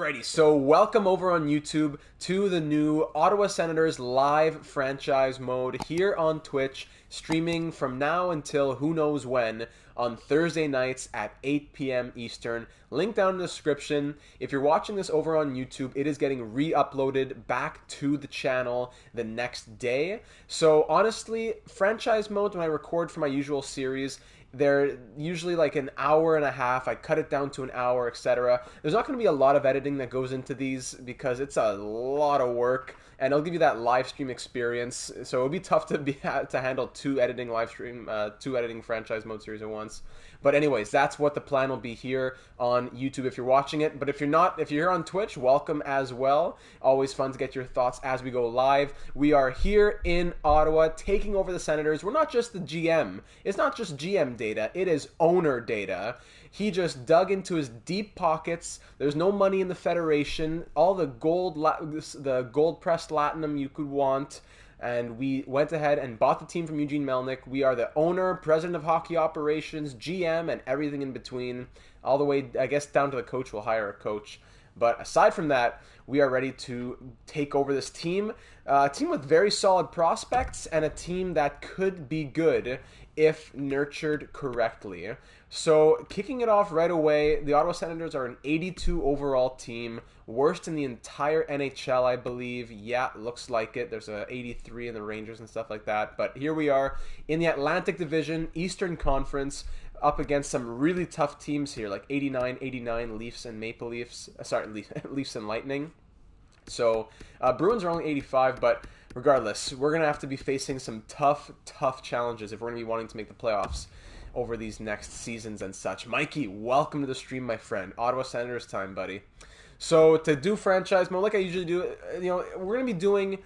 Alrighty, so welcome over on YouTube to the new Ottawa Senators live franchise mode here on Twitch, streaming from now until who knows when on Thursday nights at 8 p.m. Eastern. Link down in the description. If you're watching this over on YouTube, it is getting re-uploaded back to the channel the next day. So honestly, franchise mode, when I record for my usual series, they're usually like an hour and a half. I cut it down to an hour, etc. There's not going to be a lot of editing that goes into these because it's a lot of work, and it'll give you that live stream experience. So it'll be tough to handle two editing franchise mode series at once. But anyways, that's what the plan will be here on YouTube if you're watching it. But if you're not, if you're here on Twitch, welcome as well. Always fun to get your thoughts as we go live. We are here in Ottawa taking over the Senators. We're not just the GM. It's not just GM data. It is owner data. He just dug into his deep pockets. There's no money in the Federation. All the gold-pressed Latinum you could want. And we went ahead and bought the team from Eugene Melnyk. We are the owner, president of hockey operations, GM, and everything in between. All the way, I guess, down to the coach. We'll hire a coach. But aside from that, we are ready to take over this team. A team with very solid prospects and a team that could be good if nurtured correctly. So, kicking it off right away, the Ottawa Senators are an 82 overall team, worst in the entire NHL, I believe. Yeah, looks like it. There's a 83 in the Rangers and stuff like that. But here we are in the Atlantic Division, Eastern Conference, up against some really tough teams here, like 89, Leafs and Maple Leafs. Leafs and Lightning. So, Bruins are only 85, but regardless, we're going to have to be facing some tough challenges if we're going to be wanting to make the playoffs over these next seasons and such. Mikey, welcome to the stream, my friend. Ottawa Senators time, buddy. So to do franchise mode, like I usually do, we're going to be doing,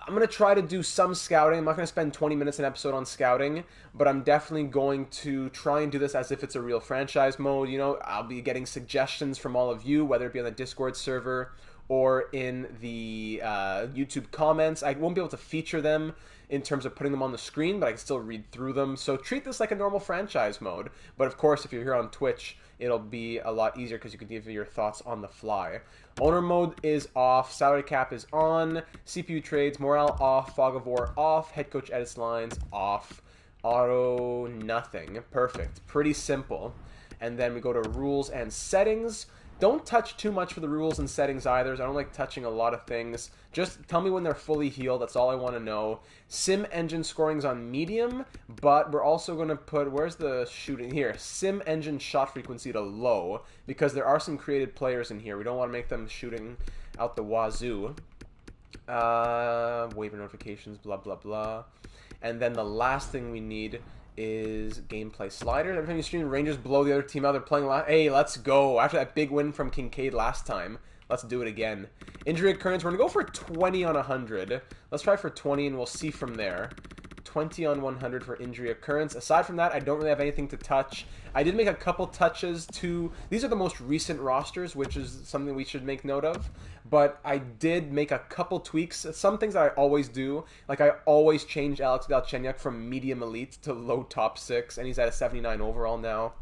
I'm going to try to do some scouting. I'm not going to spend 20 minutes an episode on scouting, but I'm definitely going to try and do this as if it's a real franchise mode. I'll be getting suggestions from all of you, whether it be on the Discord server or in the YouTube comments. I won't be able to feature them in terms of putting them on the screen, but I can still read through them. So treat this like a normal franchise mode. But of course, if you're here on Twitch, it'll be a lot easier because you can give your thoughts on the fly. Owner mode is off, salary cap is on, CPU trades, morale off, fog of war off, head coach edits lines off, auto nothing. Perfect. Pretty simple. And then we go to rules and settings. Don't touch too much for the rules and settings either. I don't like touching a lot of things. Just tell me when they're fully healed. That's all I want to know. Sim engine scoring's on medium, but we're also going to put, where's the shooting? Here, sim engine shot frequency to low, because there are some created players in here. We don't want to make them shooting out the wazoo. Waiver notifications, blah, blah, blah. And then the last thing we need is gameplay sliders. Every time you stream, Rangers blow the other team out. They're playing hey, let's go. After that big win from Kincaid last time, let's do it again. Injury occurrence, we're going to go for 20 on 100. Let's try for 20 and we'll see from there. 20 on 100 for injury occurrence. Aside from that, I don't really have anything to touch. I did make a couple touches to... These are the most recent rosters, which is something we should make note of. But I did make a couple tweaks. Some things that I always do. Like, I always change Alex Galchenyuk from medium elite to low top 6. And he's at a 79 overall now.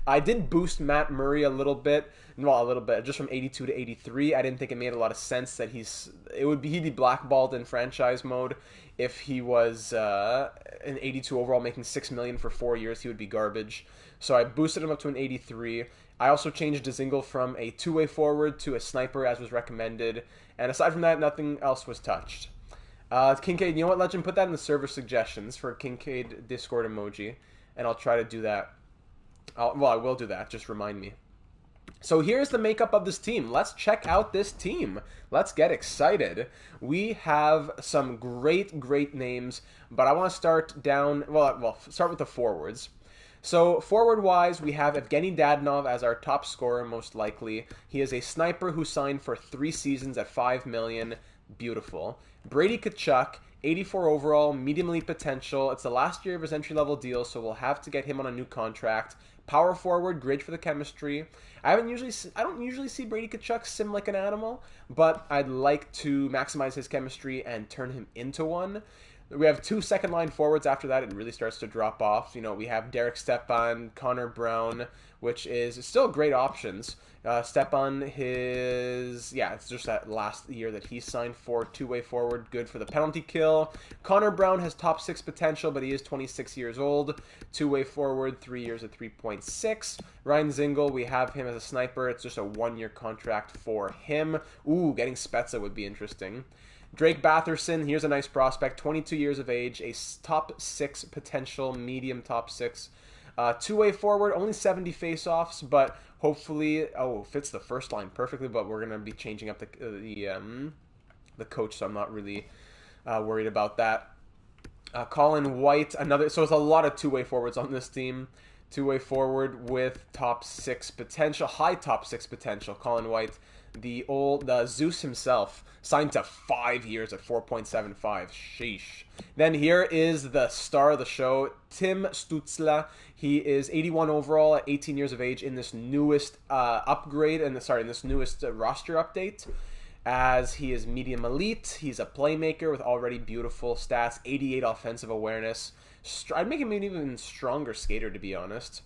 I did boost Matt Murray a little bit. Well, a little bit. Just from 82 to 83. I didn't think it made a lot of sense that he'd be blackballed in franchise mode. If he was an 82 overall, making $6 million for 4 years, he would be garbage. So I boosted him up to an 83. I also changed Dzingel from a two-way forward to a sniper, as was recommended. And aside from that, nothing else was touched. Kincaid, you know what, Legend? Put that in the server suggestions for Kincaid Discord emoji, and I'll try to do that. Well, I will do that. Just remind me. So here's the makeup of this team. Let's check out this team. Let's get excited. We have some great names, but I want to start down, start with the forwards. So forward-wise, we have Evgeny Dadonov as our top scorer, most likely. He is a sniper who signed for 3 seasons at $5 million. Beautiful. Brady Tkachuk, 84 overall, medium elite potential. It's the last year of his entry-level deal, so we'll have to get him on a new contract. Power forward, great for the chemistry. I don't usually see Brady Tkachuk sim like an animal, but I'd like to maximize his chemistry and turn him into one. We have 2 second-line forwards after that. It really starts to drop off. You know, we have Derek Stepan, Connor Brown, which is still great options. Stepan, it's just that last year that he signed for two-way forward, good for the penalty kill. Connor Brown has top 6 potential, but he is 26 years old. Two-way forward, 3 years at 3.6. Ryan Zingle, we have him as a sniper. It's just a 1-year contract for him. Ooh, getting Spezza would be interesting. Drake Batherson, here's a nice prospect, 22 years of age, a top 6 potential, medium top 6. Two-way forward, only 70 face-offs, but hopefully, fits the first line perfectly, but we're going to be changing up the coach, so I'm not really worried about that. Colin White, so it's a lot of two-way forwards on this team. Two-way forward with top 6 potential, high top 6 potential. Colin White, the Zeus himself, signed to 5 years at 4.75. Sheesh. Then here is the star of the show, Tim Stützle. He is 81 overall at 18 years of age in this newest in this newest roster update. As he is medium elite, he's a playmaker with already beautiful stats, 88 offensive awareness. I'd make him an even stronger skater, to be honest.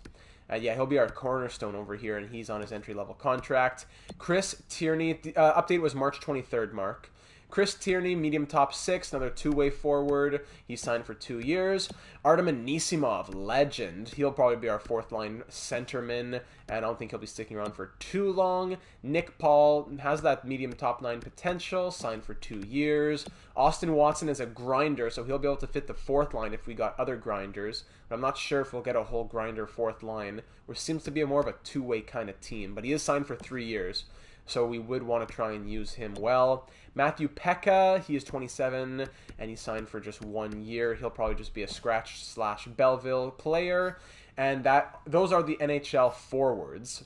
He'll be our cornerstone over here, and he's on his entry-level contract. Chris Tierney, update was March 23rd, Mark. Chris Tierney, medium top 6, another two-way forward. He signed for 2 years. Artem Anisimov, legend. He'll probably be our fourth-line centerman, and I don't think he'll be sticking around for too long. Nick Paul has that medium top 9 potential, signed for 2 years. Austin Watson is a grinder, so he'll be able to fit the fourth line if we got other grinders. But I'm not sure if we'll get a whole grinder fourth line, which seems to be more of a two-way kind of team. But he is signed for 3 years, so we would want to try and use him well. Matthew Pekka, he is 27, and he signed for just 1 year. He'll probably just be a scratch/Belleville player. And those are the NHL forwards.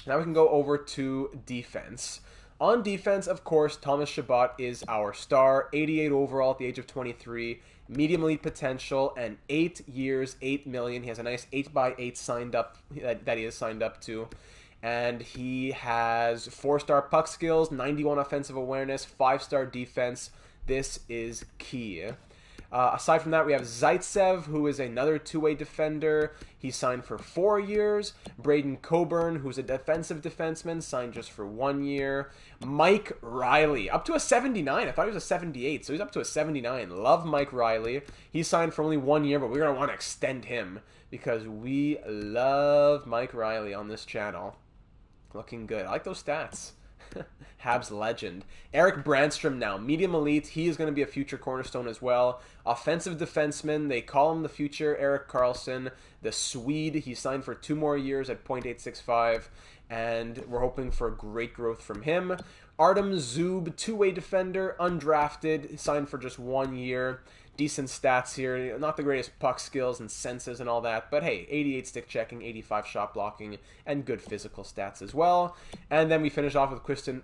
Now we can go over to defense. On defense, of course, Thomas Chabot is our star. 88 overall at the age of 23. Medium elite potential, and 8 years, $8 million. He has a nice 8x8 signed up that he is signed up to. And he has 4-star puck skills, 91 offensive awareness, 5-star defense. This is key. Aside from that, we have Zaitsev, who is another two-way defender. He signed for 4 years. Braden Coburn, who's a defensive defenseman, signed just for 1 year. Mike Riley, up to a 79. I thought he was a 78, so he's up to a 79. Love Mike Riley. He signed for only 1 year, but we're going to want to extend him because we love Mike Riley on this channel. Looking good. I like those stats. Habs legend. Eric Brandstrom now, medium elite. He is going to be a future cornerstone as well. Offensive defenseman. They call him the future Erik Karlsson, the Swede. He signed for 2 more years at .865, and we're hoping for great growth from him. Artem Zub, two-way defender, undrafted, signed for just 1 year. Decent stats here. Not the greatest puck skills and senses and all that, but hey, 88 stick checking, 85 shot blocking, and good physical stats as well. And then we finish off with Christian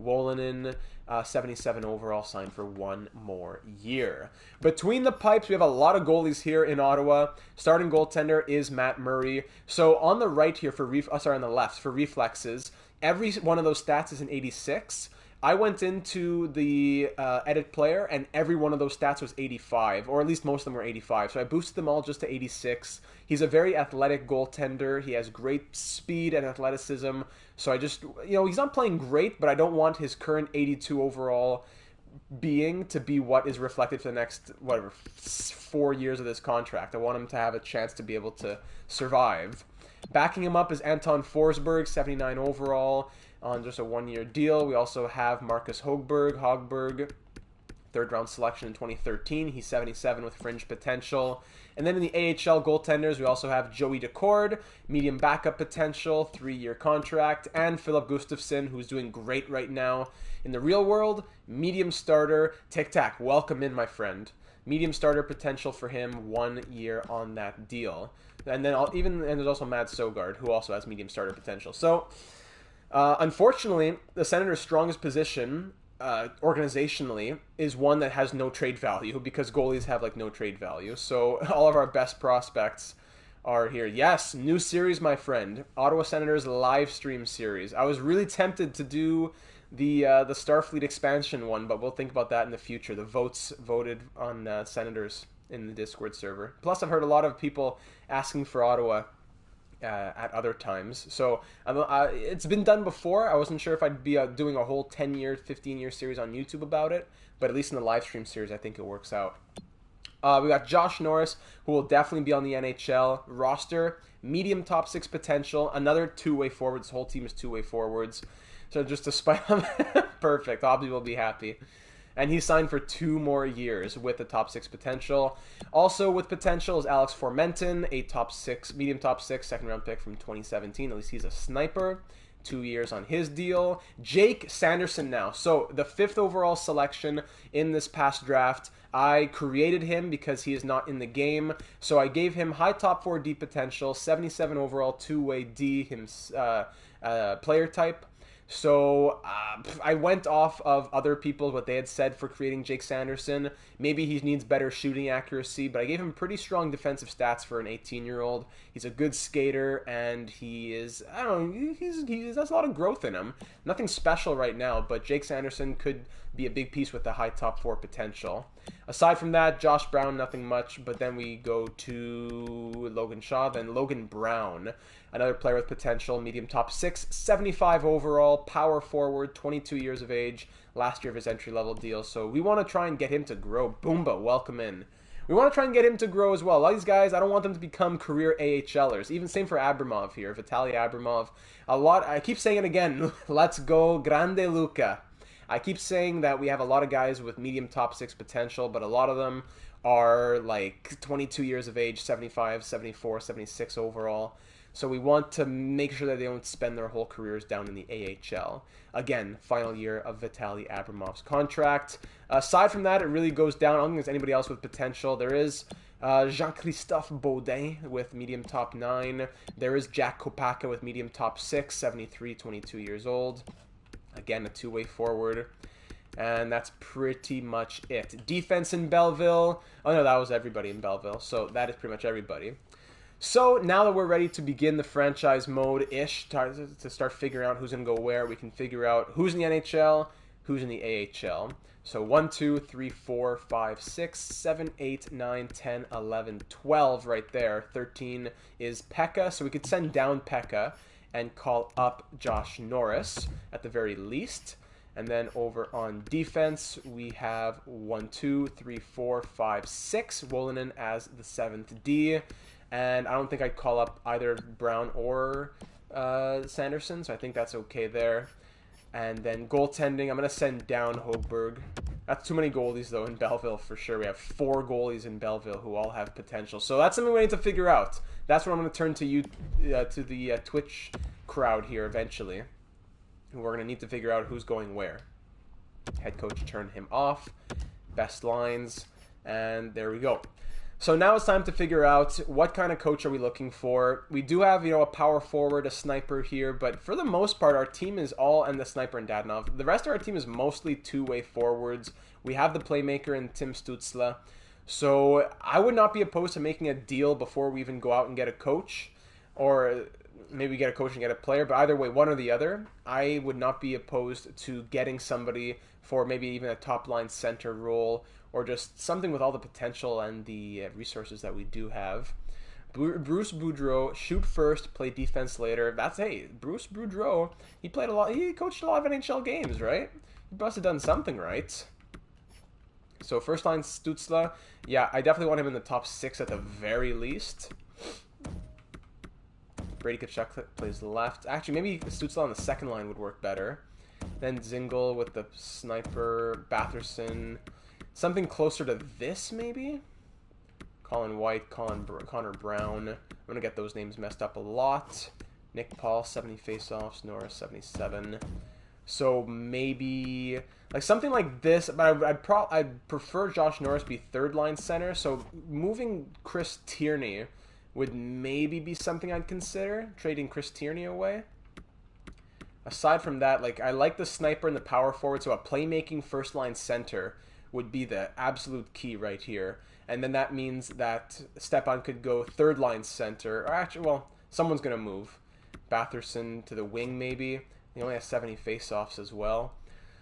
Wolanin, 77 overall, signed for 1 more year. Between the pipes, we have a lot of goalies here in Ottawa. Starting goaltender is Matt Murray. So on the right here on the left for reflexes, every one of those stats is an 86. I went into the edit player, and every one of those stats was 85, or at least most of them were 85. So I boosted them all just to 86. He's a very athletic goaltender. He has great speed and athleticism. So I just, he's not playing great, but I don't want his current 82 overall being to be what is reflected for the next, 4 years of this contract. I want him to have a chance to be able to survive. Backing him up is Anton Forsberg, 79 overall, on just a 1-year deal. We also have Marcus Hogberg, third-round selection in 2013. He's 77 with fringe potential. And then in the AHL goaltenders, we also have Joey Decord, medium backup potential, 3-year contract, and Philip Gustafsson, who's doing great right now. In the real world, medium starter. Tic-tac, welcome in, my friend. Medium starter potential for him, 1 year on that deal. And then there's also Mads Sogard, who also has medium starter potential. So, unfortunately, the Senators' strongest position, organizationally, is one that has no trade value, because goalies have no trade value. So all of our best prospects are here. Yes, new series, my friend. Ottawa Senators live stream series. I was really tempted to do the Starfleet expansion one, but we'll think about that in the future. The votes voted on Senators in the Discord server. Plus, I've heard a lot of people asking for Ottawa at other times. So it's been done before. I wasn't sure if I'd be doing a whole 10-year, 15-year series on YouTube about it, but at least in the live stream series, I think it works out. We got Josh Norris, who will definitely be on the NHL roster. Medium top 6 potential. Another two-way forward. This whole team is two-way forwards. So just to spite him, perfect. Hobby will be happy. And he signed for 2 more years with the top 6 potential. Also with potential is Alex Formenton, a top 6, medium top 6, second-round pick from 2017. At least he's a sniper. 2 years on his deal. Jake Sanderson now. So the 5th overall selection in this past draft. I created him because he is not in the game. So I gave him high top 4 D potential, 77 overall, two-way D player type. So I went off of other people, what they had said for creating Jake Sanderson. Maybe he needs better shooting accuracy, but I gave him pretty strong defensive stats for an 18-year-old. He's a good skater, and he is, I don't know, he has a lot of growth in him. Nothing special right now, but Jake Sanderson could be a big piece with the high top 4 potential. Aside from that, Josh Brown, nothing much, but then we go to Logan Shaw, then Logan Brown. Another player with potential, medium top 6, 75 overall, power forward, 22 years of age, last year of his entry-level deal. So we want to try and get him to grow. Boomba, welcome in. We want to try and get him to grow as well. A lot of these guys, I don't want them to become career AHLers. Even same for Abramov here, Vitaly Abramov. I keep saying it again, let's go Grande Luca. I keep saying that we have a lot of guys with medium top 6 potential, but a lot of them are like 22 years of age, 75, 74, 76 overall. So we want to make sure that they don't spend their whole careers down in the AHL. Again, final year of Vitaly Abramov's contract. Aside from that, it really goes down. I don't think there's anybody else with potential. There is Jean-Christophe Baudin with medium top 9. There is Jack Kopaka with medium top 6, 73, 22 years old. Again, a two-way forward. And that's pretty much it. Defense in Belleville. Oh no, that was everybody in Belleville. So that is pretty much everybody. So now that we're ready to begin the franchise mode-ish, to start figuring out who's going to go where, we can figure out who's in the NHL, who's in the AHL. So 1, 2, 3, 4, 5, 6, 7, 8, 9, 10, 11, 12 right there. 13 is Pekka, so we could send down Pekka and call up Josh Norris at the very least. And then over on defense, we have 1, 2, 3, 4, 5, 6. Wolanin as the 7th D. And I don't think I'd call up either Brown or Sanderson, so I think that's okay there. And then goaltending, I'm going to send down Hogberg. That's too many goalies, though, in Belleville for sure. We have 4 goalies in Belleville who all have potential. So that's something we need to figure out. That's what I'm going to turn to you, to the Twitch crowd here eventually. We're going to need to figure out who's going where. Head coach turn him off. Best lines. And there we go. So now it's time to figure out what kind of coach are we looking for. We do have, a power forward, a sniper here, but for the most part, our team is all, and the sniper and Dadonov. The rest of our team is mostly two-way forwards. We have the playmaker in Tim Stützle. So I would not be opposed to making a deal before we even go out and get a coach, or maybe get a coach and get a player, but either way, one or the other, I would not be opposed to getting somebody for maybe even a top-line center role, or just something with all the potential and the resources that we do have. Bruce Boudreau, shoot first, play defense later. That's, hey, Bruce Boudreau, he coached a lot of NHL games, right? He must have done something right. So first line, Stützle. Yeah, I definitely want him in the top 6 at the very least. Brady Tkachuk plays left. Actually, maybe Stützle on the second line would work better. Then Zingle with the sniper, Batherson. Something closer to this, maybe? Colin White, Connor Brown. I'm going to get those names messed up a lot. Nick Paul, 70 faceoffs. Norris, 77. So maybe like something like this. But I'd prefer Josh Norris be third-line center. So moving Chris Tierney would maybe be something I'd consider. Trading Chris Tierney away. Aside from that, I like the sniper and the power forward. So a playmaking first-line center would be the absolute key right here. And then that means that Stepan could go third line center. Or actually, well, someone's going to move. Batherson to the wing maybe. He only has 70 face-offs as well.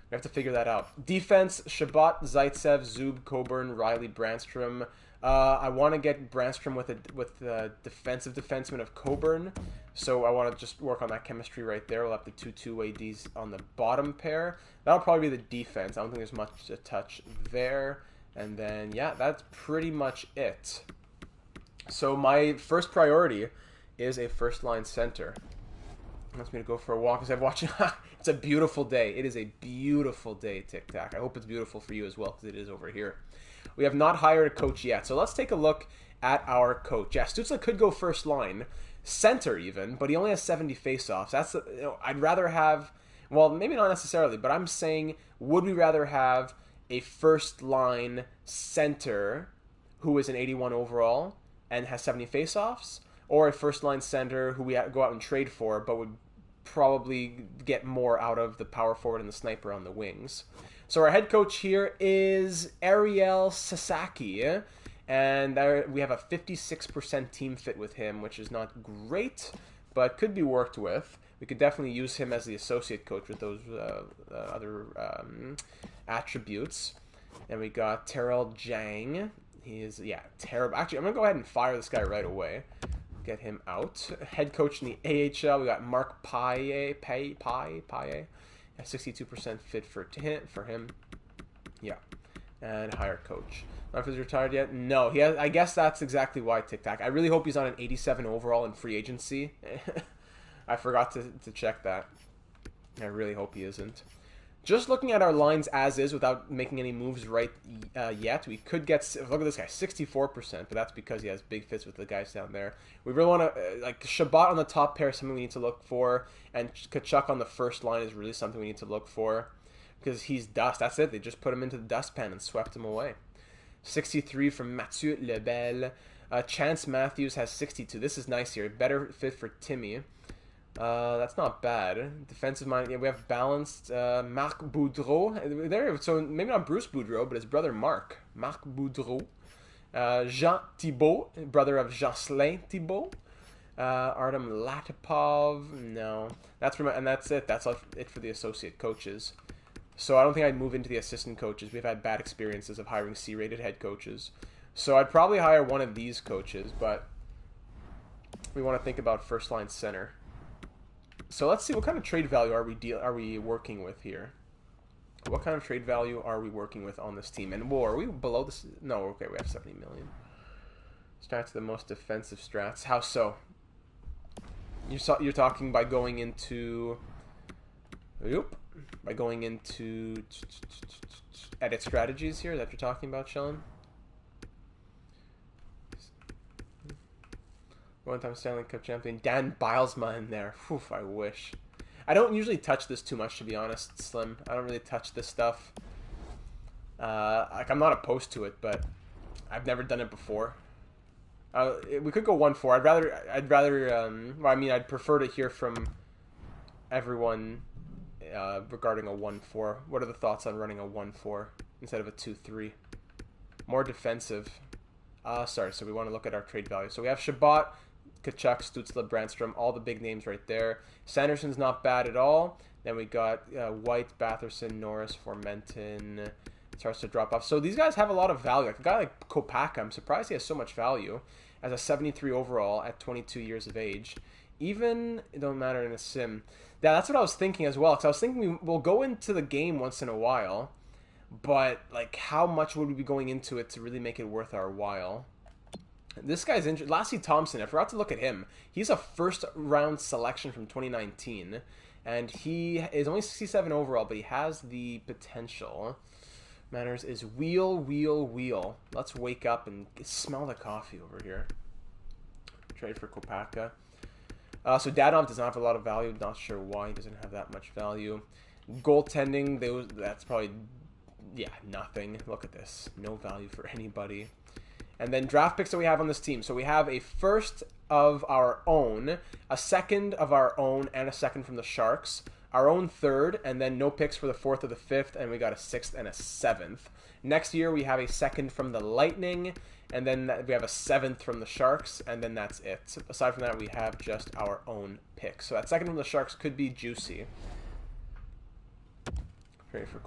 We have to figure that out. Defense, Shabbat, Zaitsev, Zub, Coburn, Riley, Brandstrom. I want to get Brandstrom with the defensive defenseman of Coburn. So I want to just work on that chemistry right there. We'll have the two-way Ds on the bottom pair. That'll probably be the defense. I don't think there's much to touch there. And then, yeah, that's pretty much it. So my first priority is a first-line center. Wants me to go for a walk because I've watched. It's a beautiful day. It is a beautiful day, Tic Tac. I hope it's beautiful for you as well because it is over here. We have not hired a coach yet, so let's take a look at our coach. Yeah, Stützle could go first line, center even, but he only has 70 faceoffs. That's I'd rather have. Well, maybe not necessarily, but I'm saying, would we rather have a first line center who is an 81 overall and has 70 faceoffs, or a first line center who we go out and trade for, but would probably get more out of the power forward and the sniper on the wings. So our head coach here is Ariel Sasaki, and we have a 56% team fit with him, which is not great, but could be worked with. We could definitely use him as the associate coach with those other attributes. And we got Terrell Jang. He is, yeah, terrible. Actually, I'm going to go ahead and fire this guy right away. Get him out. Head coach in the AHL, we got Mark Paye. 62% fit for him. Yeah. And hire coach. Not if he's retired yet? No. He has, I guess that's exactly why, Tic Tac. I really hope he's on an 87 overall in free agency. I forgot to check that. I really hope he isn't. Just looking at our lines as is without making any moves right yet, we could get, look at this guy, 64%, but that's because he has big fits with the guys down there. We really want to, like, Shabbat on the top pair is something we need to look for, and Kachuk on the first line is really something we need to look for, because he's dust. That's it. They just put him into the dustpan and swept him away. 63 from Mathieu Lebel. Chance Matthews has 62. This is nice here. Better fit for Timmy. That's not bad. Defensive mind, yeah, we have balanced Marc Boudreau there, so maybe not Bruce Boudreau, but his brother Marc Boudreau. Jean Thibault, brother of Jocelyn Thibault. Artem Latipov, no, that's it. That's it for the associate coaches. So I don't think I'd move into the assistant coaches. We've had bad experiences of hiring C-rated head coaches, so I'd probably hire one of these coaches. But we want to think about first line center. So let's see, what kind of trade value are we working with here? What kind of trade value are we working with on this team? And whoa, are we below this? No, okay, we have 70 million. Strats the most defensive strats. How so? You're talking by going into edit strategies here that you're talking about, Sheldon? One-time Stanley Cup champion Dan Bilesma in there. Oof, I wish. I don't usually touch this too much, to be honest, Slim. I don't really touch this stuff. Like, I'm not opposed to it, but I've never done it before. We could go 1-4. I'd rather. Well, I mean, I'd prefer to hear from everyone regarding a 1-4. What are the thoughts on running a 1-4 instead of a 2-3? More defensive. Sorry. So we want to look at our trade value. So we have Shabbat, Kachuk, Stützle, Brandstrom, all the big names right there. Sanderson's not bad at all. Then we got White, Batherson, Norris, Formenton. It starts to drop off. So these guys have a lot of value. Like a guy like Kopaka, I'm surprised he has so much value. As a 73 overall at 22 years of age. Even, it don't matter in a sim. Yeah, that's what I was thinking as well. Because I was thinking we'll go into the game once in a while. But, like, how much would we be going into it to really make it worth our while? This guy's interesting. Lassie Thompson, I forgot to look at him. He's a first-round selection from 2019. And he is only 67 overall, but he has the potential. Matters is wheel. Let's wake up and smell the coffee over here. Trade for Kopaka. So Dadonov does not have a lot of value. Not sure why he doesn't have that much value. Goaltending, that's probably, yeah, nothing. Look at this. No value for anybody. And then draft picks that we have on this team. So we have a first of our own, a second of our own, and a second from the Sharks. Our own third, and then no picks for the fourth or the fifth, and we got a sixth and a seventh. Next year, we have a second from the Lightning, and then we have a seventh from the Sharks, and then that's it. Aside from that, we have just our own picks. So that second from the Sharks could be juicy. Traded for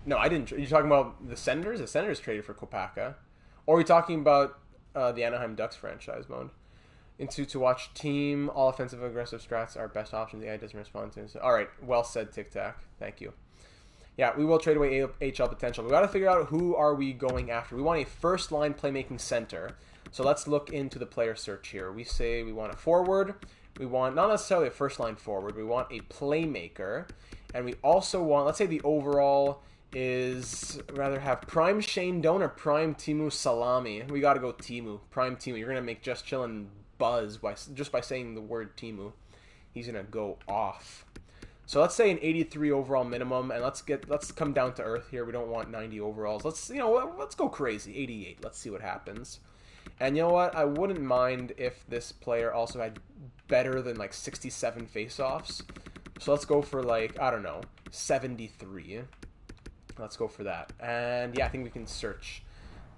no, I didn't. You're talking about the Senators? The Senators traded for Kopaka. Or are you talking about the Anaheim Ducks franchise mode? To watch team, all offensive aggressive strats are best options. The AI doesn't respond to it. All right, well said, Tic Tac. Thank you. Yeah, we will trade away AHL potential. We got to figure out who are we going after. We want a first-line playmaking center. So let's look into the player search here. We say we want a forward. We want not necessarily a first-line forward. We want a playmaker. And we also want, let's say the overall is, rather have prime Shane Doan or prime Timu Salami. We got to go Timu. Prime Timu. You're going to make Just Chillin' buzz just by saying the word Timu. He's going to go off. So let's say an 83 overall minimum, and let's come down to earth here. We don't want 90 overalls. Let's go crazy. 88. Let's see what happens. And you know what? I wouldn't mind if this player also had better than like 67 faceoffs. So let's go for like, I don't know, 73. Let's go for that. And yeah, I think we can search.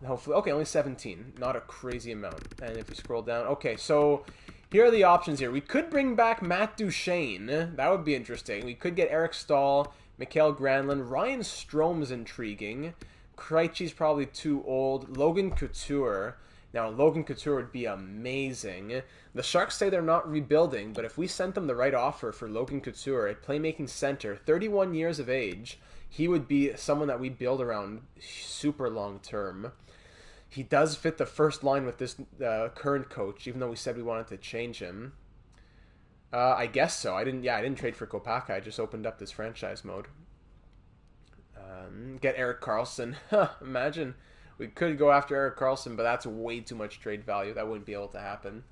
Hopefully, okay, only 17. Not a crazy amount. And if we scroll down, okay, so here are the options here. We could bring back Matt Duchene. That would be interesting. We could get Eric Stahl, Mikael Granlund. Ryan Strom's intriguing. Krejci's probably too old. Logan Couture. Now, Logan Couture would be amazing. The Sharks say they're not rebuilding, but if we sent them the right offer for Logan Couture, a playmaking center, 31 years of age, he would be someone that we build around super long term. He does fit the first line with this current coach, even though we said we wanted to change him. I guess so. I didn't trade for Kopaka. I just opened up this franchise mode. Get Erik Karlsson. Imagine. We could go after Erik Karlsson, but that's way too much trade value. That wouldn't be able to happen.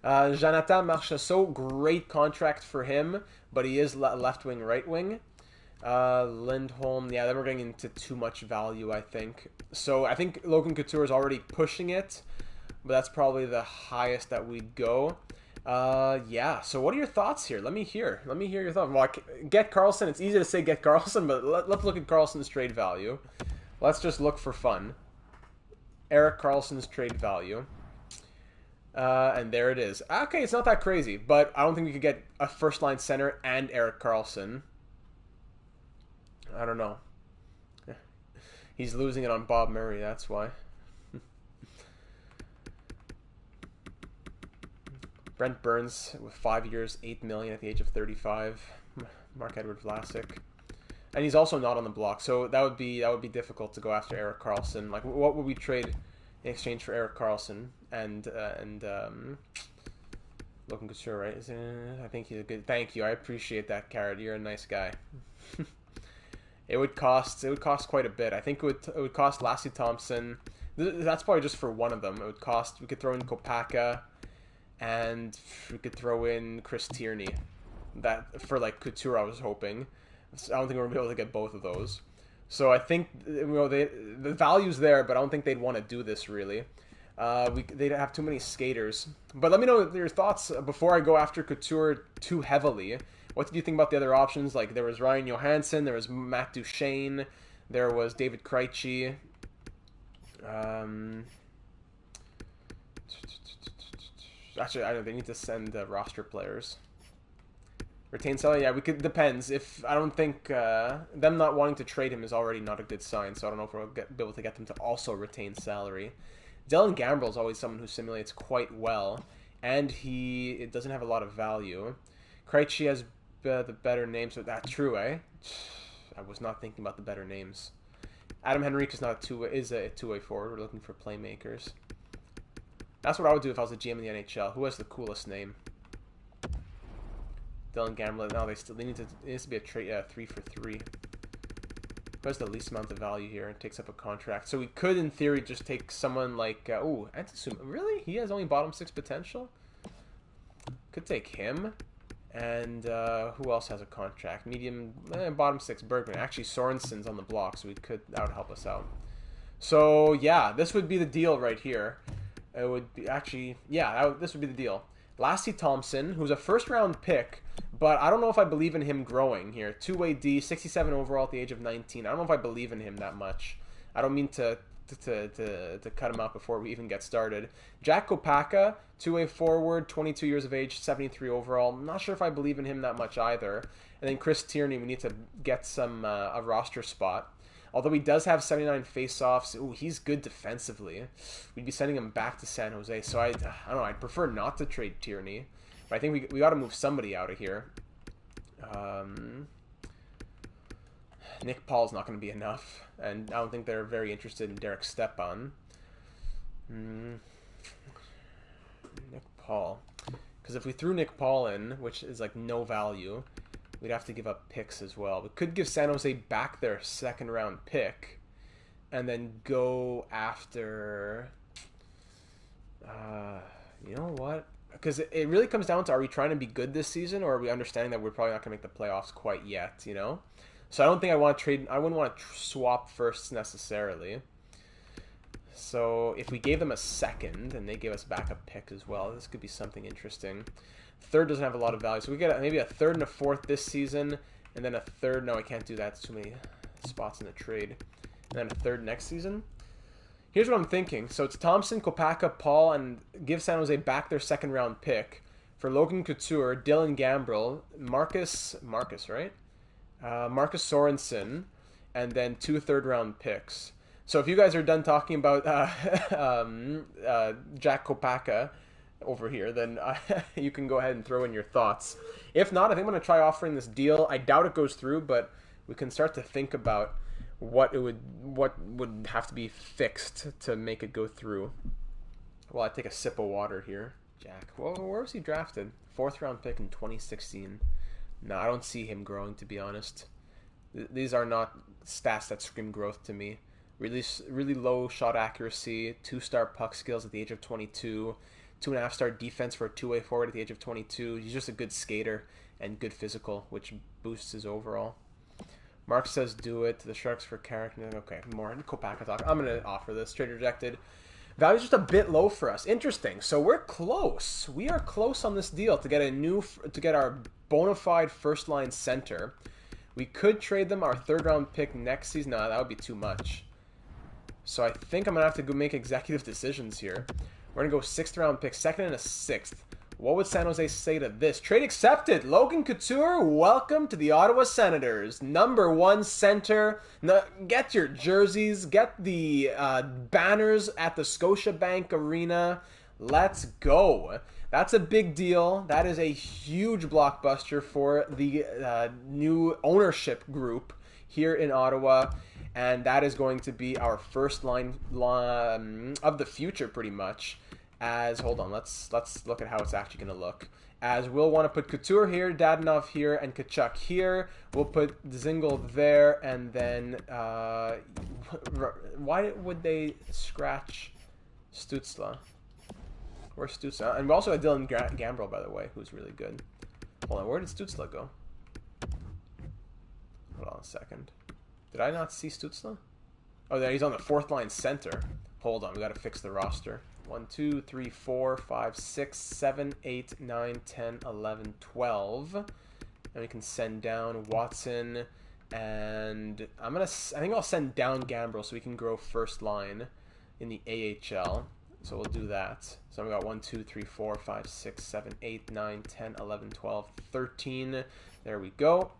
Jonathan Marchessault, great contract for him, but he is left wing, right wing. Lindholm, yeah, then we're getting into too much value, I think. So I think Logan Couture is already pushing it, but that's probably the highest that we'd go. Yeah, so what are your thoughts here? Let me hear your thoughts. Well, get Karlsson. It's easy to say get Karlsson, but let's look at Karlsson's trade value. Let's just look for fun. Erik Karlsson's trade value. And there it is. Okay, it's not that crazy, but I don't think we could get a first-line center and Erik Karlsson. I don't know. He's losing it on Bob Murray, that's why. Brent Burns with 5 years, $8 million at the age of 35. Mark-Edward Vlasic. And he's also not on the block, so that would be difficult to go after Erik Karlsson. Like, what would we trade in exchange for Erik Karlsson and Logan Couture, right? I think he's a good. Thank you, I appreciate that, Carrot. You're a nice guy. It would cost quite a bit. I think it would cost Lassie Thompson. That's probably just for one of them. It would cost. We could throw in Kopaka, and we could throw in Chris Tierney. That for like Couture, I was hoping. I don't think we're going to be able to get both of those. So I think the value's there, but I don't think they'd want to do this really. They'd have too many skaters. But let me know your thoughts before I go after Couture too heavily. What did you think about the other options? Like there was Ryan Johansson, there was Matt Duchene, there was David Krejci. Actually, I don't know. They need to send roster players. Retain salary, yeah, we could. Depends. If I don't think them not wanting to trade him is already not a good sign. So I don't know if we'll be able to get them to also retain salary. Dylan Gambrell is always someone who simulates quite well, and it doesn't have a lot of value. Krejci has the better names, so that's true, eh? I was not thinking about the better names. Adam Henrique is not a two-way forward. We're looking for playmakers. That's what I would do if I was a GM in the NHL. Who has the coolest name? Dylan Gambrell. No, it needs to be a trade 3 for 3. Who has the least amount of value here and takes up a contract? So we could, in theory, just take someone like Antisum. Really? He has only bottom 6 potential. Could take him. And who else has a contract? Medium, bottom 6 Bergman. Actually, Sorensen's on the block, so that would help us out. So yeah, this would be the deal right here. It would be this would be the deal. Lassie Thompson, who's a first-round pick, but I don't know if I believe in him growing here. 2-way D, 67 overall at the age of 19. I don't know if I believe in him that much. I don't mean to to cut him out before we even get started. Jack Kopaka, two-way forward, 22 years of age, 73 overall. I'm not sure if I believe in him that much either. And then Chris Tierney, we need to get some a roster spot. Although he does have 79 face-offs, ooh, he's good defensively. We'd be sending him back to San Jose, so I don't know. I'd prefer not to trade Tierney, but I think we got to move somebody out of here. Nick Paul's not going to be enough, and I don't think they're very interested in Derek Stepan. Nick Paul, because if we threw Nick Paul in, which is like no value, we'd have to give up picks as well. We could give San Jose back their second round pick and then go after... you know what? Because it really comes down to, are we trying to be good this season, or are we understanding that we're probably not going to make the playoffs quite yet, you know? So I don't think I want to trade... I wouldn't want to swap firsts necessarily. So if we gave them a second and they gave us back a pick as well, this could be something interesting. Third doesn't have a lot of value, so we get maybe a third and a fourth this season, and then a third. No, I can't do that. It's too many spots in the trade. And then a third next season. Here's what I'm thinking. So it's Thompson, Kopaka, Paul, and give San Jose back their second round pick for Logan Couture, Dylan Gambrell, Marcus, right? Marcus Sorensen, and then 2 third-round picks. So if you guys are done talking about Jack Kopaka over here, then you can go ahead and throw in your thoughts. If not, I think I'm going to try offering this deal. I doubt it goes through, but we can start to think about what would have to be fixed to make it go through. Well, I take a sip of water here. Jack, well, where was he drafted? 4th-round pick in 2016. No, I don't see him growing, to be honest. These are not stats that scream growth to me. Really low shot accuracy, 2-star puck skills at the age of 22, 2.5-star defense for a two-way forward at the age of 22. He's just a good skater and good physical, which boosts his overall. Mark says do it. The Sharks for character. Okay, more Kopaka talk. I'm going to offer this. Trade rejected. Value's just a bit low for us. Interesting. So we're close. We are close on this deal to get our bona fide first line center. We could trade them our 3rd-round pick next season. No, that would be too much. So I think I'm going to have to go make executive decisions here. We're going to go 6th-round pick, 2nd and a 6th. What would San Jose say to this? Trade accepted. Logan Couture, welcome to the Ottawa Senators. Number 1 center. Now, get your jerseys. Get the banners at the Scotiabank Arena. Let's go. That's a big deal. That is a huge blockbuster for the new ownership group here in Ottawa. And that is going to be our first line of the future, pretty much. Hold on, let's look at how it's actually going to look. As we'll want to put Couture here, Dadonov here, and Tkachuk here. We'll put Dzingel there, and then why would they scratch Stützle? Where's Stützle? And we also have Dylan Gambrell, by the way, who's really good. Hold on, where did Stützle go? Hold on a second. Did I not see Stützle? Oh, there, he's on the 4th line center. Hold on, we got to fix the roster. 1, 2, 3, 4, 5, 6, 7, 8, 9, 10, 11, 12. And we can send down Watson, and I think I'll send down Gambrell so we can grow first line in the AHL. So we'll do that. So we got 1, 2, 3, 4, 5, 6, 7, 8, 9, 10, 11, 12, 13. There we go.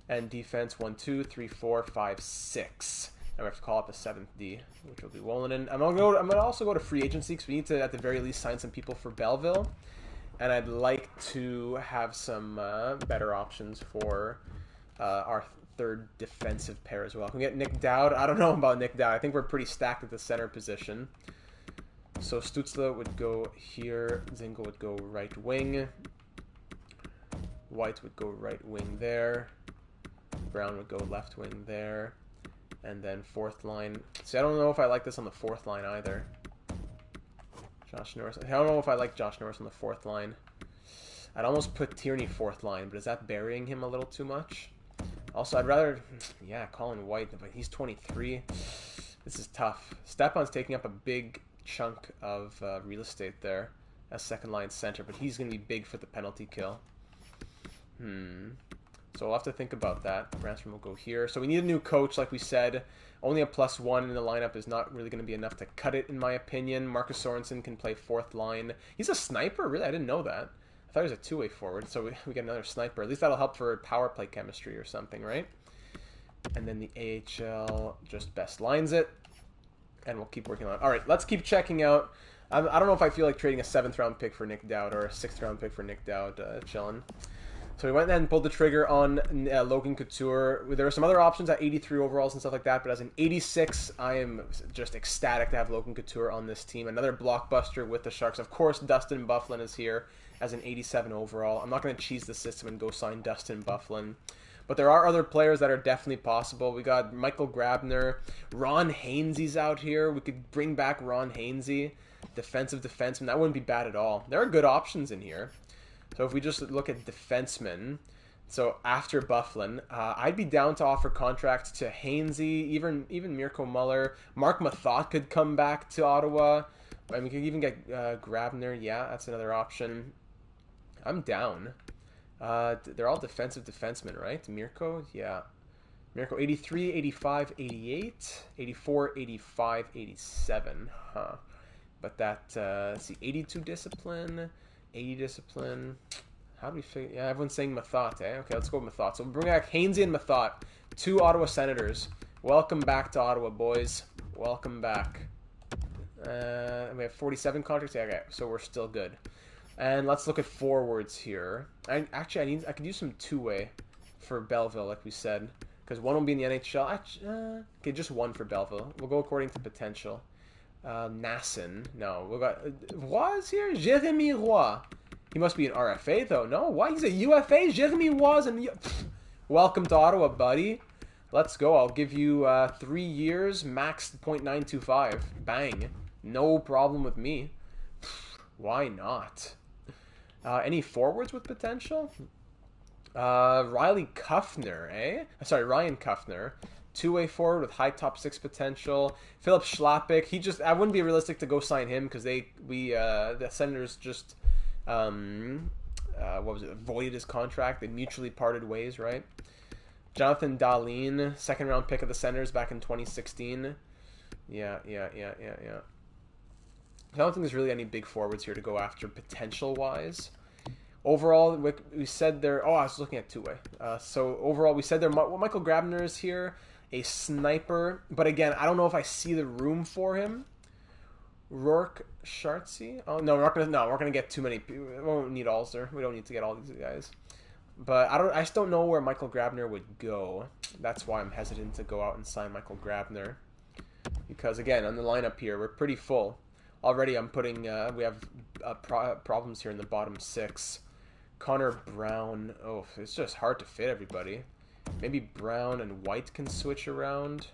And defense 1, 2, 3, 4, 5, 6. And we have to call up a 7th D, which will be Wolonin. I'm gonna also go to free agency because we need to, at the very least, sign some people for Belleville. And I'd like to have some better options for our 3rd defensive pair as well. Can we get Nick Dowd? I don't know about Nick Dowd. I think we're pretty stacked at the center position. So Stützle would go here. Dzingel would go right wing. White would go right wing there. Brown would go left wing there. And then 4th line. See, I don't know if I like this on the 4th line either. Josh Norris. I don't know if I like Josh Norris on the 4th line. I'd almost put Tierney 4th line, but is that burying him a little too much? Also, I'd rather... Yeah, Colin White, but he's 23. This is tough. Stepan's taking up a big chunk of real estate there as 2nd line center, but he's going to be big for the penalty kill. So we'll have to think about that. Ransom will go here. So we need a new coach, like we said. Only a +1 in the lineup is not really going to be enough to cut it, in my opinion. Marcus Sorensen can play 4th line. He's a sniper? Really? I didn't know that. I thought he was a two-way forward, so we get another sniper. At least that'll help for power play chemistry or something, right? And then the AHL just best lines it. And we'll keep working on it. All right, let's keep checking out. I don't know if I feel like trading a 7th-round pick for Nick Dowd or a 6th-round pick for Nick Dowd, chilling. So we went ahead and pulled the trigger on Logan Couture. There were some other options at 83 overalls and stuff like that, but as an 86, I am just ecstatic to have Logan Couture on this team. Another blockbuster with the Sharks. Of course, Dustin Byfuglien is here as an 87 overall. I'm not going to cheese the system and go sign Dustin Byfuglien. But there are other players that are definitely possible. We got Michael Grabner. Ron Hainsey's out here. We could bring back Ron Hainsey, defensive defenseman. That wouldn't be bad at all. There are good options in here. So if we just look at defensemen, so after Byfuglien, I'd be down to offer contracts to Hainsey, even Mirko Muller. Mark Mathot could come back to Ottawa. I mean, we could even get Grabner. Yeah, that's another option. I'm down. They're all defensive defensemen, right? Mirko, yeah. Mirko, 83, 85, 88, 84, 85, 87. Huh. But that, let's see, 82 discipline, 80 discipline. How do we figure? Yeah, everyone's saying Mathot, eh? Okay, let's go with Mathot. So we'll bring back Hainsey and Mathot, 2 Ottawa Senators. Welcome back to Ottawa, boys. Welcome back. We have 47 contracts. Yeah, okay, so we're still good. And let's look at forwards here. I could use some two-way for Belleville, like we said, because one will be in the NHL. Okay, just one for Belleville. We'll go according to potential. Nasson. No, we got Roy is here. Jeremy Roy. He must be an RFA though. No, why? He's a UFA. Jeremy Roy's and welcome to Ottawa, buddy. Let's go. I'll give you 3 years, max 0.925. Bang. No problem with me. Why not? Any forwards with potential? Riley Kuffner, eh? Sorry, Ryan Kuffner. 2-way forward with high top 6 potential. Philip Schlappick. I wouldn't be realistic to go sign him because the Senators just voided his contract. They mutually parted ways, right? Jonathan Dahlin, 2nd-round pick of the Senators back in 2016. Yeah. I don't think there's really any big forwards here to go after potential-wise. Overall, we said there... Oh, I was looking at two-way. So overall, we said there... Michael Grabner is here, a sniper. But again, I don't know if I see the room for him. Rourke Shartsey? Oh, no, we're gonna get too many... We won't need Alzer. We don't need to get all these guys. But I just don't know where Michael Grabner would go. That's why I'm hesitant to go out and sign Michael Grabner. Because, again, on the lineup here, we're pretty full. Already I'm putting, we have problems here in the bottom 6. Connor Brown, oh, it's just hard to fit everybody. Maybe Brown and White can switch around.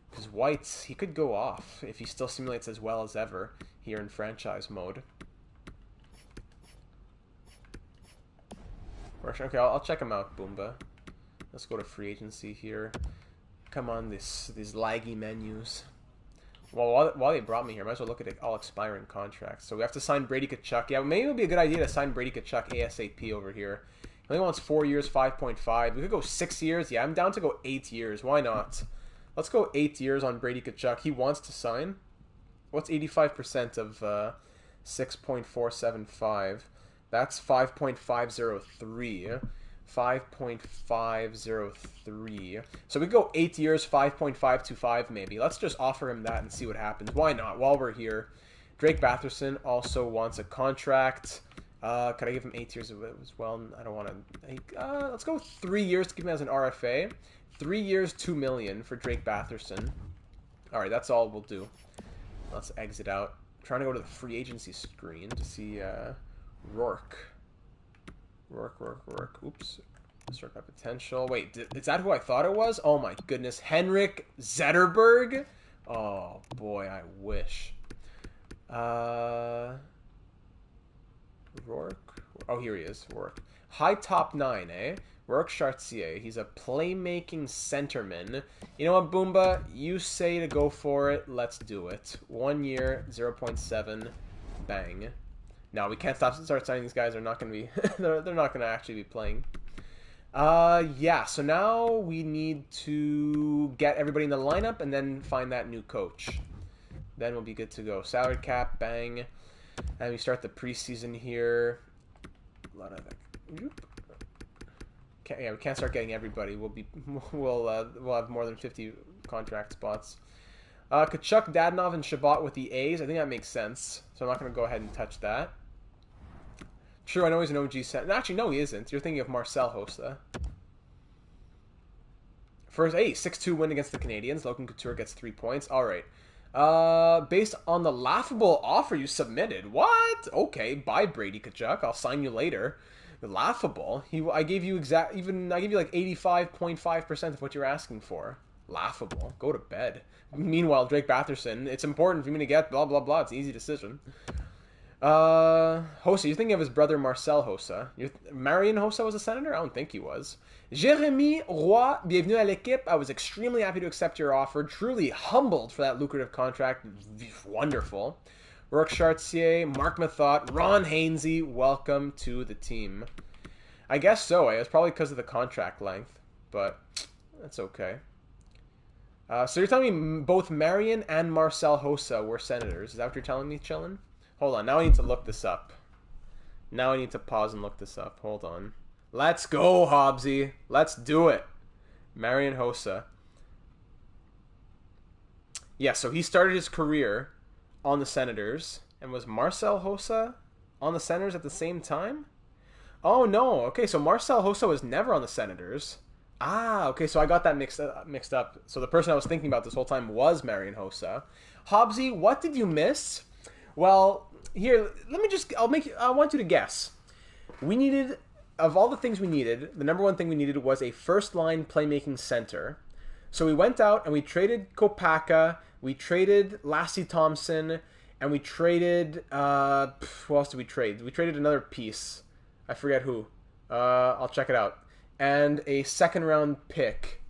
Because White, he could go off if he still simulates as well as ever here in franchise mode. Okay, I'll check him out, Boomba. Let's go to free agency here. Come on, these laggy menus. Well, while they brought me here, I might as well look at all expiring contracts. So we have to sign Brady Tkachuk. Yeah, maybe it would be a good idea to sign Brady Tkachuk ASAP over here. He only wants 4 years, 5.5. We could go 6 years. Yeah, I'm down to go 8 years. Why not? Let's go 8 years on Brady Tkachuk. He wants to sign. What's 85% of 6.475? That's 5.503. 5.503. So we go 8 years, 5.525 maybe. Let's just offer him that and see what happens. Why not? While we're here. Drake Batherson also wants a contract. Could I give him 8 years of it as well? I don't want to. Let's go 3 years to give him as an RFA. 3 years, $2 million for Drake Batherson. All right, that's all we'll do. Let's exit out. I'm trying to go to the free agency screen to see Rourke. Oops. Start by potential. Wait, is that who I thought it was? Oh my goodness. Henrik Zetterberg? Oh boy, I wish. Rourke? Oh, here he is. Rourke. High top 9, eh? Rourke Chartier. He's a playmaking centerman. You know what, Boomba? You say to go for it. Let's do it. 1 year, 0.7. Bang. No, we can't start signing these guys. They're not going to be... they're not going to actually be playing. Yeah, so now we need to get everybody in the lineup and then find that new coach. Then we'll be good to go. Salary cap, bang. And we start the preseason here. A lot of yeah, we can't start getting everybody. We'll have more than 50 contract spots. Kachuk, Dadonov, and Shabbat with the A's. I think that makes sense. So I'm not going to go ahead and touch that. True, I know he's an OG center. Actually, no, he isn't. You're thinking of Marcel Hossa. First, 6-2 win against the Canadiens. Logan Couture gets 3 points. All right. Based on the laughable offer you submitted. What? Okay, bye Brady Kachuk. I'll sign you later. Laughable. I gave you like 85.5% of what you're asking for. Laughable. Go to bed. Meanwhile, Drake Batherson. It's important for me to get blah blah blah. It's an easy decision. Hossa, you're thinking of his brother Marcel Hossa. Marion Hossa was a Senator? I don't think he was. Jérémy Roy, bienvenue à l'équipe. I was extremely happy to accept your offer. Truly humbled for that lucrative contract. Wonderful. Rourke Chartier, Mark Mathot, Ron Hainsey, welcome to the team. I guess so. It's probably because of the contract length, but that's okay. So you're telling me both Marion and Marcel Hossa were Senators. Is that what you're telling me, Chillin'? Hold on, now I need to look this up. Now I need to pause and look this up. Hold on. Let's go, Hobbsy. Let's do it. Marion Hossa. Yeah, so he started his career on the Senators. And was Marcel Hossa on the Senators at the same time? Oh, no. Okay, so Marcel Hossa was never on the Senators. Ah, okay, so I got that mixed up. So the person I was thinking about this whole time was Marion Hossa. Hobbsy, what did you miss? Well, here, I want you to guess. We needed, of all the things we needed, the number one thing we needed was a first-line playmaking center. So we went out and we traded Kopaka, we traded Lassie Thompson, and we traded, who else did we trade? We traded another piece. I forget who. I'll check it out. And a second-round pick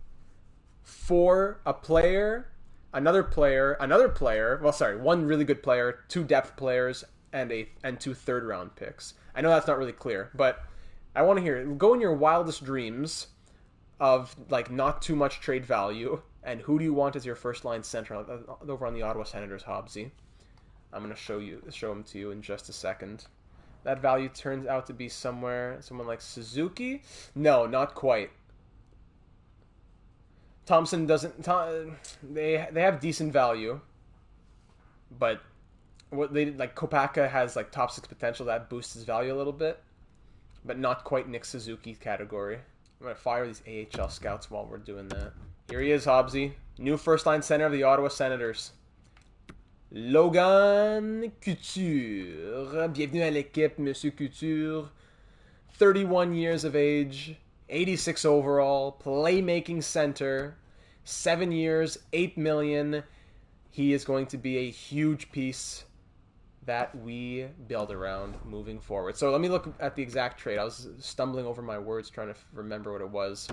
for a player... Another player, one really good player, 2 depth players, and 2 third-round picks. I know that's not really clear, but I want to hear it. Go in your wildest dreams of, like, not too much trade value, and who do you want as your first-line center over on the Ottawa Senators, Hobbsy? I'm going to show him to you in just a second. That value turns out to be someone like Suzuki? No, not quite. Thompson doesn't. They have decent value, but what they like Kopaka has like top 6 potential that boosts his value a little bit, but not quite Nick Suzuki category. I'm gonna fire these AHL scouts while we're doing that. Here he is, Hobbsy, new first line center of the Ottawa Senators. Logan Couture, bienvenue à l'équipe, Monsieur Couture. 31 years of age. 86 overall, playmaking center, 7 years, $8 million. He is going to be a huge piece that we build around moving forward. So let me look at the exact trade. I was stumbling over my words trying to remember what it was.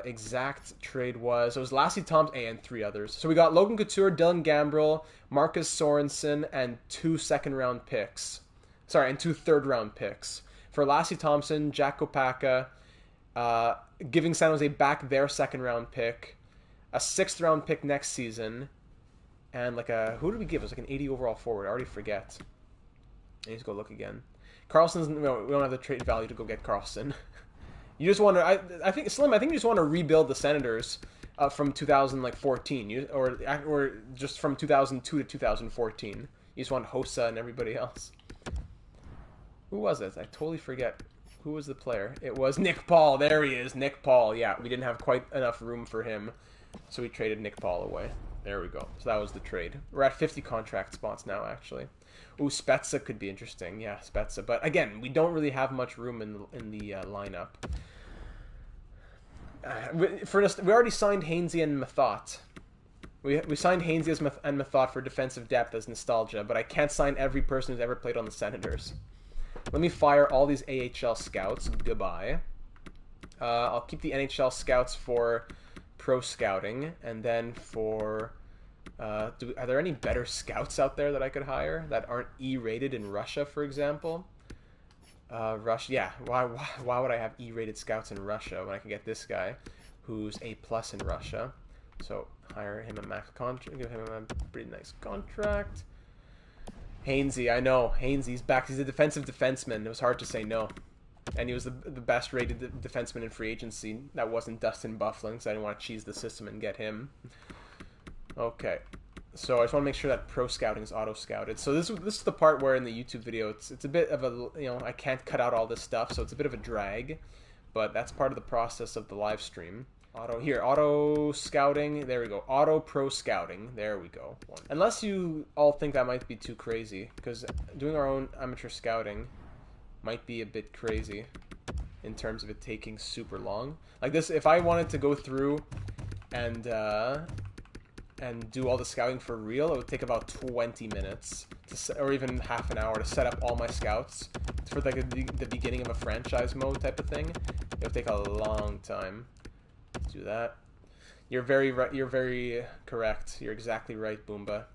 Exact trade was... It was Lassie Thompson and 3 others. So we got Logan Couture, Dylan Gambrell, Marcus Sorensen, and 2 second-round picks. Sorry, and 2 third-round picks. For Lassie Thompson, Jack Kopaka, giving San Jose back their second-round pick, a 6th-round pick next season, and like who did we give? It was like an 80 overall forward. I already forget. I need to go look again. Carlson's... No, we don't have the trade value to go get Carlson. You just want to... I think, Slim, I think you just want to rebuild the Senators from 2014, or just from 2002 to 2014. You just want Hossa and everybody else. Who was it? I totally forget. Who was the player? It was Nick Paul. There he is, Nick Paul. Yeah, we didn't have quite enough room for him, so we traded Nick Paul away. There we go. So that was the trade. We're at 50 contract spots now, actually. Ooh, Spezza could be interesting. Yeah, Spezza. But again, we don't really have much room in the lineup. We already signed Hainsey and Mathot. We signed Hainsey and Mathot for defensive depth as nostalgia, but I can't sign every person who's ever played on the Senators. Let me fire all these AHL scouts. Goodbye. I'll keep the NHL scouts for pro scouting, and then for... are there any better scouts out there that I could hire that aren't E-rated in Russia, for example? Russia. Yeah. Why would I have E-rated scouts in Russia when I can get this guy, who's A+ in Russia? So hire him a max contract. Give him a pretty nice contract. Hainsey, I know. Hainsey's back. He's a defensive defenseman. It was hard to say no. And he was the best rated defenseman in free agency. That wasn't Dustin Byfuglien, so I didn't want to cheese the system and get him. Okay. So I just want to make sure that pro scouting is auto scouted. So this is the part where in the YouTube video it's a bit of a, I can't cut out all this stuff, so it's a bit of a drag, but that's part of the process of the live stream. Auto scouting. There we go. Auto pro scouting. There we go. Unless you all think that might be too crazy, because doing our own amateur scouting might be a bit crazy in terms of it taking super long. Like this, if I wanted to go through and do all the scouting for real, it would take about 20 minutes or even half an hour to set up all my scouts for like the beginning of a franchise mode type of thing. It would take a long time. Let's do that. You're very right. You're very correct. You're exactly right, Boomba.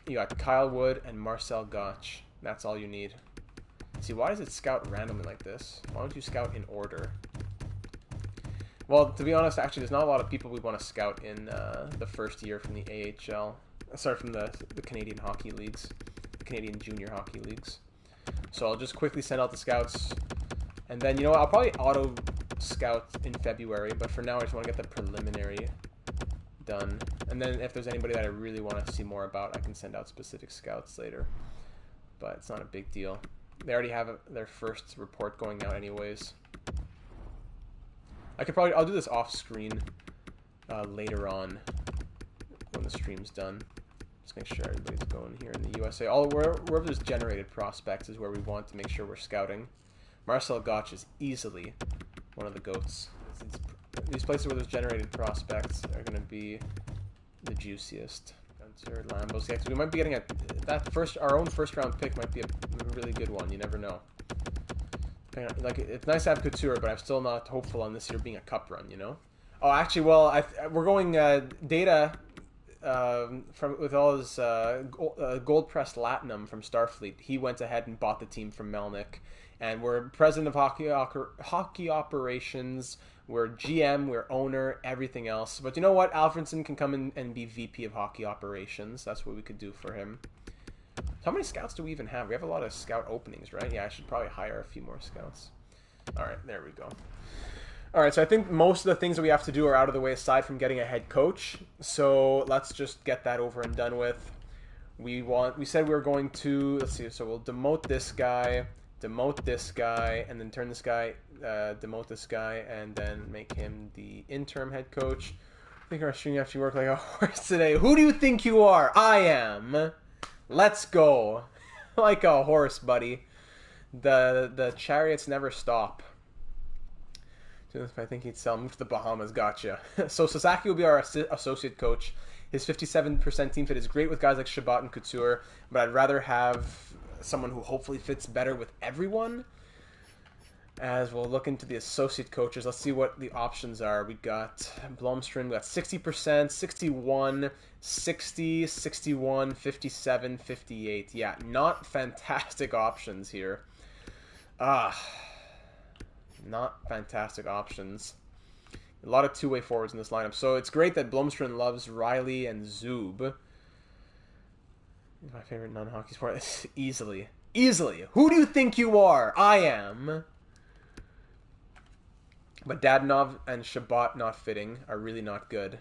You got Kyle Wood and Marcel Gotch. That's all you need. See, why does it scout randomly like this? Why don't you scout in order? Well, to be honest, actually, there's not a lot of people we want to scout in the first year from the AHL. Sorry, from the Canadian hockey leagues, the Canadian junior hockey leagues. So I'll just quickly send out the scouts, and then, you know what, I'll probably auto scout in February, but for now I just want to get the preliminary done. And then if there's anybody that I really want to see more about, I can send out specific scouts later. But it's not a big deal. They already have their first report going out anyways. I'll do this off screen later on when the stream's done. Just make sure everybody's going here in the USA. Wherever there's generated prospects is where we want to make sure we're scouting. Marcel Gotch is easily one of the GOATs. These places where there's generated prospects are going to be the juiciest. Gunter, Lambos. Yeah, we might be getting our own first round pick might be a really good one. You never know. Like, it's nice to have Couture, but I'm still not hopeful on this year being a cup run, you know? Oh, actually, well, we're going Data with all his gold pressed Latinum from Starfleet. He went ahead and bought the team from Melnyk, and we're president of hockey operations. We're GM, we're owner, everything else. But you know what? Alfredson can come in and be VP of hockey operations. That's what we could do for him. How many scouts do we even have? We have a lot of scout openings, right? Yeah, I should probably hire a few more scouts. All right, there we go. All right, so I think most of the things that we have to do are out of the way aside from getting a head coach. So let's just get that over and done with. We said we were going to, let's see, so we'll demote this guy, and then turn this guy, demote this guy, and then make him the interim head coach. I think our stream actually worked like a horse today. Who do you think you are? I am. Let's go. Like a horse, buddy. The chariots never stop. I think he'd sell. Move to the Bahamas. Gotcha. So Sasaki will be our associate coach. His 57% team fit is great with guys like Chabot and Couture, but I'd rather have someone who hopefully fits better with everyone. As we'll look into the associate coaches, let's see what the options are. We got Blomstrom, we got 60%, 61, 60, 61, 57, 58. Yeah, not fantastic options here. Not fantastic options. A lot of two-way forwards in this lineup. So it's great that Blomstrom loves Riley and Zub. My favorite non-hockey sport. Easily. Who do you think you are? I am. But Dadonov and Chabot not fitting are really not good.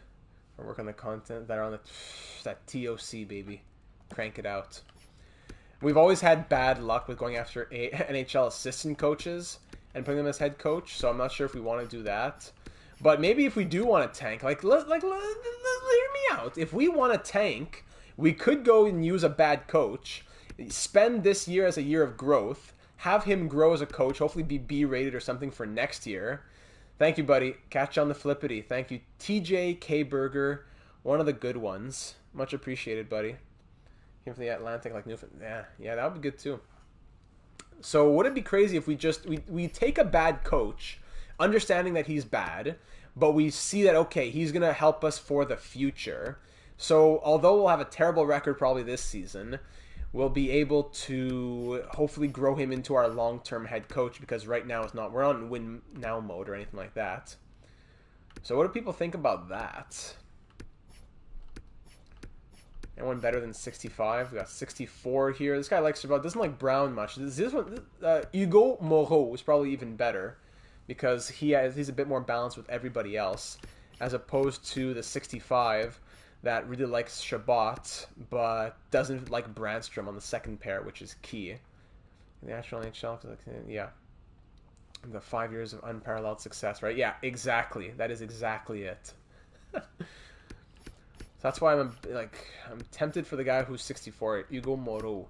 Or work on the content that are on that TOC, baby. Crank it out. We've always had bad luck with going after NHL assistant coaches and putting them as head coach, so I'm not sure if we want to do that. But maybe if we do want to tank, like hear me out. If we want to tank, we could go and use a bad coach, spend this year as a year of growth, have him grow as a coach, hopefully be B-rated or something for next year. Thank you, buddy. Catch on the flippity. Thank you, TJ K. Burger, one of the good ones. Much appreciated, buddy. Came from the Atlantic, like Newfoundland. Yeah, that would be good too. So would it be crazy if we take a bad coach, understanding that he's bad, but we see that, okay, he's going to help us for the future. So although we'll have a terrible record probably this season, we'll be able to hopefully grow him into our long-term head coach, because right now we're not in win now mode or anything like that. So what do people think about that? Anyone better than 65? We got 64 here. This guy likes about doesn't like Brown much. This one, Hugo Moreau is probably even better because he's a bit more balanced with everybody else, as opposed to the 65 that really likes Chabot but doesn't like Brandstrom on the second pair, which is key. The National NHL, yeah. The 5 years of unparalleled success, right? Yeah, exactly. That is exactly it. That's why I'm tempted for the guy who's 64, Hugo Moreau.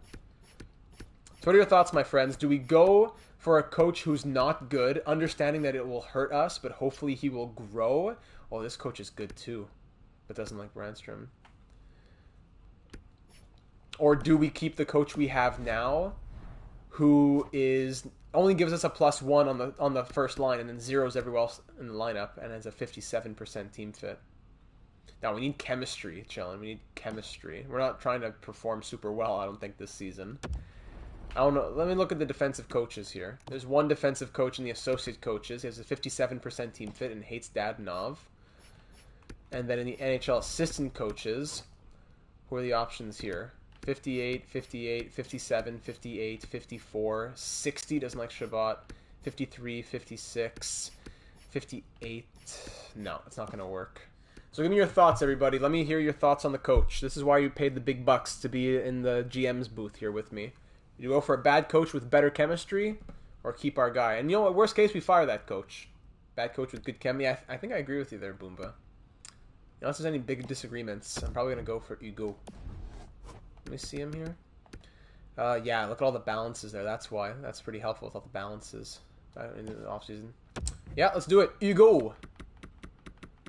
So what are your thoughts, my friends? Do we go for a coach who's not good, understanding that it will hurt us, but hopefully he will grow? Oh, this coach is good too, but doesn't like Brandstrom. Or do we keep the coach we have now, who is only gives us a +1 on the first line and then zeros everywhere else in the lineup and has a 57% team fit? Now, we need chemistry, Chillin. We need chemistry. We're not trying to perform super well, I don't think, this season. I don't know. Let me look at the defensive coaches here. There's one defensive coach in the associate coaches. He has a 57% team fit and hates Dadonov. And then in the NHL assistant coaches, who are the options here? 58, 58, 57, 58, 54, 60, doesn't like Chabot, 53, 56, 58. No, it's not going to work. So give me your thoughts, everybody. Let me hear your thoughts on the coach. This is why you paid the big bucks to be in the GM's booth here with me. You go for a bad coach with better chemistry, or keep our guy. And you know what? Worst case, we fire that coach. Bad coach with good chemistry. I think I agree with you there, Boomba. Unless there's any big disagreements, I'm probably going to go for Hugo. Let me see him here. Yeah, look at all the balances there. That's why. That's pretty helpful with all the balances in the offseason. Yeah, let's do it. Hugo.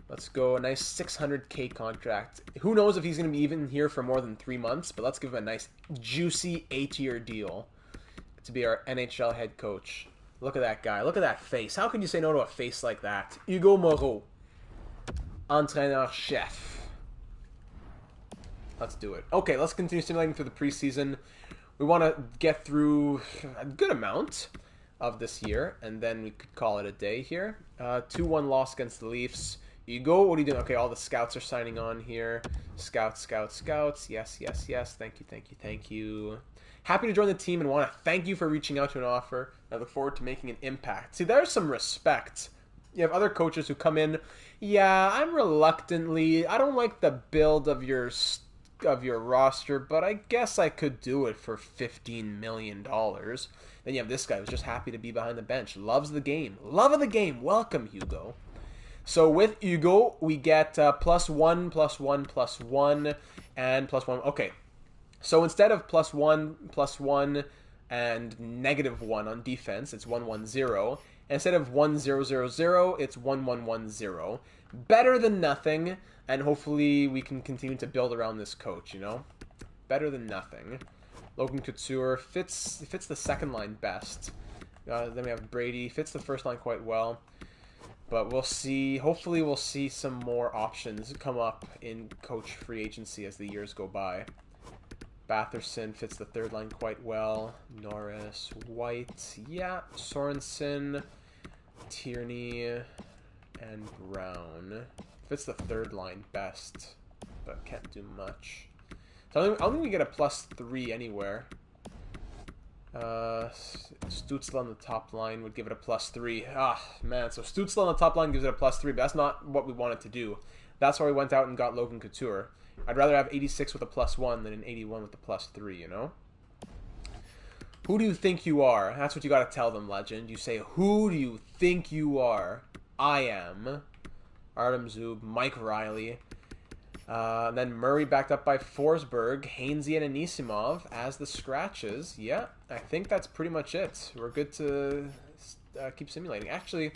Let's go. A nice 600K contract. Who knows if he's going to be even here for more than 3 months, but let's give him a nice, juicy 8-year deal to be our NHL head coach. Look at that guy. Look at that face. How can you say no to a face like that? Hugo Moreau. Entraîneur-chef. Let's do it. Okay, let's continue simulating through the preseason. We want to get through a good amount of this year, and then we could call it a day here. 2-1 loss against the Leafs. Hugo, what are you doing? Okay, all the scouts are signing on here. Scouts, scouts, scouts. Yes, yes, yes. Thank you, thank you, thank you. Happy to join the team and want to thank you for reaching out to an offer. I look forward to making an impact. See, there's some respect. You have other coaches who come in. Yeah, I'm reluctantly. I don't like the build of your roster, but I guess I could do it for $15 million. Then you have this guy who's just happy to be behind the bench. Loves the game. Love of the game. Welcome, Hugo. So with Hugo, we get +1, +1, +1, and +1. Okay, so instead of +1, +1, and -1 on defense, it's 1-1-0. Instead of 1-0-0-0, it's 1-1-1-0. Better than nothing, and hopefully we can continue to build around this coach, you know? Better than nothing. Logan Couture fits the second line best. Then we have Brady, fits the first line quite well. But we'll see. Hopefully we'll see some more options come up in coach free agency as the years go by. Batherson fits the third line quite well. Norris, White, yeah. Sorensen, Tierney, and Brown. Fits the third line best, but can't do much. So I don't think we get a +3 anywhere. Stützle on the top line would give it a +3. Ah, man. So Stützle on the top line gives it a +3, but that's not what we wanted to do. That's why we went out and got Logan Couture. I'd rather have 86 with a +1 than an 81 with a +3, you know? Who do you think you are? That's what you got to tell them, legend. You say, who do you think you are? I am Artem Zub, Mike Riley. Then Murray backed up by Forsberg, Hainsey, and Anisimov as the scratches. Yeah, I think that's pretty much it. We're good to keep simulating. Actually,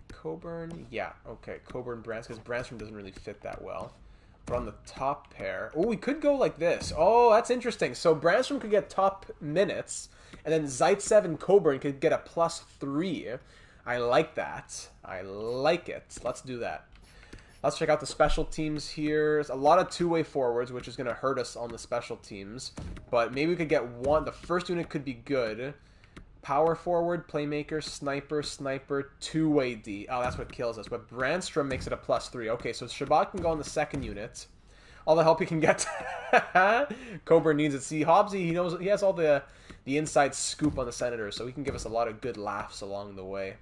Coburn, yeah, okay, Coburn, Brandstrom, because Brandstrom doesn't really fit that well. But on the top pair, oh, we could go like this. Oh, that's interesting. So Brandstrom could get top minutes, and then Zaitsev and Coburn could get a +3. I like that. I like it. Let's do that. Let's check out the special teams here. There's a lot of two-way forwards, which is going to hurt us on the special teams. But maybe we could get one. The first unit could be good. Power forward, playmaker, sniper, two-way D. Oh, that's what kills us. But Brandstrom makes it a +3. Okay, so Shabbat can go on the second unit. All the help he can get. Coburn needs it. See, Hobbsy, he knows, he has all the inside scoop on the Senators, so he can give us a lot of good laughs along the way.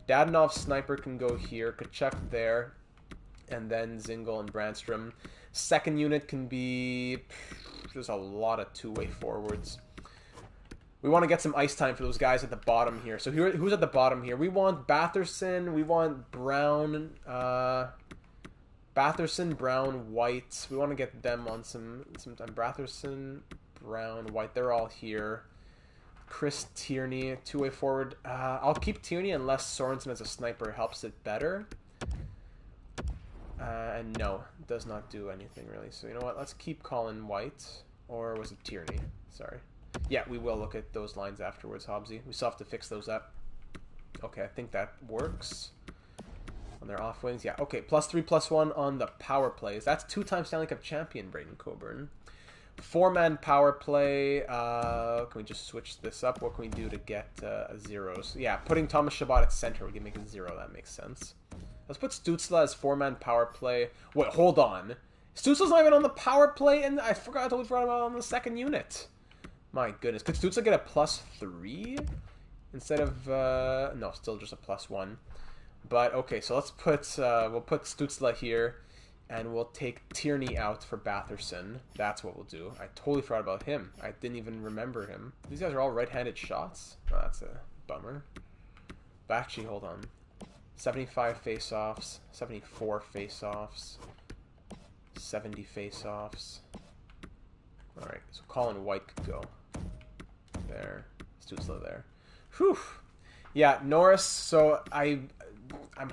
Dadonov sniper can go here. Kachuk there. And then Zingle and Brandstrom. Second unit can be... There's a lot of two-way forwards. We want to get some ice time for those guys at the bottom here. So who's at the bottom here? We want Batherson. We want Brown. Batherson, Brown, White. We want to get them on some time. Batherson, Brown, White. They're all here. Chris Tierney, two-way forward. I'll keep Tierney unless Sorensen as a sniper helps it better. And no, it does not do anything really. So you know what? Let's keep Colin White. Or was it Tierney? Sorry. Yeah, we will look at those lines afterwards, Hobbsy. We still have to fix those up. Okay, I think that works. On their off wings. Yeah, okay. +3/+1 on the power plays. That's 2-time Stanley Cup champion, Braden Coburn. 4-man power play. Can we just switch this up? What can we do to get zeros? Yeah, putting Thomas Chabot at center, we can make it 0. That makes sense. Let's put Stützle as 4-man power play. Wait, hold on. Stützle's not even on the power play, and I totally forgot about on the second unit. My goodness. Could Stützle get a +3? Instead of, no, still just a +1. But, okay, so let's put, we'll put Stützle here, and we'll take Tierney out for Batherson. That's what we'll do. I totally forgot about him. I didn't even remember him. These guys are all right-handed shots. Oh, that's a bummer. But actually, hold on. 75 face-offs, 74 face-offs, 70 face-offs. Alright, so Colin White could go. There. Stützle there. Whew! Yeah, Norris, so I'm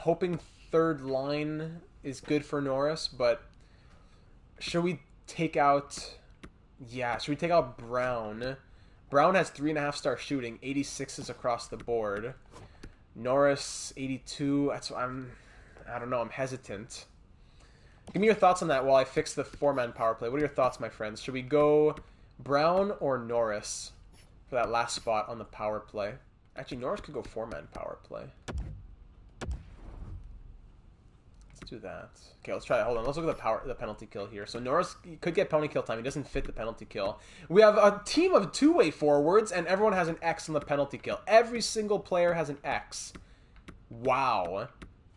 hoping third line is good for Norris, but should we take out... Yeah, should we take out Brown? Brown has 3.5-star shooting, 86s across the board. Norris, 82. That's I don't know. I'm hesitant. Give me your thoughts on that while I fix the 4-man power play. What are your thoughts, my friends? Should we go Brown or Norris for that last spot on the power play? Actually, Norris could go 4-man power play. Let's do that. Okay, let's try it. Hold on. Let's look at the penalty kill here. So Norris could get penalty kill time. He doesn't fit the penalty kill. We have a team of two-way forwards, and everyone has an X on the penalty kill. Every single player has an X. Wow.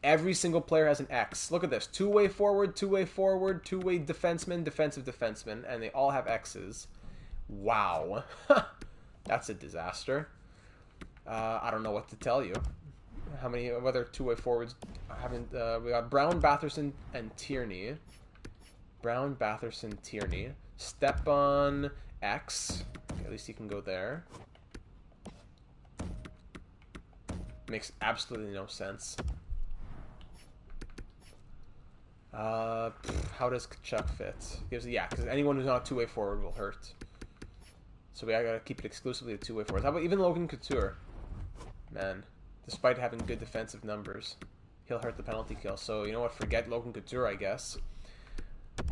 Every single player has an X. Look at this. Two-way forward, two-way forward, two-way defenseman, defensive defenseman, and they all have X's. Wow. That's a disaster. I don't know what to tell you. How many other two-way forwards haven't... we got Brown, Batherson, and Tierney. Brown, Batherson, Tierney. Stepan, X. Okay, at least he can go there. Makes absolutely no sense. How does Kachuk fit? Yeah, because anyone who's not a two-way forward will hurt. So we gotta keep it exclusively a two-way forward. How about even Logan Couture? Man, despite having good defensive numbers, he'll hurt the penalty kill. So, you know what? Forget Logan Couture, I guess.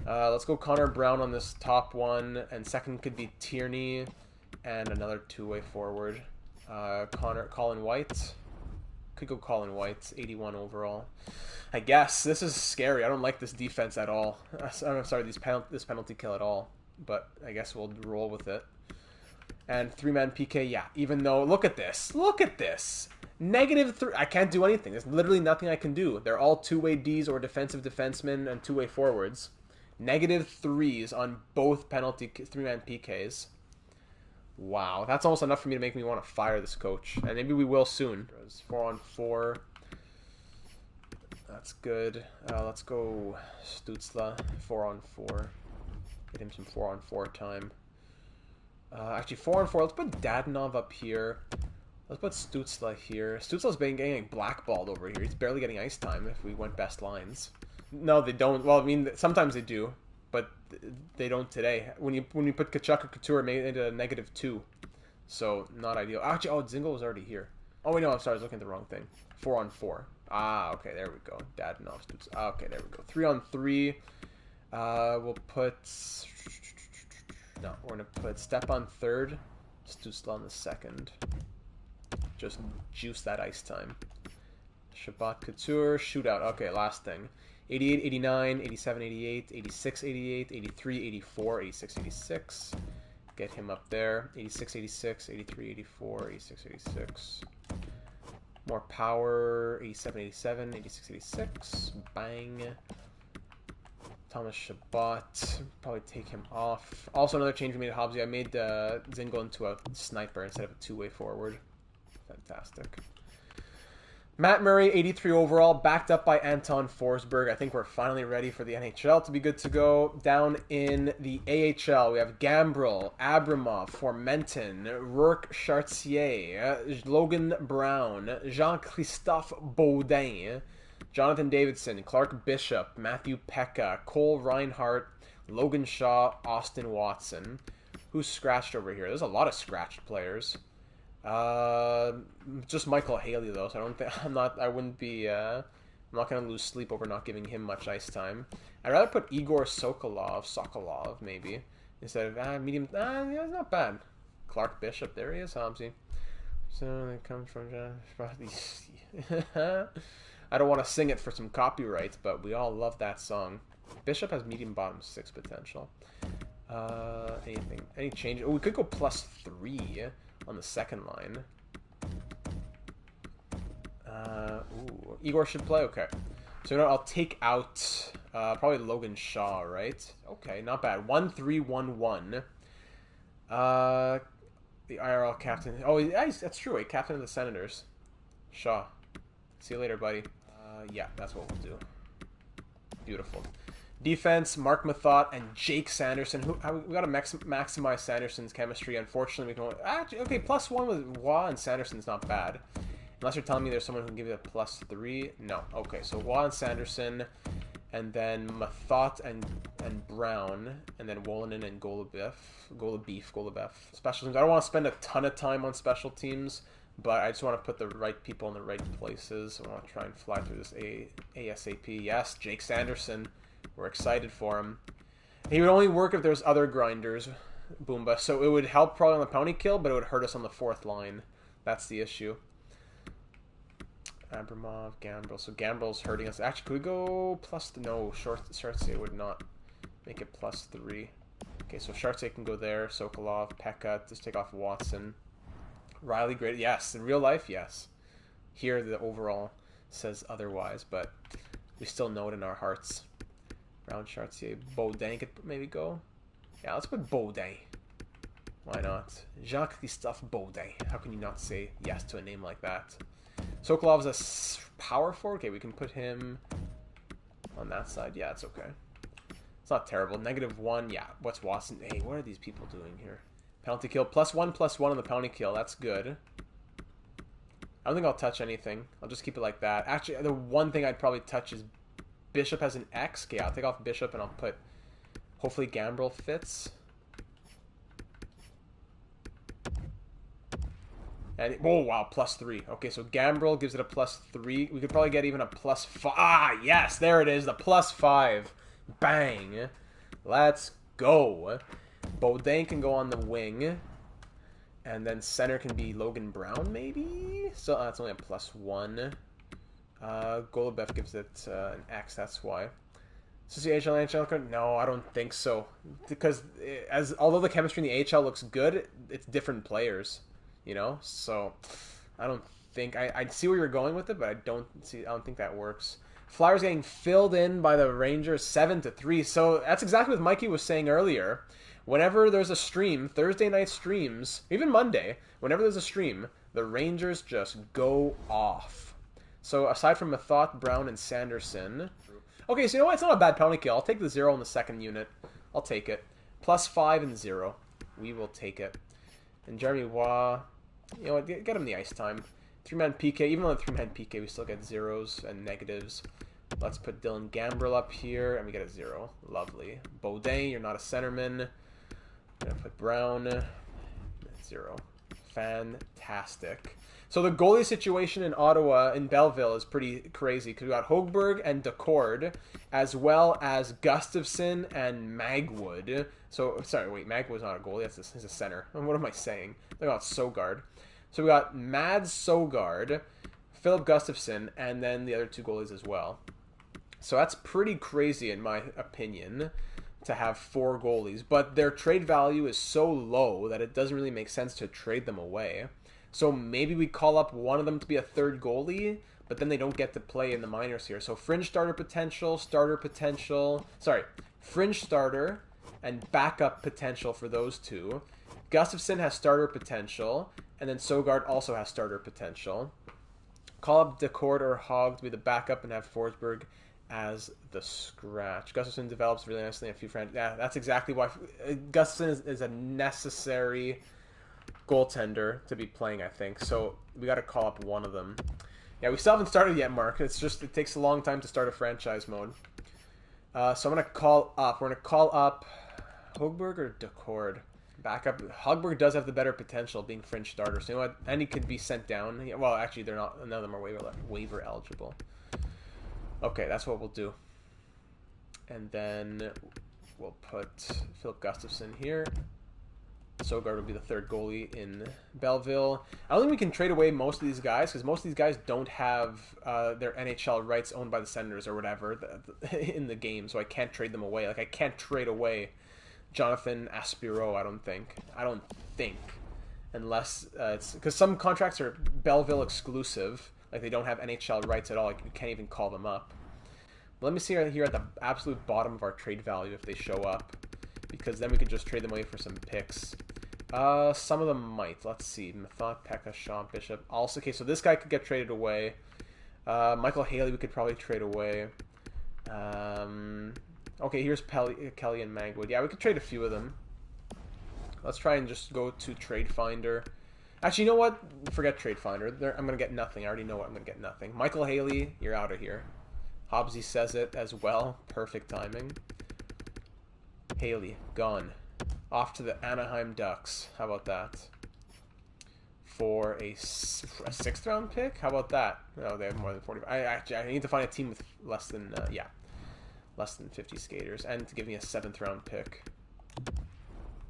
Let's go Connor Brown on this top one. And second could be Tierney and another two-way forward. Colin White. Could go Colin White, 81 overall. I guess. This is scary. I don't like this defense at all. I'm sorry, this penalty kill at all. But I guess we'll roll with it. And 3-man PK, yeah. Even though, look at this. Look at this. -3. I can't do anything. There's literally nothing I can do. They're all two-way Ds or defensive defensemen and two-way forwards. -3s on both penalty 3-man PKs. Wow. That's almost enough for me to make me want to fire this coach. And maybe we will soon. 4-on-4. That's good. Let's go Stützle. 4-on-4. Get him some 4-on-4 time. Actually, 4-on-4. Let's put Dadonov up here. Let's put Stützle here. Stützle's been getting blackballed over here. He's barely getting ice time if we went best lines. No, they don't. Well, I mean, sometimes they do, but they don't today. When you put Kachuk or Couture, it made it a -2. So, not ideal. Actually, oh, Zingle was already here. Oh, wait, no, I'm sorry. I was looking at the wrong thing. 4-on-4. Ah, okay, there we go. Dadonov. Okay, there we go. 3-on-3. We'll put... No, we're going to put Step on third. Stützle on the second. Just juice that ice time. Shabbat Couture. Shootout. Okay, last thing. 88, 89, 87, 88, 86, 88, 83, 84, 86, 86. Get him up there. 86, 86, 83, 84, 86, 86. More power. 87, 87, 86, 86. Bang. Thomas Shabbat. Probably take him off. Also, another change we made at Hobbsy. I made Zingo into a sniper instead of a two-way forward. Fantastic. Matt Murray, 83 overall, backed up by Anton Forsberg. I think we're finally ready for the NHL to be good to go. Down in the AHL, we have Gambrel, Abramov, Formenton, Rourke Chartier, Logan Brown, Jean-Christophe Baudin, Jonathan Davidson, Clark Bishop, Matthew Pekka, Cole Reinhardt, Logan Shaw, Austin Watson. Who's scratched over here? There's a lot of scratched players. Just Michael Haley though, so I don't think I'm not gonna lose sleep over not giving him much ice time. I'd rather put Igor Sokolov maybe instead of medium. Yeah, it's not bad. Clark Bishop, there he is, Homsy. So it comes from I don't want to sing it for some copyright, but we all love that song. Bishop has medium bottom 6 potential. Any change? Oh, we could go +3 on the second line. Ooh, Igor should play? Okay. So, you know, I'll take out probably Logan Shaw, right? Okay, not bad. 1-3-1-1. The IRL captain. Oh, that's true. Wait, captain of the Senators. Shaw. See you later, buddy. Yeah, that's what we'll do. Beautiful. Defense, Mark Mathot and Jake Sanderson. We got to maximize Sanderson's chemistry. Unfortunately, we can only... Actually, okay, +1 with Waugh and Sanderson's not bad. Unless you're telling me there's someone who can give you a +3. No. Okay, so Waugh and Sanderson, and then Mathot and Brown, and then Wolonin and Golubev. Special teams. I don't want to spend a ton of time on special teams, but I just want to put the right people in the right places. I want to try and fly through this ASAP. Yes, Jake Sanderson. We're excited for him. He would only work if there's other grinders, Boomba. So it would help probably on the penalty kill, but it would hurt us on the fourth line. That's the issue. Abramov, Gambrel. So Gambrel's hurting us. Actually, could we go no, Chartier would not make it +3. Okay, so Chartier can go there. Sokolov, Pekka, just take off Watson. Riley, great. Yes, in real life, yes. Here, the overall says otherwise, but we still know it in our hearts. Round Chartier. Baudin could maybe go. Yeah, let's put Baudin. Why not? Jacques-Christophe Baudin. How can you not say yes to a name like that? Sokolov's a power forward. Okay, we can put him on that side. Yeah, it's okay. It's not terrible. -1. Yeah, what's Watson? Hey, what are these people doing here? Penalty kill. +1/+1 on the penalty kill. That's good. I don't think I'll touch anything. I'll just keep it like that. Actually, the one thing I'd probably touch is Bishop has an X. Okay, I'll take off Bishop and I'll put... Hopefully Gambrel fits. And oh, wow, +3. Okay, so Gambrel gives it a +3. We could probably get even a +5. Ah, yes, there it is. The +5. Bang. Let's go. Baudin can go on the wing. And then center can be Logan Brown, maybe? So that's only a +1. Golubev gives it an X, that's why. So the NHL? No, I don't think so. Because although the chemistry in the AHL looks good, it's different players, you know? So I don't think I see where you're going with it, but I don't think that works. Flyers getting filled in by the Rangers 7-3. So that's exactly what Mikey was saying earlier. Whenever there's a stream, Thursday night streams, even Monday, whenever there's a stream, the Rangers just go off. So aside from Mathot, Brown, and Sanderson... Okay, so you know what? It's not a bad penalty kill. I'll take the 0 on the second unit. I'll take it. +5 and 0. We will take it. And Jeremy Waugh... You know what? Get him the ice time. 3-man PK. Even on the 3-man PK, we still get zeros and negatives. Let's put Dylan Gambrel up here, and we get a 0. Lovely. Baudin, you're not a centerman. I'm going to put Brown. 0. Fantastic. So the goalie situation in Ottawa, in Belleville, is pretty crazy because we got Högberg and Decord, as well as Gustafsson and Magwood. So, sorry, wait, Magwood's not a goalie, he's a center. What am I saying? They got Sogard. So we got Mads Sogard, Philip Gustafsson, and then the other two goalies as well. So that's pretty crazy in my opinion to have 4 goalies. But their trade value is so low that it doesn't really make sense to trade them away. So maybe we call up one of them to be a third goalie, but then they don't get to play in the minors here. So fringe starter potential, fringe starter and backup potential for those two. Gustafsson has starter potential, and then Sogard also has starter potential. Call up Decord or Hogg to be the backup and have Forsberg as the scratch. Gustafsson develops really nicely in a few friends. Yeah, that's exactly why Gustafsson is a necessary goaltender to be playing, I think. So we got to call up one of them. Yeah, we still haven't started yet, Mark. It's just, it takes a long time to start a franchise mode. So I'm going to call up. We're going to call up Högberg or Decord. Backup. Högberg does have the better potential being fringe starter. So you know what? And he could be sent down. Yeah, well, actually, they're not. None of them are waiver eligible. Okay, that's what we'll do. And then we'll put Philip Gustafsson here. Sogard will be the third goalie in Belleville. I don't think we can trade away most of these guys because most of these guys don't have their NHL rights owned by the Senators or whatever in the game, so I can't trade them away. Like, I can't trade away Jonathan Aspiro, I don't think. Unless it's... Because some contracts are Belleville exclusive. Like, they don't have NHL rights at all. Like, you can't even call them up. But let me see right here at the absolute bottom of our trade value if they show up. Because then we could just trade them away for some picks. Some of them might. Let's see. Method, Pekka, Sean, Bishop. Also, okay, so this guy could get traded away. Michael Haley we could probably trade away. Okay, here's Kelly and Magwood. Yeah, we could trade a few of them. Let's try and just go to Trade Finder. Actually, you know what? Forget Trade Finder. I'm going to get nothing. I already know what I'm going to get nothing. Michael Haley, you're out of here. Hobbsy says it as well. Perfect timing. Haley, gone. Off to the Anaheim Ducks. How about that? For a 6th round pick? How about that? No, they have more than 45. I need to find a team with less than, less than 50 skaters. And to give me a 7th round pick.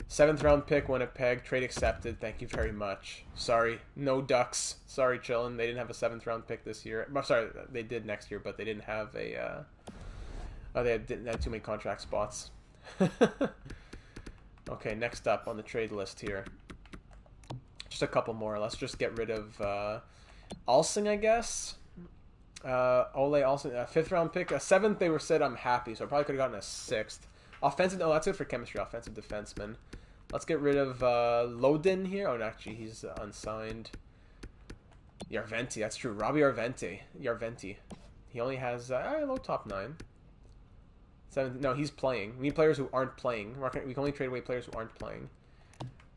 7th round pick, Winnipeg. Trade accepted. Thank you very much. Sorry. No Ducks. Sorry, chillin'. They didn't have a 7th round pick this year. Sorry, they did next year, but they didn't have a, they didn't have too many contract spots. Okay, next up on the trade list here. Just a couple more. Let's just get rid of Alsing, I guess. Ole Alsing, a 5th round pick. A 7th, they were said I'm happy, so I probably could have gotten a 6th. Offensive, oh, that's good for chemistry. Offensive defenseman. Let's get rid of Lodin here. Oh, no, actually, he's unsigned. Yarventi, that's true. Robbie Yarventi. He only has low top 9. 7, no, he's playing. We need players who aren't playing. We can only trade away players who aren't playing.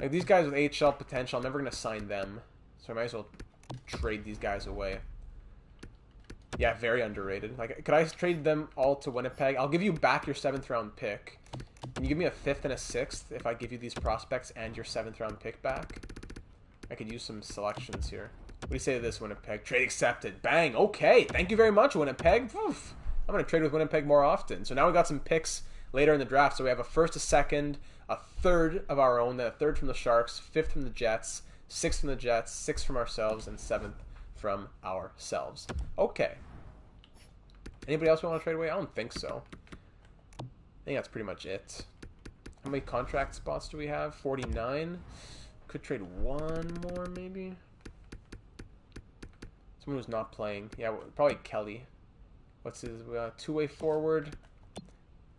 Like, these guys with AHL potential, I'm never going to sign them. So I might as well trade these guys away. Yeah, very underrated. Like, could I trade them all to Winnipeg? I'll give you back your 7th round pick. Can you give me a 5th and a 6th if I give you these prospects and your 7th round pick back? I could use some selections here. What do you say to this, Winnipeg? Trade accepted. Bang. Okay. Thank you very much, Winnipeg. Oof. I'm going to trade with Winnipeg more often. So now we got some picks later in the draft. So we have a 1st, a 2nd, a 3rd of our own, then a 3rd from the Sharks, 5th from the Jets, 6th from the Jets, 6th from ourselves, and 7th from ourselves. Okay. Anybody else we want to trade away? I don't think so. I think that's pretty much it. How many contract spots do we have? 49. Could trade one more, maybe. Someone who's not playing. Yeah, probably Kelly. What's his two-way forward?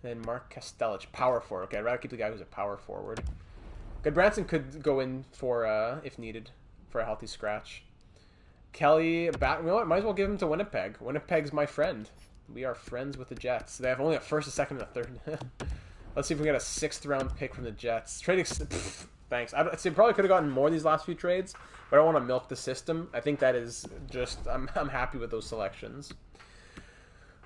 Then Mark Kastelich, power forward. Okay, I'd rather keep the guy who's a power forward. Good, Branson could go in for, if needed, for a healthy scratch. Kelly, back. You know what? Might as well give him to Winnipeg. Winnipeg's my friend. We are friends with the Jets. They have only a 1st, a 2nd, and a 3rd. Let's see if we get a 6th round pick from the Jets. Thanks. I'd say probably could have gotten more these last few trades, but I don't want to milk the system. I think that is just, I'm happy with those selections.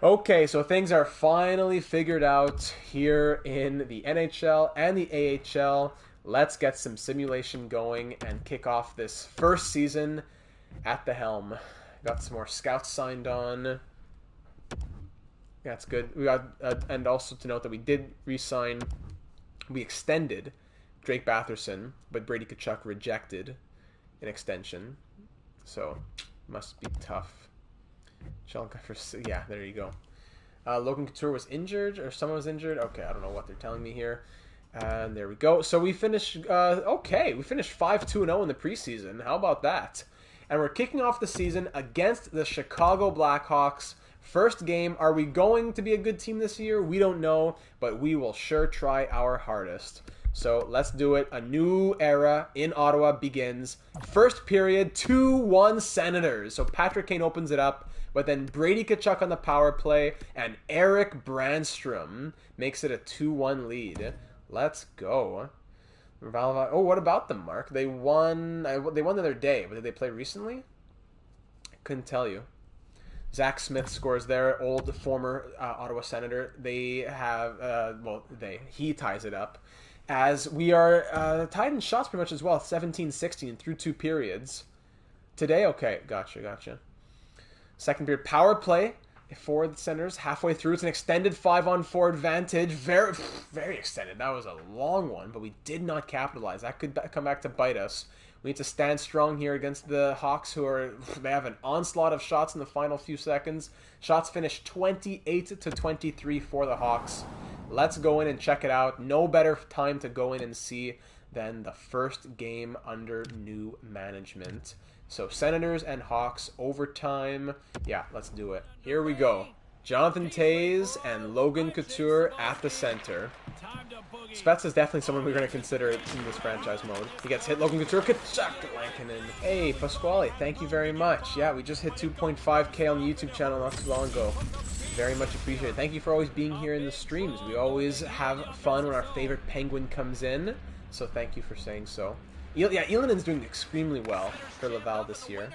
Okay, so things are finally figured out here in the NHL and the AHL. Let's get some simulation going and kick off this first season at the helm. Got some more scouts signed on. That's good. We got, and also to note that we did re-sign, we extended Drake Batherson, but Brady Tkachuk rejected an extension. So, must be tough. Yeah, there you go. Logan Couture was injured, or someone was injured. Okay, I don't know what they're telling me here. And there we go. So we finished, okay, we finished 5-2-0 in the preseason. How about that? And we're kicking off the season against the Chicago Blackhawks. First game. Are we going to be a good team this year? We don't know, but we will sure try our hardest. So let's do it. A new era in Ottawa begins. First period, 2-1 Senators. So Patrick Kane opens it up, but then Brady Tkachuk on the power play, and Eric Brandstrom makes it a 2-1 lead. Let's go. Oh, what about them, Mark? They won the other day, but did they play recently? Couldn't tell you. Zach Smith scores there, old former Ottawa Senator. They have, he ties it up. As we are tied in shots pretty much as well, 17-16 through 2 periods. Today, okay, gotcha. Second period, power play for the Senators. Halfway through, it's an extended 5-on-4 advantage. Very, very extended. That was a long one, but we did not capitalize. That could come back to bite us. We need to stand strong here against the Hawks, they have an onslaught of shots in the final few seconds. Shots finished 28-23 for the Hawks. Let's go in and check it out. No better time to go in and see than the first game under new management. So Senators and Hawks overtime. Yeah, let's do it. Here we go. Jonathan Toews and Logan Couture at the center. Spets is definitely someone we're going to consider in this franchise mode. He gets hit. Logan Couture, Tkachuk, Lankinen. Hey, Pasquale, thank you very much. Yeah, we just hit 2.5K on the YouTube channel not too long ago. Very much appreciated. Thank you for always being here in the streams. We always have fun when our favorite Penguin comes in. So thank you for saying so. Yeah, Elanen's doing extremely well for Laval this year.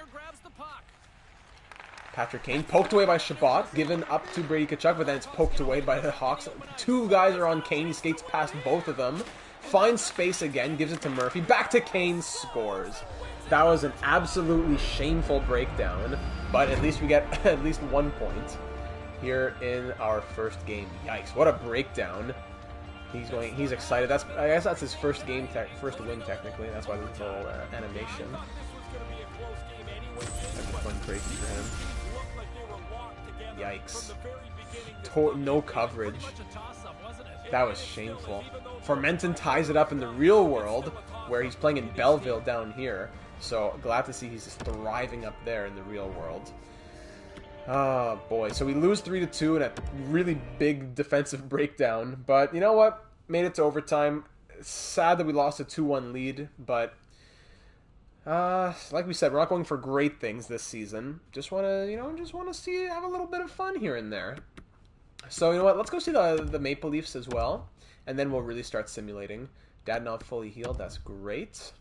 Patrick Kane poked away by Chabot, given up to Brady Tkachuk, but then it's poked away by the Hawks. Two guys are on Kane. He skates past both of them. Finds space again, gives it to Murphy. Back to Kane, scores. That was an absolutely shameful breakdown, but at least we get at least 1 point here in our first game. Yikes, what a breakdown. He's excited. I guess that's his first game, first win technically. That's why there's a little animation. That's just fun crazy for him. Yikes. No coverage. That was shameful. Formenton ties it up in the real world, where he's playing in Belleville down here. So glad to see he's just thriving up there in the real world. Oh boy, so we lose 3-2 in a really big defensive breakdown, but you know what? Made it to overtime. Sad that we lost a 2-1 lead, but like we said, we're not going for great things this season. Just want to see, have a little bit of fun here and there. So you know what? Let's go see the Maple Leafs as well, and then we'll really start simulating. Dadonov fully healed. That's great.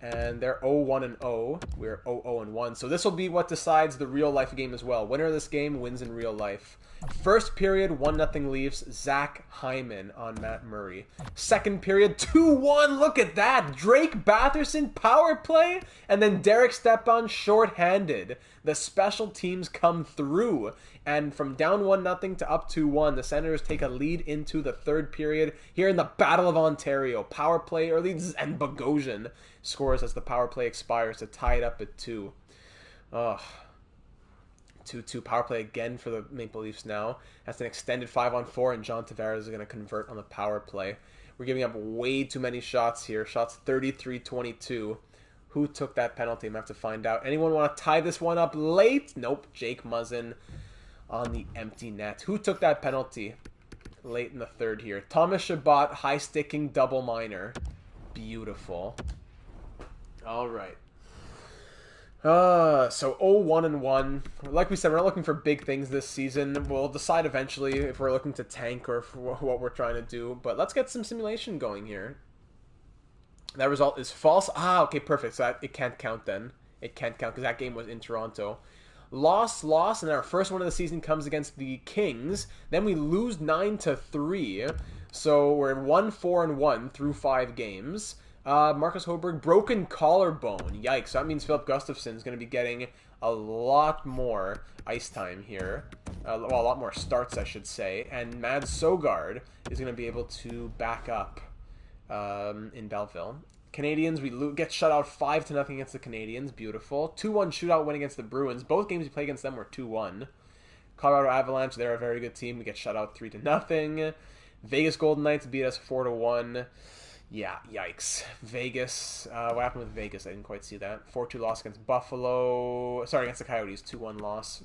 And they're 0-1-0. We're 0-0-1. So this will be what decides the real-life game as well. Winner of this game wins in real life. First period, 1-0 Leafs. Zach Hyman on Matt Murray. Second period, 2-1. Look at that. Drake Batherson power play. And then Derek Stepan shorthanded. The special teams come through. And from down 1-0 to up 2-1, the Senators take a lead into the third period here in the Battle of Ontario. Power play early, and Bogosian scores as the power play expires to tie it up at 2. Ugh. 2-2 power play again for the Maple Leafs now. That's an extended 5-on-4, and John Tavares is going to convert on the power play. We're giving up way too many shots here. Shots 33-22. Who took that penalty? I'm going to have to find out. Anyone want to tie this one up late? Nope. Jake Muzzin on the empty net. Who took that penalty late in the third here? Thomas Chabot, high-sticking double minor. Beautiful. All right. So 0-1-1. Like we said, we're not looking for big things this season. We'll decide eventually if we're looking to tank or what we're trying to do. But let's get some simulation going here. That result is false. Ah, okay, perfect. So it can't count then. It can't count because that game was in Toronto. Loss, and our first one of the season comes against the Kings. Then we lose 9-3. So we're 1-4-1 through 5 games. Marcus Hoberg, broken collarbone. Yikes. So that means Philip Gustafsson's going to be getting a lot more ice time here. Well, a lot more starts, I should say. And Mads Søgaard is going to be able to back up in Belleville. Canadians, we get shut out 5-0 against the Canadians. Beautiful. 2-1 shootout win against the Bruins. Both games we played against them were 2-1. Colorado Avalanche, they're a very good team. We get shut out 3-0. Vegas Golden Knights beat us 4-1. Yeah, yikes. Vegas, what happened with Vegas? I didn't quite see that. 4-2 loss against Buffalo. Sorry, against the Coyotes. 2-1 loss.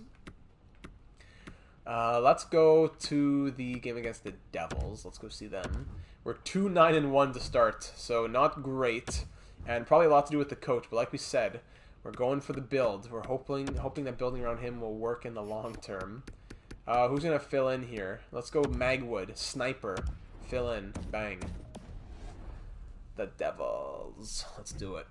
Let's go to the game against the Devils. Let's go see them. We're 2-9-1 to start, so not great. And probably a lot to do with the coach, but like we said, we're going for the build. We're hoping that building around him will work in the long term. Who's going to fill in here? Let's go Magwood. Sniper. Fill in. Bang. The Devils. Let's do it.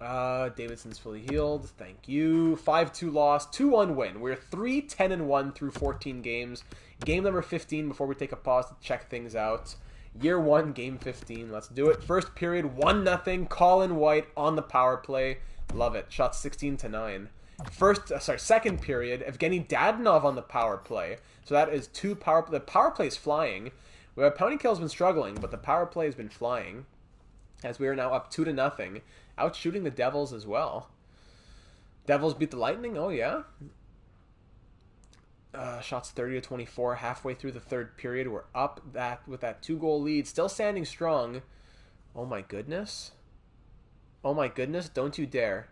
Davidson's fully healed. Thank you. 5-2 loss. 2-1 win. We're 3-10-1 through 14 games. Game number 15 before we take a pause to check things out. Year 1, game 15. Let's do it. First period, 1-0. Colin White on the power play. Love it. Shot 16-9. Second period, Evgeny Dadonov on the power play. So that is 2 power play. The power play is flying. Pounding Kill's been struggling, but the power play has been flying. As we are now up 2-0. Out shooting the Devils as well. Devils beat the Lightning? Oh, yeah. Shots 30-24. Halfway through the third period. We're up with that 2-goal lead. Still standing strong. Oh, my goodness. Oh, my goodness. Don't you dare.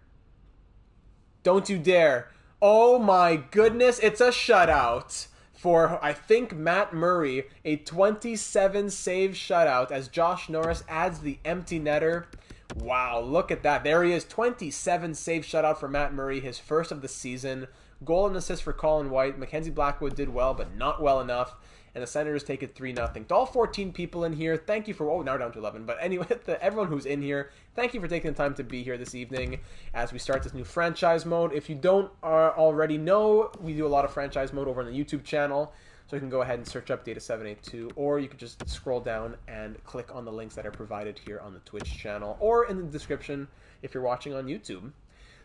Don't you dare. Oh, my goodness. It's a shutout for, I think, Matt Murray. A 27-save shutout as Josh Norris adds the empty netter. Wow, look at that. There he is. 27-save shutout for Matt Murray. His first of the season. Goal and assist for Colin White. Mackenzie Blackwood did well, but not well enough. And the Senators take it 3-0. To all 14 people in here, thank you for... Oh, now we're down to 11. But anyway, everyone who's in here, thank you for taking the time to be here this evening as we start this new franchise mode. If you don't already know, we do a lot of franchise mode over on the YouTube channel. So you can go ahead and search up Data782, or you can just scroll down and click on the links that are provided here on the Twitch channel, or in the description if you're watching on YouTube.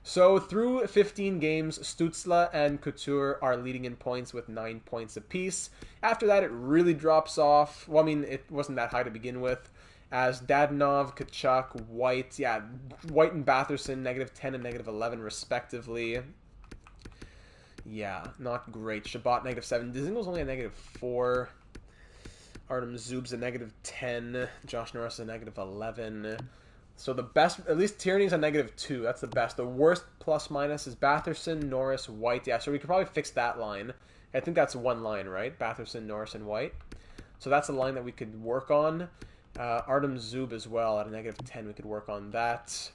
So through 15 games, Stützle and Couture are leading in points with 9 points apiece. After that, it really drops off. Well, I mean, it wasn't that high to begin with. As Dadonov, Tkachuk, White, White and Batherson, -10 and -11 respectively. Yeah, not great. Shabbat, -7. Dzingle's only a -4. Artem Zub's a -10. Josh Norris a -11. So the best, at least Tierney's a -2. That's the best. The worst plus-minus is Batherson, Norris, White. Yeah, so we could probably fix that line. I think that's one line, right? Batherson, Norris, and White. So that's a line that we could work on. Artem Zub as well at a -10. We could work on that.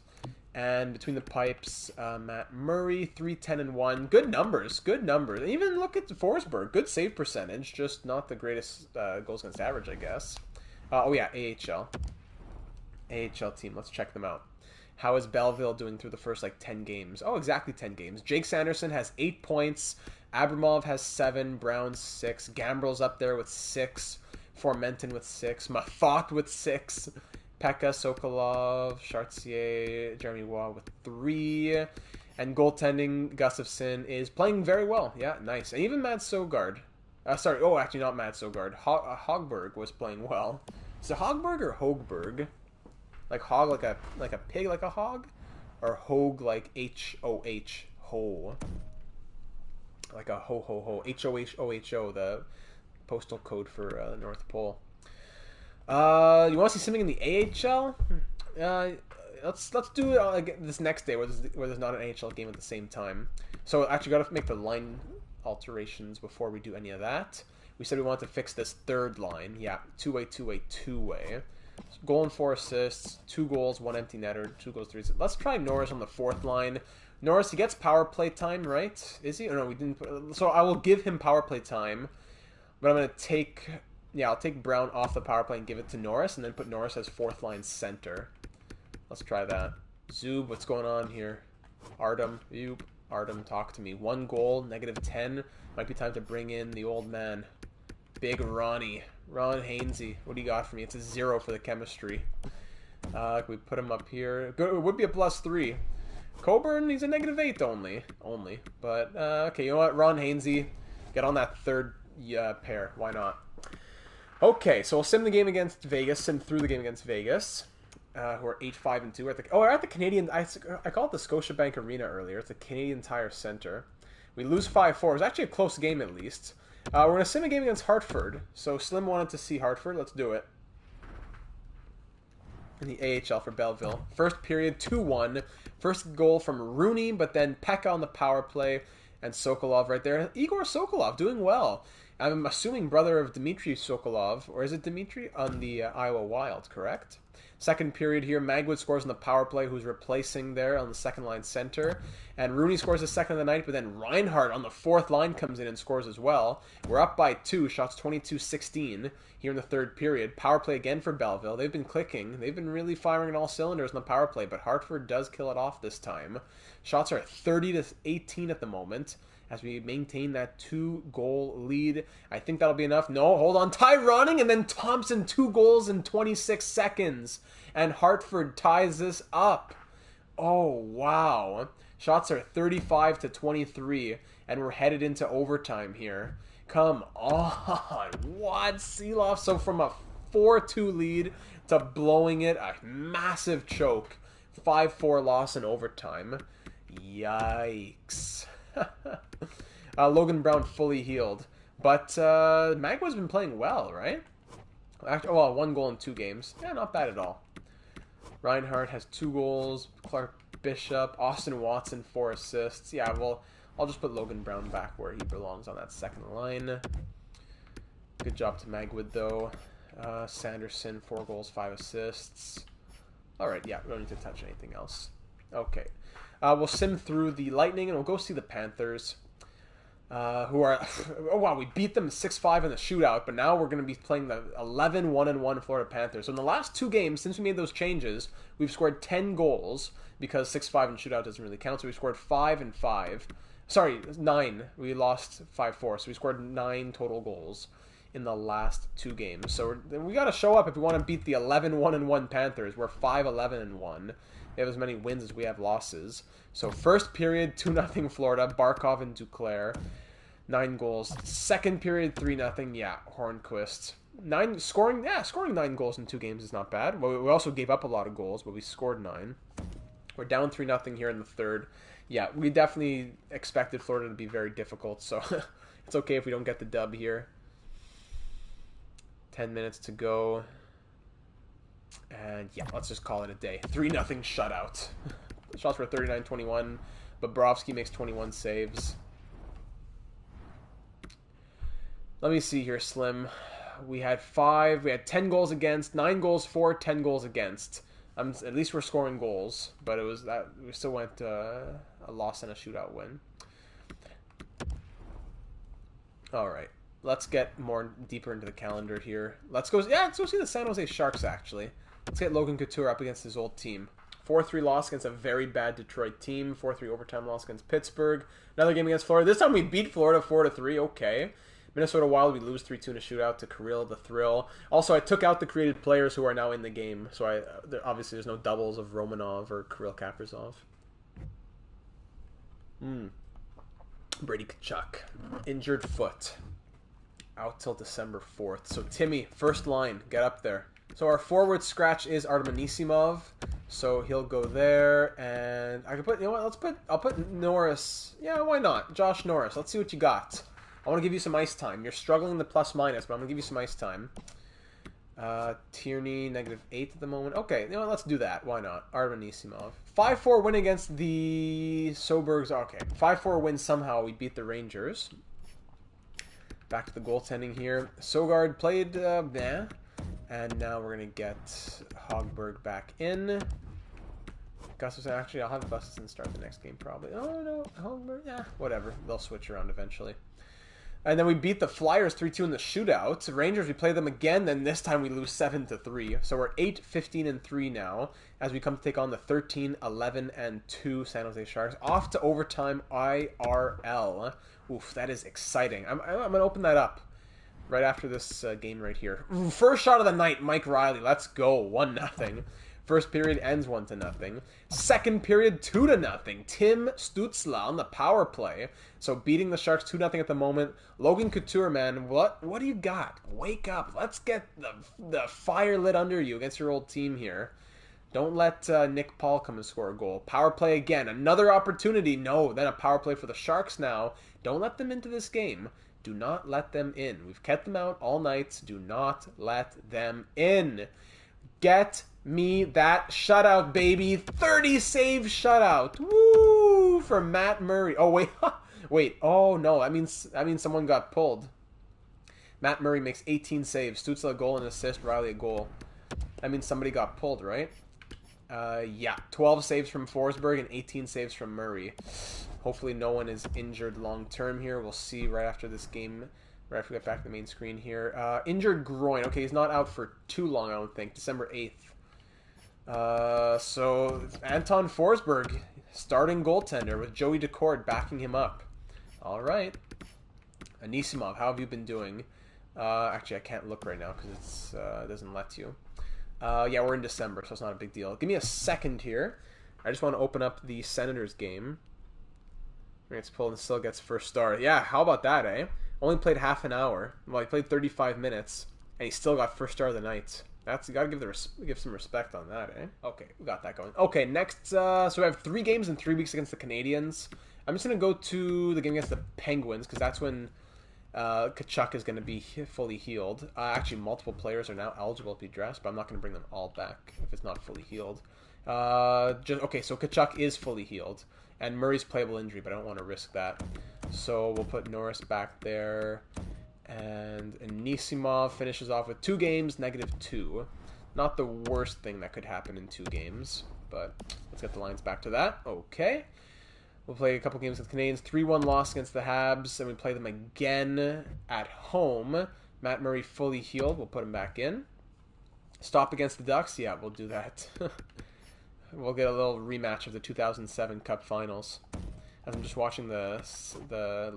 And between the pipes, Matt Murray, 3-10-1. Good numbers, good numbers. And even look at Forsberg. Good save percentage, just not the greatest goals against average, I guess. Oh yeah, AHL. AHL team. Let's check them out. How is Belleville doing through the first 10 games? Oh, exactly 10 games. Jake Sanderson has 8 points. Abramov has 7. Brown 6. Gambrel's up there with 6. Formenton with 6. Mathot with 6. Pekka, Sokolov, Chartier, Jeremy Waugh with 3. And goaltending, Gustafsson is playing very well. Yeah, nice. And even Mads Søgaard. Actually not Mads Søgaard. Hogberg was playing well. Is it Hogberg or Hogberg? Like hog, like a pig, like a hog, or hogue, like H-O-H, ho, like a ho, H-O-H-O-H-O, the postal code for the North Pole. You want to see something in the AHL? Let's do it this next day where there's not an AHL game at the same time. So actually, got to make the line alterations before we do any of that. We said we wanted to fix this third line. Yeah, two-way. Goal and 4 assists, 2 goals, 1 empty netter, 2 goals, 3 assists. Let's try Norris on the 4th line. Norris, he gets power play time, right? Is he? Or no, we didn't. So I will give him power play time, but I'm going to take... Yeah, I'll take Brown off the power play and give it to Norris, and then put Norris as 4th line center. Let's try that. Zub, what's going on here? Artem, talk to me. 1 goal, -10. Might be time to bring in the old man. Big Ronnie. Ron Hainsey, what do you got for me? It's a 0 for the chemistry. We put him up here. It would be a +3. Coburn, he's a -8 only. But, okay, you know what? Ron Hainsey, get on that third pair. Why not? Okay, so we'll sim the game against Vegas, sim through the game against Vegas, who are 8-5-2. We're at the Canadian, I called it the Scotiabank Arena earlier. It's the Canadian Tire Center. We lose 5-4. It was actually a close game at least. We're going to sim a game against Hartford. So Slim wanted to see Hartford. Let's do it. In the AHL for Belleville. First period, 2-1. First goal from Rooney, but then Pekka on the power play, and Sokolov right there. Igor Sokolov doing well. I'm assuming brother of Dmitry Sokolov, or is it Dmitry? On the Iowa Wild, correct? Second period here, Magwood scores on the power play, who's replacing there on the second line center. And Rooney scores the second of the night, but then Reinhardt on the fourth line comes in and scores as well. We're up by 2, shots 22-16 here in the third period. Power play again for Belleville. They've been clicking. They've been really firing on all cylinders in the power play, but Hartford does kill it off this time. Shots are 30-18 at the moment as we maintain that 2-goal lead. I think that'll be enough. No, hold on. Tie running, and then Thompson 2 goals in 26 seconds. And Hartford ties this up. Oh, wow. Shots are 35-23, and we're headed into overtime here. Come on. What? Seeloff. So from a 4-2 lead to blowing it, a massive choke. 5-4 loss in overtime. Yikes. Logan Brown fully healed. But Magwa's been playing well, right? Actually, well, 1 goal in 2 games. Yeah, not bad at all. Reinhardt has 2 goals. Clark Bishop. Austin Watson, 4 assists. Yeah, well, I'll just put Logan Brown back where he belongs on that second line. Good job to Magwood, though. Sanderson, 4 goals, 5 assists. Alright, yeah, we don't need to touch anything else. Okay. We'll sim through the Lightning, and we'll go see the Panthers, who are... oh, wow, we beat them 6-5 in the shootout, but now we're going to be playing the 11-1-1 Florida Panthers. So in the last 2 games, since we made those changes, we've scored 10 goals, because 6-5 in shootout doesn't really count, so we scored 5 and 5. Sorry, 9. We lost 5-4, so we scored 9 total goals in the last 2 games. So we got to show up if we want to beat the 11-1-1 Panthers. We're 5-11-1. They have as many wins as we have losses. So first period, 2-0 Florida. Barkov and Duclair. 9 goals. Second period, 3-0. Yeah, Hornquist. Scoring 9 goals in 2 games is not bad. Well, we also gave up a lot of goals, but we scored 9. We're down 3-0 here in the third. Yeah, we definitely expected Florida to be very difficult, so it's okay if we don't get the dub here. 10 minutes to go. And yeah, let's just call it a day. 3-0 shutout. Shots were 39-21. Bobrovsky makes 21 saves. Let me see here, Slim. We had 10 goals against, 9 goals for, 10 goals against. At least we're scoring goals, but it was that we still went a loss and a shootout win. All right, let's get more deeper into the calendar here. Let's go see the San Jose Sharks, actually. Let's get Logan Couture up against his old team. 4-3 loss against a very bad Detroit team. 4-3 overtime loss against Pittsburgh. Another game against Florida. This time we beat Florida 4-3. Okay. Minnesota Wild, we lose 3-2 in a shootout to Kirill the Thrill. Also, I took out the created players who are now in the game. So obviously there's no doubles of Romanov or Kirill Kaprizov. Brady Tkachuk. Injured foot. Out till December 4th. So Timmy, first line, get up there. So our forward scratch is Artem Anisimov. So he'll go there, and I can put, you know what, I'll put Norris. Yeah, why not? Josh Norris. Let's see what you got. I want to give you some ice time. You're struggling the plus-minus, but I'm going to give you some ice time. Tierney, -8 at the moment. Okay, you know what, let's do that. Why not? Artem Anisimov. 5-4 win against the Sobergs. Okay, 5-4 win somehow. We beat the Rangers. Back to the goaltending here. Sogard played, and now we're going to get Hogberg back in. Gustafsson, actually, I'll have Gustafsson start the next game probably. Oh, no, Hogberg, yeah, whatever. They'll switch around eventually. And then we beat the Flyers 3-2 in the shootout. Rangers, we play them again, then this time we lose 7-3. So we're 8-15-3 now as we come to take on the 13-11-2 San Jose Sharks. Off to overtime IRL. Oof, that is exciting. I'm going to open that up. right after this game right here. First shot of the night, Mike Riley. Let's go. 1-0. First period ends 1-0. Second period 2-0. Tim Stützle on the power play. So beating the Sharks 2-0 at the moment. Logan Couture, man, what do you got? Wake up. Let's get the fire lit under you against your old team here. Don't let Nick Paul come and score a goal. Power play again. Another opportunity. No, then a power play for the Sharks now. Don't let them into this game. Do not let them in. We've kept them out all night. Do not let them in. Get me that shutout, baby. 30 save shutout. Woo! For Matt Murray. Oh, wait. Wait. Oh, no. That means someone got pulled. Matt Murray makes 18 saves. Stützle a goal and assist. Riley a goal. That means somebody got pulled, right? Yeah. 12 saves from Forsberg and 18 saves from Murray. Hopefully no one is injured long-term here. We'll see right after this game. Right after we get back to the main screen here. Injured groin. Okay, he's not out for too long, I don't think. December 8th. So, Anton Forsberg, starting goaltender with Joey Decord backing him up. All right. Anisimov, how have you been doing? Actually, I can't look right now because it doesn't let you. Yeah, we're in December, so it's not a big deal. Give me a second here. I just want to open up the Senators game. Gets pulled and still gets first star. Yeah, how about that, eh? Only played half an hour. Well, he played 35 minutes, and he still got first star of the night. You gotta give some respect on that, eh? Okay, we got that going. Okay, next, so we have 3 games in 3 weeks against the Canadiens. I'm just gonna go to the game against the Penguins because that's when Tkachuk is gonna be fully healed. Actually, multiple players are now eligible to be dressed, but I'm not gonna bring them all back if it's not fully healed. Okay, so Tkachuk is fully healed. And Murray's playable injury, but I don't want to risk that. So we'll put Norris back there. And Anisimov finishes off with 2 games, -2. Not the worst thing that could happen in 2 games. But let's get the lines back to that. Okay. We'll play a couple games with the Canadiens. 3-1 loss against the Habs. And we play them again at home. Matt Murray fully healed. We'll put him back in. Stop against the Ducks. Yeah, we'll do that. We'll get a little rematch of the 2007 Cup Finals. As I'm just watching the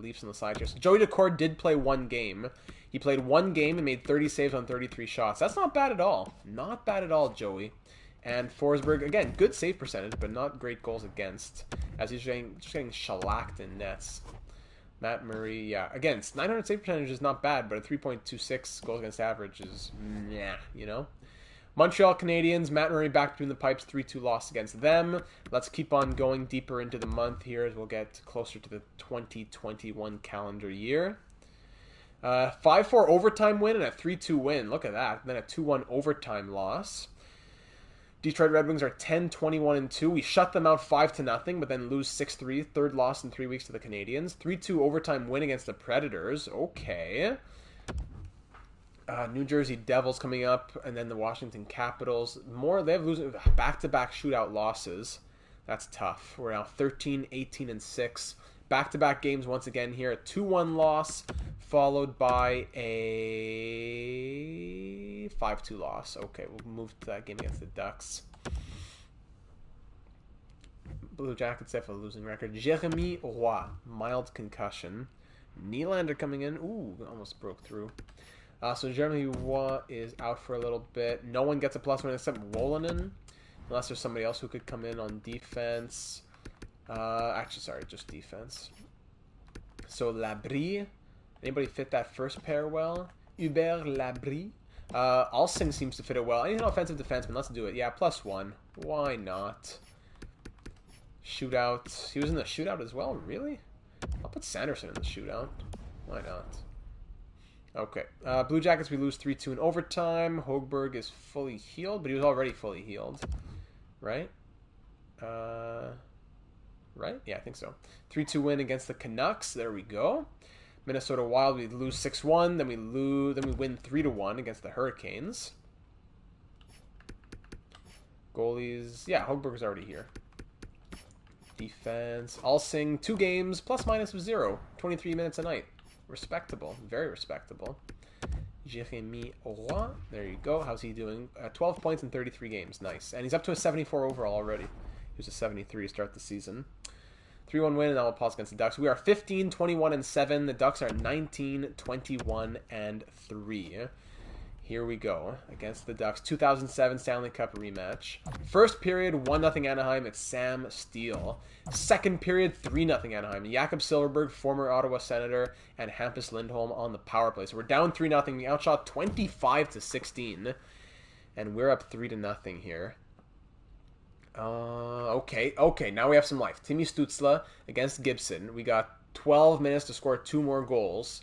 Leafs on the side here. So Joey Decord did play 1 game. He played 1 game and made 30 saves on 33 shots. That's not bad at all. Not bad at all, Joey. And Forsberg, again, good save percentage, but not great goals against. As he's just getting shellacked in nets. Matt Murray, yeah. Again, 900 save percentage is not bad, but a 3.26 goals against average is, nah, you know? Montreal Canadiens, Matt Murray back between the pipes, 3-2 loss against them. Let's keep on going deeper into the month here as we'll get closer to the 2021 calendar year. 5-4 overtime win and a 3-2 win. Look at that. And then a 2-1 overtime loss. Detroit Red Wings are 10-21-2. We shut them out 5-0, but then lose 6-3. Third loss in 3 weeks to the Canadiens. 3-2 overtime win against the Predators. Okay. New Jersey Devils coming up, and then the Washington Capitals. They have losing back-to-back shootout losses. That's tough. We're now 13, 18, and 6. Back-to-back games once again here. A 2-1 loss, followed by a 5-2 loss. Okay, we'll move to that game against the Ducks. Blue Jackets have a losing record. Jeremy Roy, mild concussion. Nylander coming in. Ooh, almost broke through. So Jeremy Roy is out for a little bit. No one gets a +1 except Wolanin, unless there's somebody else who could come in on defense. Actually, sorry, just defense. So Labrie, anybody fit that first pair well? Hubert Labrie. Alsing seems to fit it well. Anything offensive defenseman, let's do it. Yeah, +1. Why not? Shootout. He was in the shootout as well, really? I'll put Sanderson in the shootout. Why not? Okay. Blue Jackets, we lose 3-2 in overtime. Hogberg is fully healed, but he was already fully healed. Right? Right? Yeah, I think so. 3-2 win against the Canucks. There we go. Minnesota Wild, we lose 6-1. Then we win 3-1 against the Hurricanes. Goalies. Yeah, Hogberg is already here. Defense. Alsing, 2 games, ±0. 23 minutes a night. Respectable. Very respectable. Jeremy Roy. There you go. How's he doing? 12 points in 33 games. Nice. And he's up to a 74 overall already. He was a 73 to start the season. 3-1 win, and now we'll pause against the Ducks. We are 15, 21, and 7. The Ducks are 19, 21, and 3. Here we go against the Ducks. 2007 Stanley Cup rematch. First period, 1-0 Anaheim. It's Sam Steele. Second period, 3-0 Anaheim. Jakob Silfverberg, former Ottawa Senator, and Hampus Lindholm on the power play. So we're down 3-0. We outshot 25-16. And we're up 3-0 here. Okay. Now we have some life. Timmy Stützle against Gibson. We got 12 minutes to score 2 more goals.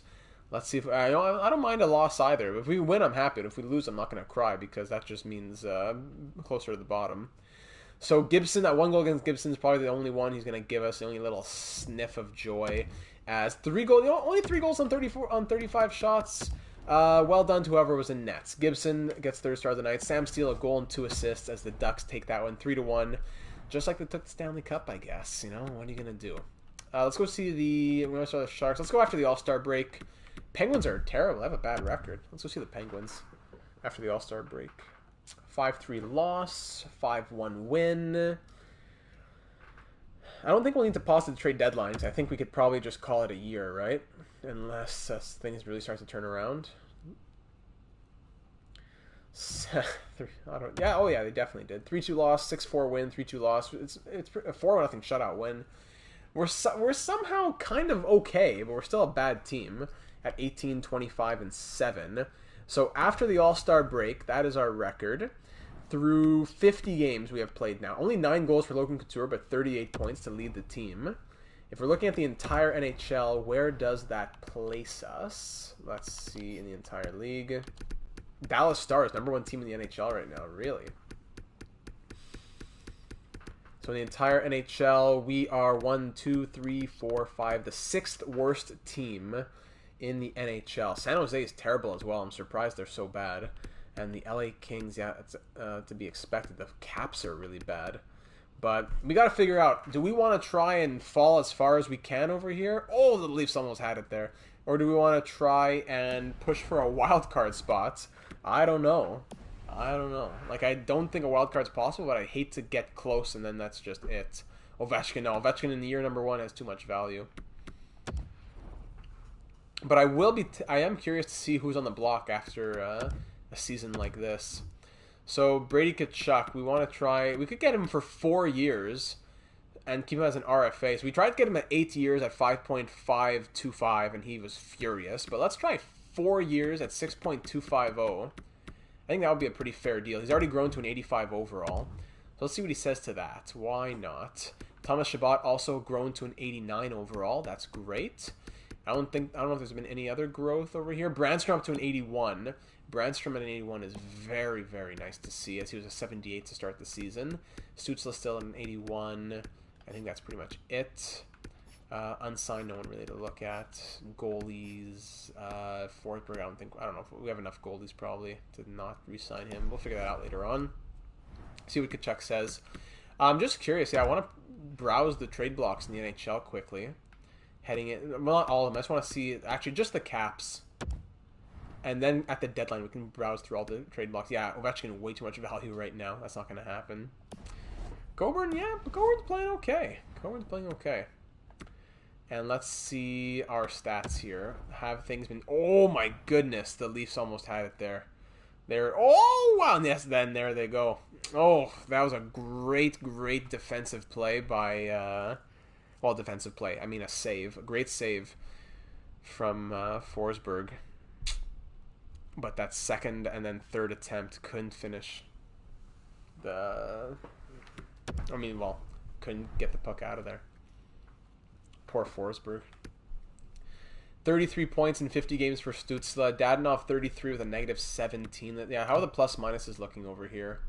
Let's see if I don't mind a loss either. If we win, I'm happy. If we lose, I'm not going to cry because that just means closer to the bottom. So Gibson, that 1 goal against Gibson is probably the only one he's going to give us, the only little sniff of joy. As 3 goals, only 3 goals on 35 shots. Well done to whoever was in nets. Gibson gets third star of the night. Sam Steele, a goal and 2 assists as the Ducks take that one 3-1. Just like they took the Stanley Cup, I guess. You know, what are you going to do? Let's go see we're going to start the Sharks. Let's go after the All-Star break. Penguins are terrible. They have a bad record. Let's go see the Penguins after the All-Star break. 5-3 loss, 5-1 win. I don't think we'll need to pause the trade deadlines. I think we could probably just call it a year, right? Unless things really start to turn around. Yeah, they definitely did. 3-2 loss, 6-4 win, 3-2 loss. It's a 4-0 shutout win. We're somehow kind of okay, but we're still a bad team at 18, 25, and 7. So after the All-Star break, that is our record. Through 50 games we have played now. Only 9 goals for Logan Couture, but 38 points to lead the team. If we're looking at the entire NHL, where does that place us? Let's see in the entire league. Dallas Stars, #1 team in the NHL right now, really. So in the entire NHL, we are 1, 2, 3, 4, 5, the 6th worst team in the NHL. San Jose is terrible as well. I'm surprised they're so bad. And the LA Kings, yeah, it's to be expected. The Caps are really bad. But we got to figure out, do we want to try and fall as far as we can over here? Oh, the Leafs almost had it there. Or do we want to try and push for a wild card spot? I don't know. Like, I don't think a wild card's possible, but I hate to get close, and then that's just it. Ovechkin, no. Ovechkin in the year #1 has too much value. But I am curious to see who's on the block after a season like this. So Brady Tkachuk, we want to try. We could get him for 4 years and keep him as an RFA. So we tried to get him at 8 years at 5.525, and he was furious. But let's try 4 years at 6.250. I think that would be a pretty fair deal. He's already grown to an 85 overall. So let's see what he says to that. Why not? Thomas Chabot also grown to an 89 overall. That's great. I don't know if there's been any other growth over here. Brandstrom up to an 81. Brandstrom at an 81 is very, very nice to see, as he was a 78 to start the season. Stützle still at an 81. I think that's pretty much it. Unsigned, no one really to look at. Goalies, Forsberg, I don't know if we have enough goalies probably to not re-sign him. We'll figure that out later on. See what Tkachuk says. I'm just curious. Yeah, I want to browse the trade blocks in the NHL quickly. Heading in, well, not all of them. I just want to see actually just the Caps. And then at the deadline, we can browse through all the trade blocks. Yeah, Ovechkin way too much value right now. That's not going to happen. Coburn, yeah, Coburn's playing okay. And let's see our stats here. Have things been... Oh, my goodness. The Leafs almost had it there. Oh, wow. Yes, then there they go. Oh, that was a great, great defensive play by... Well, defensive play. I mean a save. A great save from Forsberg. But that second and then third attempt couldn't finish the... couldn't get the puck out of there. Poor Forsberg. 33 points in 50 games for Stützle. Dadonov 33 with a -17. Yeah, how are the plus minuses looking over here?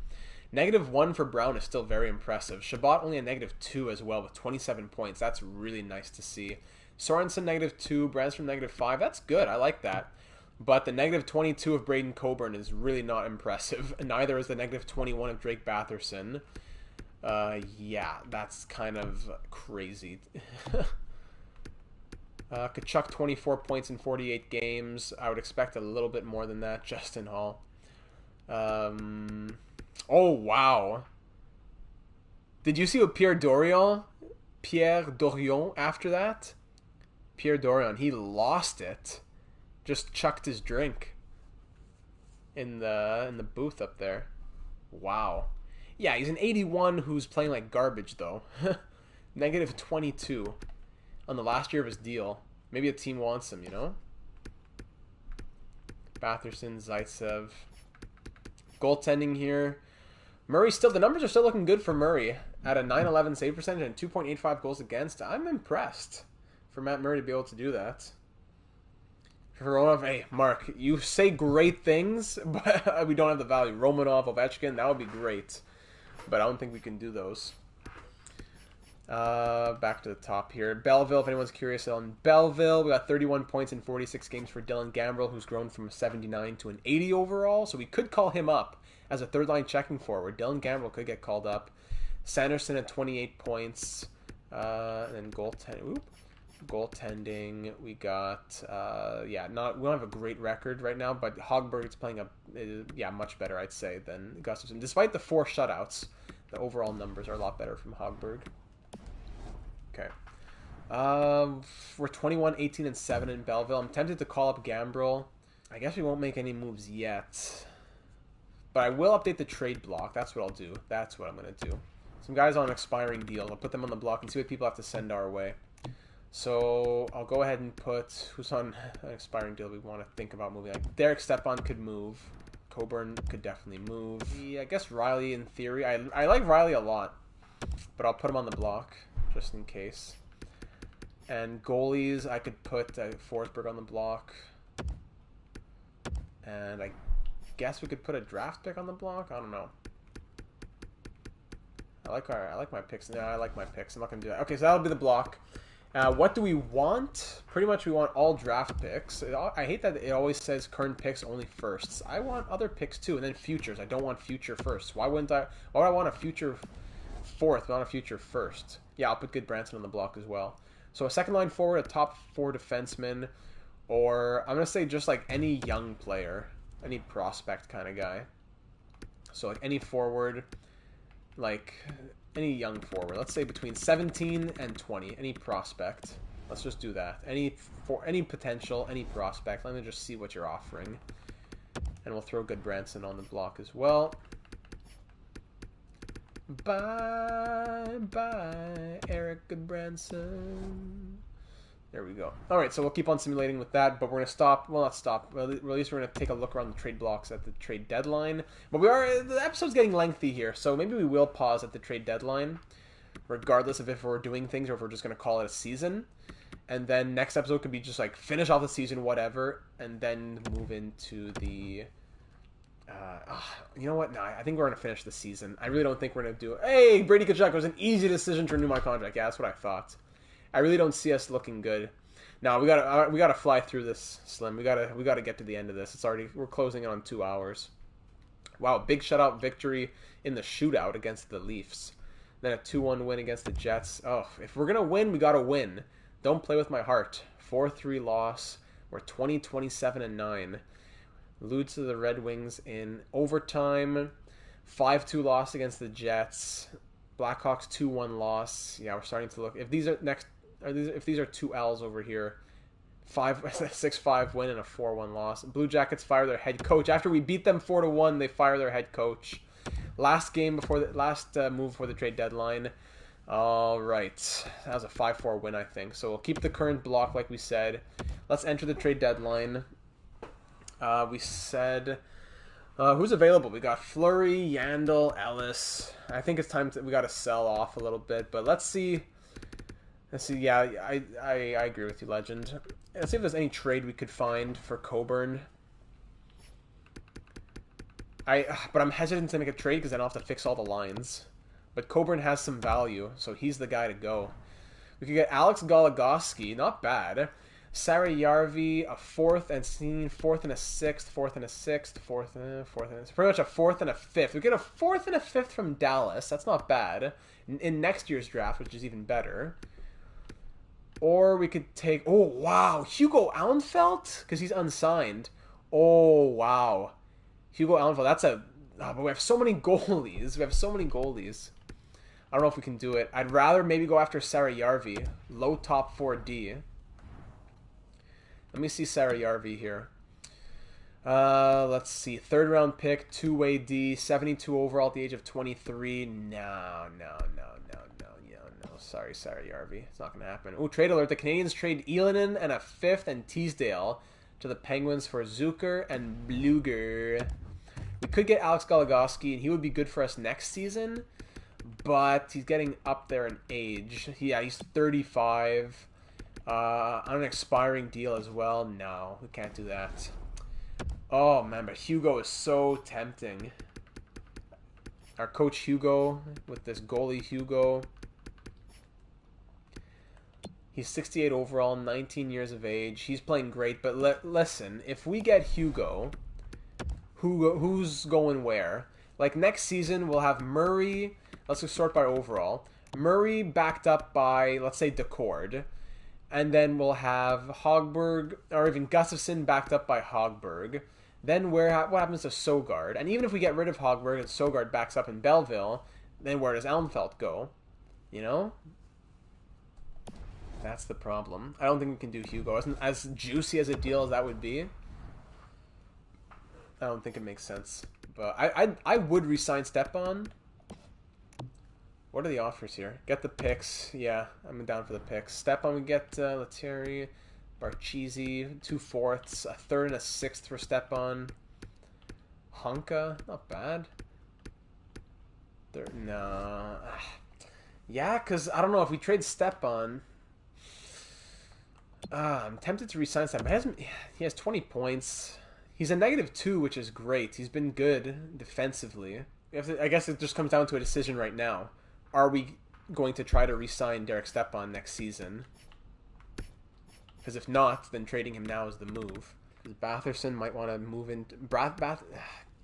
-1 for Brown is still very impressive. Chabot only a -2 as well with 27 points. That's really nice to see. Sorensen -2. Brandstrom -5. That's good. I like that. But the -22 of Braden Coburn is really not impressive. Neither is the -21 of Drake Batherson. Yeah, that's kind of crazy. Tkachuk 24 points in 48 games. I would expect a little bit more than that. Justin Hall. Oh, wow. Did you see what Pierre Dorion Pierre Dorion after that. Pierre Dorion, he lost it. Just chucked his drink in the booth up there. Wow. Yeah, he's an 81 who's playing like garbage though. Negative 22 on the last year of his deal. Maybe a team wants him, you know? Batherson, Zaitsev. Goaltending here. Murray still, the numbers are still looking good for Murray at a .911 save percentage and 2.85 goals against. I'm impressed for Matt Murray to be able to do that. For Romanov, hey, Mark, you say great things, but we don't have the value. Romanov, Ovechkin, that would be great. But I don't think we can do those. Back to the top here. Belleville, if anyone's curious on Belleville, we got 31 points in 46 games for Dylan Gambrell, who's grown from a 79 to an 80 overall. So we could call him up as a third-line checking forward. Dylan Gambrell could get called up. Sanderson at 28 points. And then goaltending, we got we don't have a great record right now, but Hogberg is playing much better, I'd say, than Gustafsson. Despite the 4 shutouts, the overall numbers are a lot better from Hogberg. Okay. We're 21, 18, and 7 in Belleville. I'm tempted to call up Gambrell. I guess we won't make any moves yet. But I will update the trade block. That's what I'll do. That's what I'm going to do. Some guys on expiring deals. I'll put them on the block and see what people have to send our way. So I'll go ahead and put who's on an expiring deal we want to think about moving. Like Derek Stepan could move. Coburn could definitely move. Yeah, I guess Riley in theory. I like Riley a lot. But I'll put him on the block just in case. And goalies, I could put Forsberg on the block. And I guess we could put a draft pick on the block. I don't know. I like my picks. No, I like my picks. I'm not gonna do that. Okay, so that'll be the block. What do we want? Pretty much we want all draft picks. I hate that it always says current picks only firsts. I want other picks too, and then futures. I don't want future first. Why would I want a future fourth, not a future first? Yeah, I'll put Goodbranson on the block as well. So a second line forward, a top 4 defenseman, or I'm gonna say just like any young player, any prospect kind of guy. So like any forward, like any young forward. Let's say between 17 and 20. Any prospect. Let's just do that. Any potential, any prospect. Let me just see what you're offering. And we'll throw Goodbranson on the block as well. Bye, Eric Goodbranson. There we go. All right, so we'll keep on simulating with that, but we're going to stop. Well, not stop. Well, at least we're going to take a look around the trade blocks at the trade deadline. But the episode's getting lengthy here, so maybe we will pause at the trade deadline, regardless of if we're doing things or if we're just going to call it a season. And then next episode could be just like finish off the season, whatever, and then move into the... you know what? No, I think we're going to finish the season. I really don't think we're going to do it. Hey, Brady Tkachuk, it was an easy decision to renew my contract. Yeah, that's what I thought. I really don't see us looking good. Now we gotta fly through this, Slim. We gotta get to the end of this. We're closing in on 2 hours. Wow, big shutout victory in the shootout against the Leafs. Then a 2-1 win against the Jets. Oh, if we're gonna win, we gotta win. Don't play with my heart. 4-3 loss. We're 20, 27, and 9. Lose to the Red Wings in overtime. 5-2 loss against the Jets. Blackhawks 2-1 loss. Yeah, we're starting to look. If these are 2 L's over here, 6-5 win and a 4-1 loss. Blue Jackets fire their head coach after we beat them 4-1. They fire their head coach. Last move before the trade deadline. All right, that was a 5-4 win, I think. So we'll keep the current block like we said. Let's enter the trade deadline. We said. Who's available? We got Fleury, Yandel, Ellis. I think it's time we got to sell off a little bit, but let's see. Yeah, I agree with you, Legend. Let's see if there's any trade we could find for Coburn. But I'm hesitant to make a trade because then I'll have to fix all the lines. But Coburn has some value, so he's the guy to go. We could get Alex Goligoski, not bad. Sarah Yarvi, a 4th and a 6th, 4th and a 6th, 4th and pretty much a 4th and a 5th. We get a 4th and a 5th from Dallas. That's not bad. In next year's draft, which is even better. Or we could take... Oh, wow. Hugo Allenfelt? Because he's unsigned. Oh, wow. Hugo Allenfelt. That's a... but we have so many goalies. I don't know if we can do it. I'd rather maybe go after Sarajärvi. Low top 4D. Let me see Sarajärvi here. Let's see. 3rd round pick, 2-way D, 72 overall at the age of 23. No. Sorry, Sarajärvi. It's not going to happen. Oh, trade alert. The Canadians trade Ylönen and a 5th and Teasdale to the Penguins for Zucker and Bluger. We could get Alex Goligoski, and he would be good for us next season, but he's getting up there in age. Yeah, he's 35. On an expiring deal as well. No, we can't do that. Oh, man, but Hugo is so tempting. Our coach Hugo with this goalie Hugo. He's 68 overall, 19 years of age. He's playing great, but listen, if we get Hugo, who's going where? Like next season, we'll have Murray. Let's just sort by overall. Murray backed up by, let's say, Decord. And then we'll have Hogberg, or even Gustafsson backed up by Hogberg. Then what happens to Sogard? And even if we get rid of Hogberg and Sogard backs up in Belleville, then where does Elmfelt go? You know? That's the problem. I don't think we can do Hugo. As juicy as a deal as that would be, I don't think it makes sense. But I would resign Stepan. What are the offers here? Get the picks. Yeah, I'm down for the picks. Stepan, we get Lettieri, Barchisi, 2 fourths, a 3rd and a 6th for Stepan. Honka, not bad. No. Yeah, because I don't know if we trade Stepan. I'm tempted to resign Stepan, but he has 20 points. He's a -2, which is great. He's been good defensively. I guess it just comes down to a decision right now. Are we going to try to re-sign Derek Stepan next season? Because if not, then trading him now is the move. Batherson might want to move in.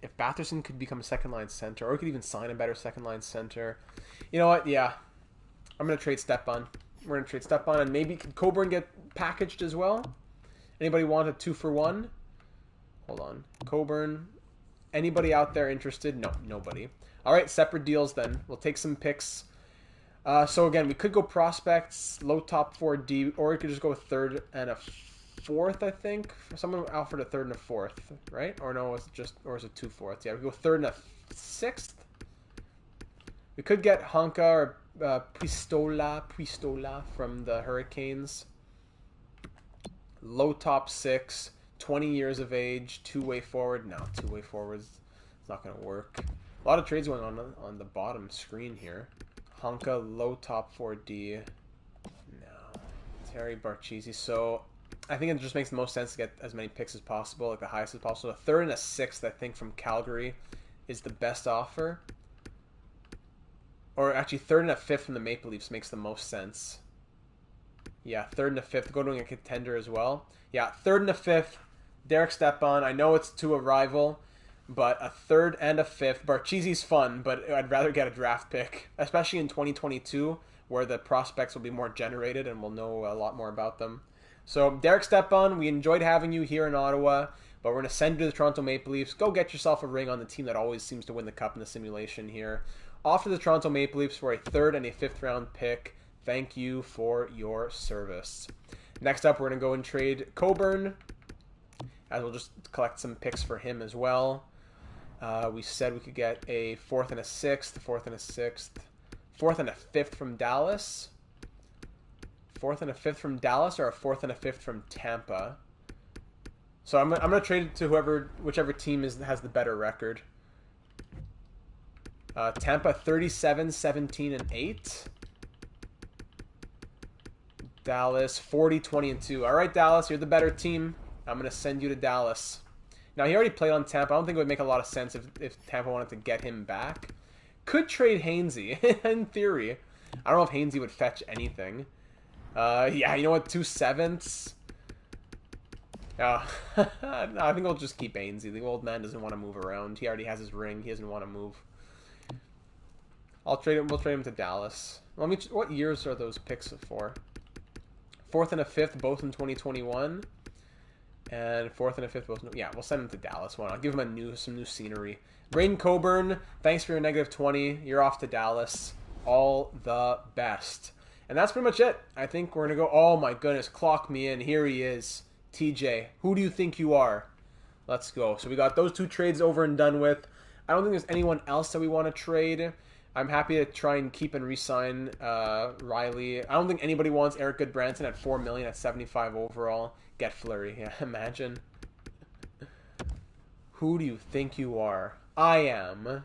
If Batherson could become a second-line center, or could even sign a better second-line center. You know what? Yeah. I'm going to trade Stepan. We're going to trade Stepan, and maybe could Coburn get packaged as well? Anybody want a 2-for-1? Hold on. Coburn. Anybody out there interested? No, nobody. All right, separate deals then. We'll take some picks. So again, we could go prospects, low top 4D, or we could just go with 3rd and a 4th, I think. Someone offered a 3rd and a 4th, right? Or no, is it 2 fourths? Yeah, we go 3rd and a 6th. We could get Honka or Pistola from the Hurricanes. Low top 6, 20 years of age, 2-way forward. No, 2-way forwards. It's not going to work. A lot of trades going on the bottom screen here. Honka, low top 4D. No. Terry Barchisi. So I think it just makes the most sense to get as many picks as possible, like the highest as possible. A 3rd and a 6th, I think, from Calgary is the best offer. Or actually, 3rd and a 5th from the Maple Leafs makes the most sense. Yeah, 3rd and a 5th. Go to a contender as well. Yeah, 3rd and a 5th. Derek Stepan. I know it's to a rival, but a 3rd and a 5th. Barchisi's fun, but I'd rather get a draft pick, especially in 2022, where the prospects will be more generated and we'll know a lot more about them. So, Derek Stepan, we enjoyed having you here in Ottawa, but we're going to send you to the Toronto Maple Leafs. Go get yourself a ring on the team that always seems to win the cup in the simulation here. Off to the Toronto Maple Leafs for a 3rd and a 5th round pick. Thank you for your service. Next up, we're going to go and trade Coburn, as we'll just collect some picks for him as well. We said we could get a 4th and a 6th, 4th and a 6th, 4th and a 5th from Dallas. 4th and a 5th from Dallas, or a 4th and a 5th from Tampa. So I'm going to trade it to whichever team has the better record. Tampa 37, 17, and 8. Dallas 40, 20, and 2. All right, Dallas, you're the better team. I'm going to send you to Dallas. Now, he already played on Tampa. I don't think it would make a lot of sense if Tampa wanted to get him back. Could trade Hainsey, in theory. I don't know if Hainsey would fetch anything. Yeah, you know what? 2 7ths. No, I think we'll just keep Hainsey. The old man doesn't want to move around. He already has his ring. He doesn't want to move. We'll trade him to Dallas. What years are those picks for? 4th and a 5th, both in 2021. And 4th and a 5th, both. Yeah, we'll send him to Dallas. Why not? I'll give him some new scenery. Braden Coburn, thanks for your -20. You're off to Dallas. All the best. And that's pretty much it. I think we're going to go... Oh my goodness, clock me in. Here he is. TJ, who do you think you are? Let's go. So we got those 2 trades over and done with. I don't think there's anyone else that we want to trade. I'm happy to try and keep and re-sign Riley. I don't think anybody wants Eric Goodbranson at $4 million at 75 overall. Get Fleury. Yeah, imagine. Who do you think you are? I am.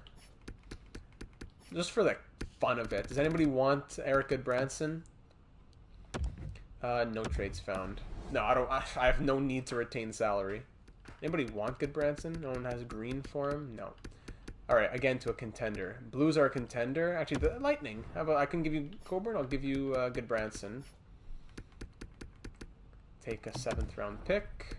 Just for the fun of it. Does anybody want Eric Goodbranson? No trades found. No, I don't. I have no need to retain salary. Anybody want Goodbranson? No one has green for him? No. Alright, again to a contender. Blues are a contender. Actually, the Lightning. How about I can give you Coburn? I'll give you Goodbranson. Take a 7th round pick.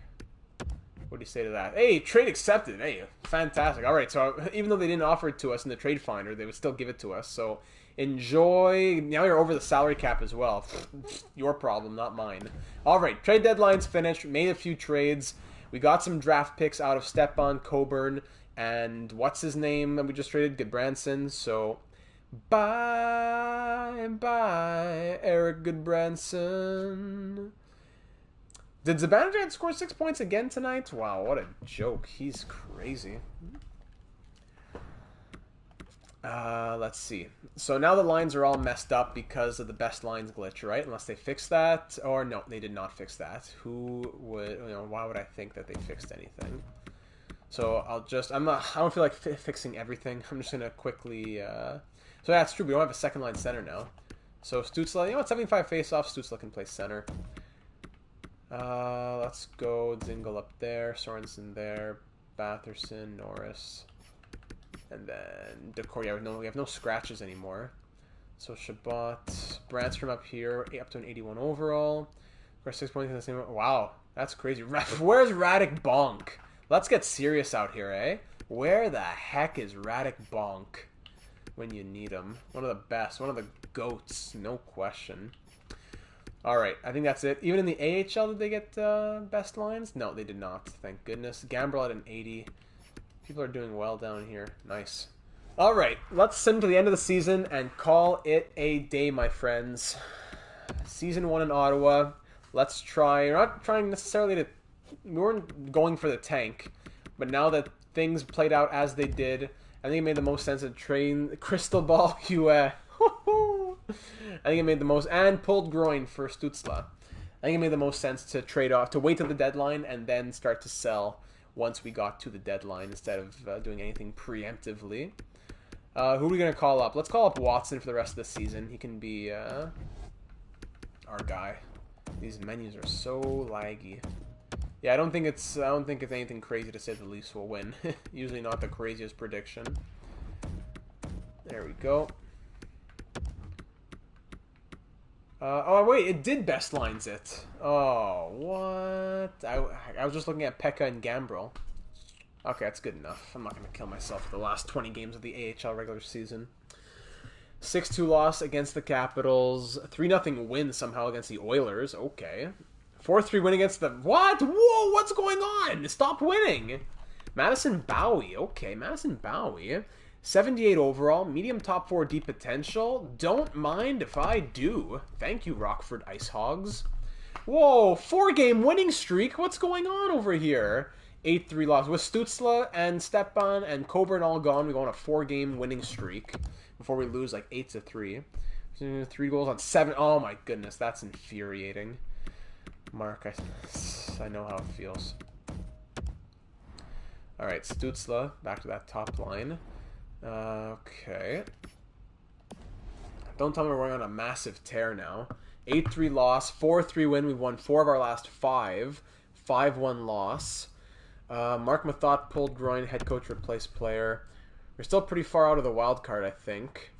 What do you say to that? Hey, trade accepted. Hey, fantastic. Alright, so even though they didn't offer it to us in the trade finder, they would still give it to us. So enjoy. Now you're over the salary cap as well. Your problem, not mine. Alright, trade deadline's finished. Made a few trades. We got some draft picks out of Stepan, Coburn, and what's his name that we just traded? Goodbranson. So, bye, Eric Goodbranson. Did Zibanejad score 6 points again tonight? Wow, what a joke. He's crazy. Let's see. So now the lines are all messed up because of the best lines glitch, right? Unless they fix that. Or no, they did not fix that. Who would, why would I think that they fixed anything? So I don't feel like fixing everything. I'm just going to quickly, so yeah, it's true. We don't have a second line center now. So Stützle, 75 face-off. Stützle can play center. Let's go Zingle up there. Sorensen there. Batherson, Norris. And then Decor. Yeah, we have no scratches anymore. So Shabbat, Brandstrom up here, up to an 81 overall. We're 6 points in the same. Wow, that's crazy. Where's Radek Bonk? Let's get serious out here, eh? Where the heck is Radek Bonk when you need him? One of the best, one of the goats, no question. All right, I think that's it. Even in the AHL, did they get best lines? No, they did not. Thank goodness. Gambrel at an 80. People are doing well down here. Nice. All right, let's send to the end of the season and call it a day, my friends. Season 1 in Ottawa. Let's try. We're not trying necessarily to. We weren't going for the tank, but now that things played out as they did, I think it made the most sense to train Crystal Ball UA. I think it made the most, and pulled groin for Stützle. I think it made the most sense to trade off, to wait till the deadline and then start to sell once we got to the deadline instead of doing anything preemptively. Who are we going to call up? Let's call up Watson for the rest of the season. He can be our guy. These menus are so laggy. Yeah, I don't think it's anything crazy to say the Leafs will win. Usually not the craziest prediction. There we go. Oh, wait, it did best lines it. Oh, what? I was just looking at Pekka and Gambrel. Okay, that's good enough. I'm not going to kill myself for the last 20 games of the AHL regular season. 6-2 loss against the Capitals. 3-0 win somehow against the Oilers. Okay. 4-3 win against the... What? Whoa, what's going on? Stop winning. Madison Bowie. Okay, Madison Bowie. 78 overall, medium top 4 deep potential. Don't mind if I do. Thank you, Rockford Ice Hogs. Whoa, 4-game winning streak. What's going on over here? 8-3 loss. With Stützle and Stepan and Coburn all gone, we go on a 4-game winning streak before we lose like 8-3. 3 goals on 7. Oh my goodness, that's infuriating. Mark, I know how it feels. Alright, Stützle, back to that top line. Okay. Don't tell me we're going on a massive tear now. 8-3 loss, 4-3 win. We've won 4 of our last 5. 5-1 loss. Mark Mathot pulled groin, head coach replaced player. We're still pretty far out of the wild card, I think.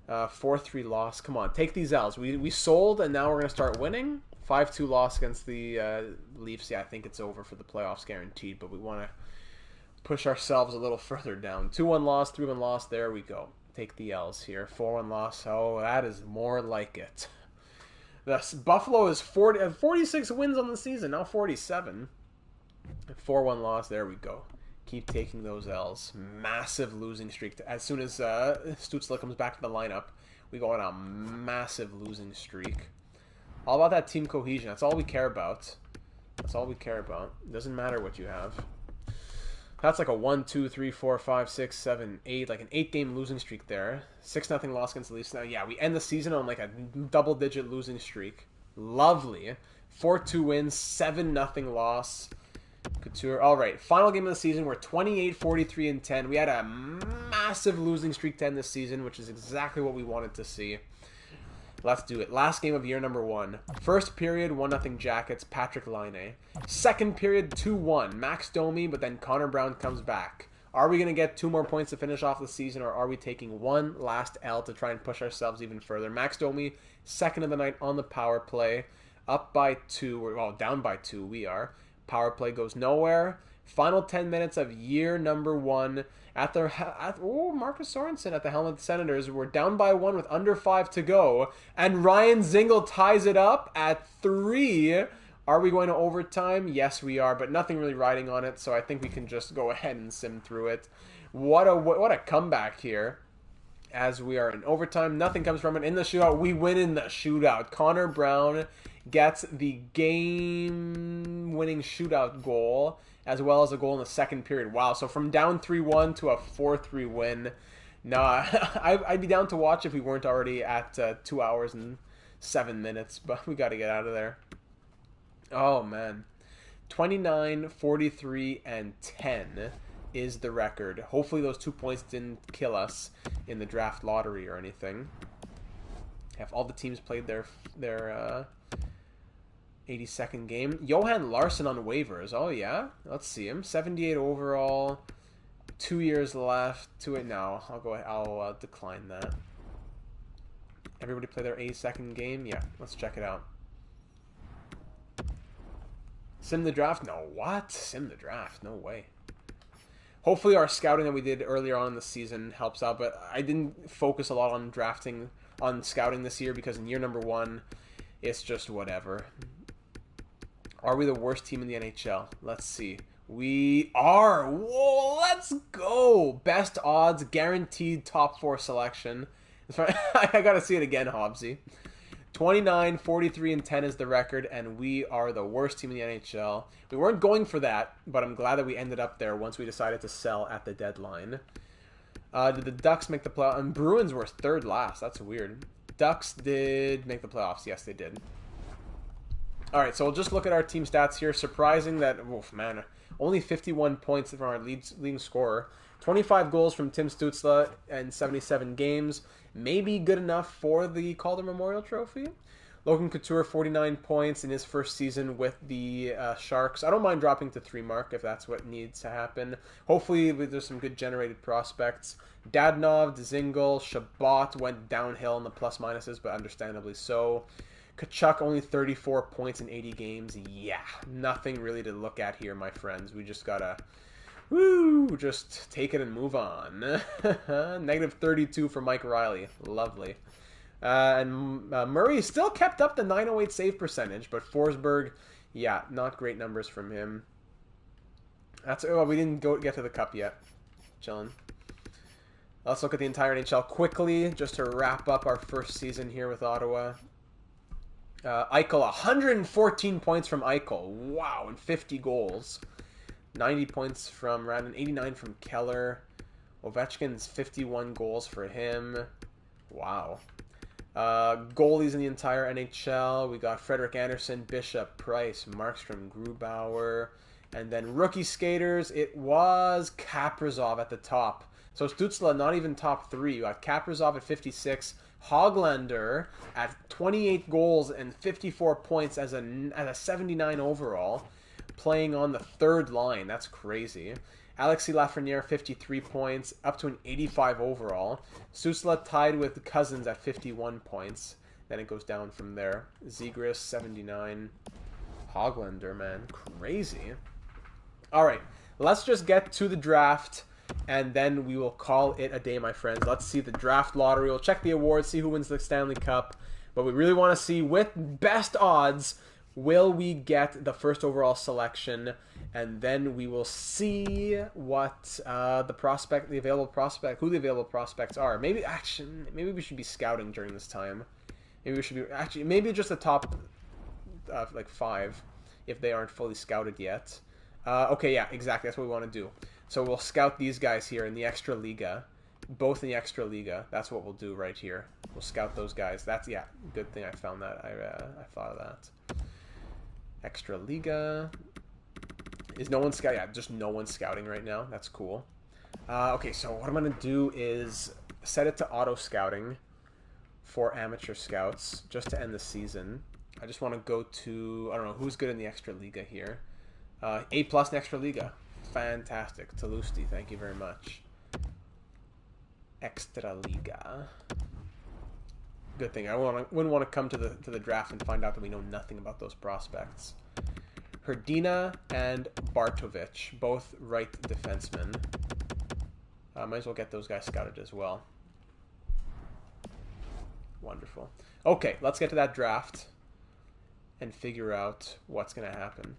4-3 loss. Come on, take these L's. We sold, and now we're going to start winning. 5-2 loss against the Leafs. Yeah, I think it's over for the playoffs guaranteed, but we want to push ourselves a little further down. 2-1 loss, 3-1 loss. There we go. Take the L's here. 4-1 loss. Oh, that is more like it. Thus, Buffalo is 46 wins on the season, now 47. 4-1 loss. There we go. Keep taking those L's. Massive losing streak. As soon as Stützle comes back to the lineup, we go on a massive losing streak. All about that team cohesion. That's all we care about. That's all we care about. It doesn't matter what you have. That's like a 1, 2, 3, 4, 5, 6, 7, 8, like an 8-game losing streak there. 6-0 loss against the Leafs. Now, yeah, we end the season on like a double-digit losing streak. Lovely. 4-2 wins, 7-0 loss. Couture. All right, final game of the season. We're 28, 43, and 10. We had a massive losing streak to end this season, which is exactly what we wanted to see. Let's do it. Last game of year number 1. First period, 1-0 Jackets, Patrick Laine. Second period, 2-1, Max Domi, but then Connor Brown comes back. Are we going to get 2 more points to finish off the season, or are we taking one last L to try and push ourselves even further? Max Domi, second of the night on the power play, up by 2, well, down by 2 we are. Power play goes nowhere. Final 10 minutes of year number 1 Marcus Sorensen at the helm of the Senators. We're down by 1 with under 5 to go, and Ryan Zingle ties it up at 3. Are we going to overtime? Yes, we are, but nothing really riding on it, so I think we can just go ahead and sim through it. What a comeback here. As we are in overtime, nothing comes from it. In the shootout, we win in the shootout. Connor Brown gets the game-winning shootout goal, as well as a goal in the second period. Wow, so from down 3-1 to a 4-3 win. Nah, I'd be down to watch if we weren't already at 2 hours and 7 minutes, but we got to get out of there. Oh, man. 29, 43, and 10 is the record. Hopefully those 2 points didn't kill us in the draft lottery or anything. Have all the teams played their 82nd game. Johan Larsson on waivers. Oh, yeah? Let's see him. 78 overall. 2 years left. No, I'll decline that. Everybody play their 82nd game? Yeah, let's check it out. Sim the draft? No, what? Sim the draft? No way. Hopefully our scouting that we did earlier on in the season helps out, but I didn't focus a lot on scouting this year because in year number 1, it's just whatever. Are we the worst team in the NHL? Let's see. We are. Whoa, let's go. Best odds, guaranteed top 4 selection. I got to see it again, Hobbsy. 29, 43, and 10 is the record, and we are the worst team in the NHL. We weren't going for that, but I'm glad that we ended up there once we decided to sell at the deadline. Did the Ducks make the playoffs? And Bruins were 3rd last. That's weird. Ducks did make the playoffs. Yes, they did. All right, so we'll just look at our team stats here. Surprising that, oof, man, only 51 points from our leading scorer. 25 goals from Tim Stützle in 77 games. Maybe good enough for the Calder Memorial Trophy. Logan Couture, 49 points in his first season with the Sharks. I don't mind dropping to 3 mark if that's what needs to happen. Hopefully there's some good generated prospects. Dadonov, Dzingel, Shabbat went downhill in the plus-minuses, but understandably so. Tkachuk only 34 points in 80 games. Yeah, nothing really to look at here, my friends. We just gotta... just take it and move on. Negative 32 for Mike Riley. Lovely. And Murray still kept up the 908 save percentage, but Forsberg, yeah, not great numbers from him. We didn't get to the cup yet. Chilling. Let's look at the entire NHL quickly, just to wrap up our first season here with Ottawa. Eichel, 114 points from Eichel. Wow, and 50 goals. 90 points from Radin, 89 from Keller. Ovechkin's 51 goals for him. Wow. Goalies in the entire NHL. We got Frederik Andersen, Bishop, Price, Markstrom, Grubauer. And then rookie skaters, it was Kaprizov at the top. So Stützle not even top 3. You got Kaprizov at 56. Hoglander at 28 goals and 54 points as a 79 overall. Playing on the 3rd line. That's crazy. Alexis Lafreniere, 53 points, up to an 85 overall. Stützle tied with Cousins at 51 points. Then it goes down from there. Zegras, 79. Hoglander, man. Crazy. All right. Let's just get to the draft, and then we will call it a day, my friends. Let's see the draft lottery. We'll check the awards, see who wins the Stanley Cup. But we really want to see, with best odds, will we get the first overall selection and then we will see what who the available prospects are. Maybe we should be scouting during this time. Maybe we should be maybe just the top like 5 if they aren't fully scouted yet. Okay, yeah, exactly. That's what we want to do. So we'll scout these guys here in the Extra Liga, both in the Extra Liga. That's what we'll do right here. We'll scout those guys. That's, yeah, good thing I found that. I thought of that. Extra Liga. Is no one scouting? Yeah, just no one scouting right now. That's cool. Okay, so what I'm going to do is set it to auto scouting for amateur scouts just to end the season. I just want to go to, I don't know, who's good in the Extra Liga here. A+ in Extra Liga. Fantastic. Talusti, thank you very much. Extra Liga. Good thing. I wouldn't want to come to the draft and find out that we know nothing about those prospects. Hrdina and Bartovic, both right defensemen. Might as well get those guys scouted as well. Wonderful. Okay, let's get to that draft and figure out what's going to happen.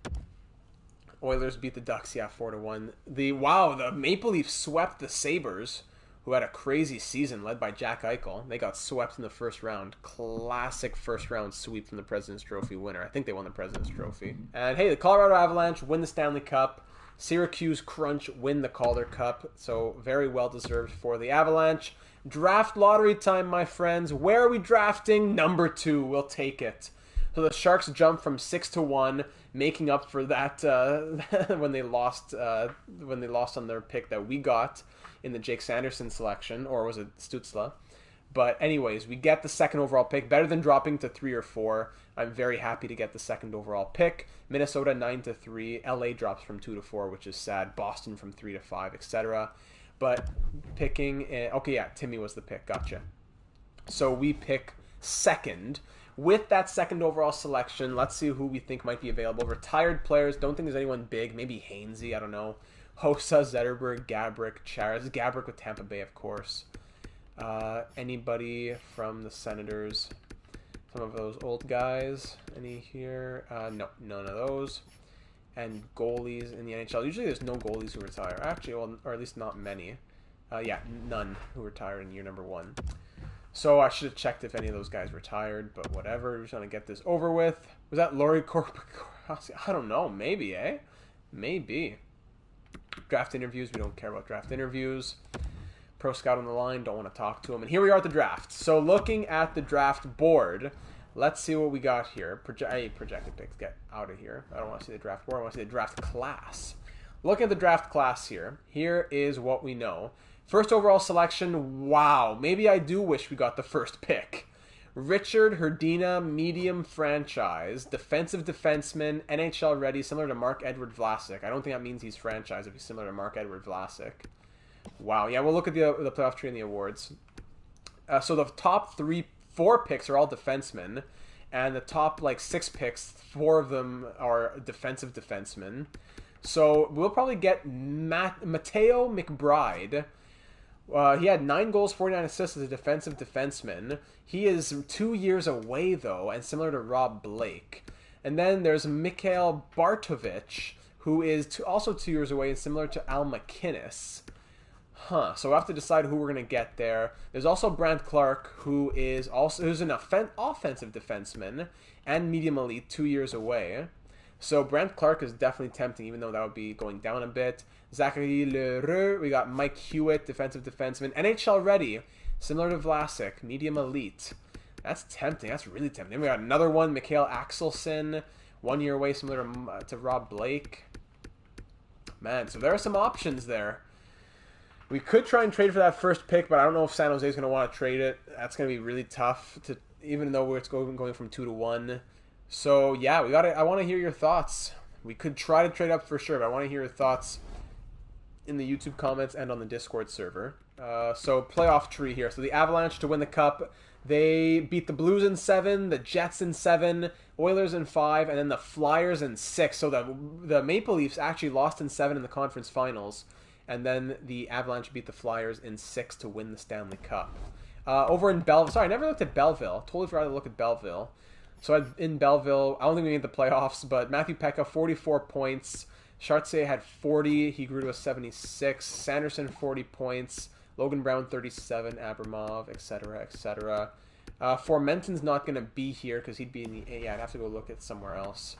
Oilers beat the Ducks, yeah, 4-1. The Maple Leafs swept the Sabres, who had a crazy season led by Jack Eichel. They got swept in the first round. Classic first round sweep from the President's Trophy winner. I think they won the President's Trophy. And hey, the Colorado Avalanche win the Stanley Cup. Syracuse Crunch win the Calder Cup. So very well deserved for the Avalanche. Draft lottery time, my friends. Where are we drafting? Number 2. We'll take it. So the Sharks jumped from 6-1, making up for that when they lost on their pick that we got in the Jake Sanderson selection, or was it Stützle? But anyways, we get the 2nd overall pick, better than dropping to 3 or 4. I'm very happy to get the 2nd overall pick. Minnesota 9-3, LA drops from 2-4, which is sad. Boston from 3-5, etc. But picking, okay, yeah, Timmy was the pick. Gotcha. So we pick 2nd. With that 2nd overall selection, let's see who we think might be available. Retired players, don't think there's anyone big. Maybe Hainsey, I don't know. Hossa, Zetterberg, Gabrick, Charas. Gabrick with Tampa Bay, of course. Anybody from the Senators? Some of those old guys. Any here? No, none of those. And goalies in the NHL. Usually there's no goalies who retire. Actually, well, or at least not many. Yeah, none who retire in year number 1. So I should have checked if any of those guys retired, but whatever. We're just going to get this over with. Was that Laurie Corpacossi? I don't know. Maybe, eh? Maybe. Draft interviews. We don't care about draft interviews. Pro Scout on the line. Don't want to talk to him. And here we are at the draft. So looking at the draft board, let's see what we got here. Projected picks. Get out of here. I don't want to see the draft board. I want to see the draft class. Looking at the draft class here. Here is what we know. First overall selection, wow. Maybe I do wish we got the first pick. Richard Hrdina, medium franchise, defensive defenseman, NHL ready, similar to Marc-Edouard Vlasic. I don't think that means he's franchise if he's similar to Marc-Edouard Vlasic. Wow, yeah, we'll look at the playoff tree and the awards. So the top 4 picks are all defensemen, and the top 6 picks, 4 of them are defensive defensemen. So we'll probably get Matteo McBride. He had 9 goals, 49 assists as a defensive defenseman. He is 2 years away, though, and similar to Rob Blake. And then there's Mikhail Bartovic, who is also 2 years away and similar to Al McInnes. So we'll have to decide who we're going to get there. There's also Brandt Clark, who's an offensive defenseman and medium elite, 2 years away. So Brandt Clark is definitely tempting, even though that would be going down a bit. Zachary Leroux, we got Mike Hewitt, defensive defenseman. NHL ready, similar to Vlasic, medium elite. That's tempting. That's really tempting. Then we got another one, Mikhail Axelson, 1 year away, similar to Rob Blake. Man, so there are some options there. We could try and trade for that first pick, but I don't know if San Jose is going to want to trade it. That's going to be really tough, even though it's going from 2-1. So yeah, I want to hear your thoughts. We could try to trade up for sure, but I want to hear your thoughts in the YouTube comments and on the Discord server. So playoff tree here. So the Avalanche to win the Cup. They beat the Blues in 7, the Jets in 7, Oilers in 5, and then the Flyers in 6. So the Maple Leafs actually lost in 7 in the conference finals. And then the Avalanche beat the Flyers in 6 to win the Stanley Cup. Over in Belleville. Sorry, I never looked at Belleville. Totally forgot to look at Belleville. So in Belleville, I don't think we made the playoffs, but Matthew Pekka, 44 points, Chartier had 40. He grew to a 76. Sanderson, 40 points. Logan Brown, 37. Abramov, etc., etc. Formenton's not going to be here because he'd be in the... Yeah, I'd have to go look at somewhere else.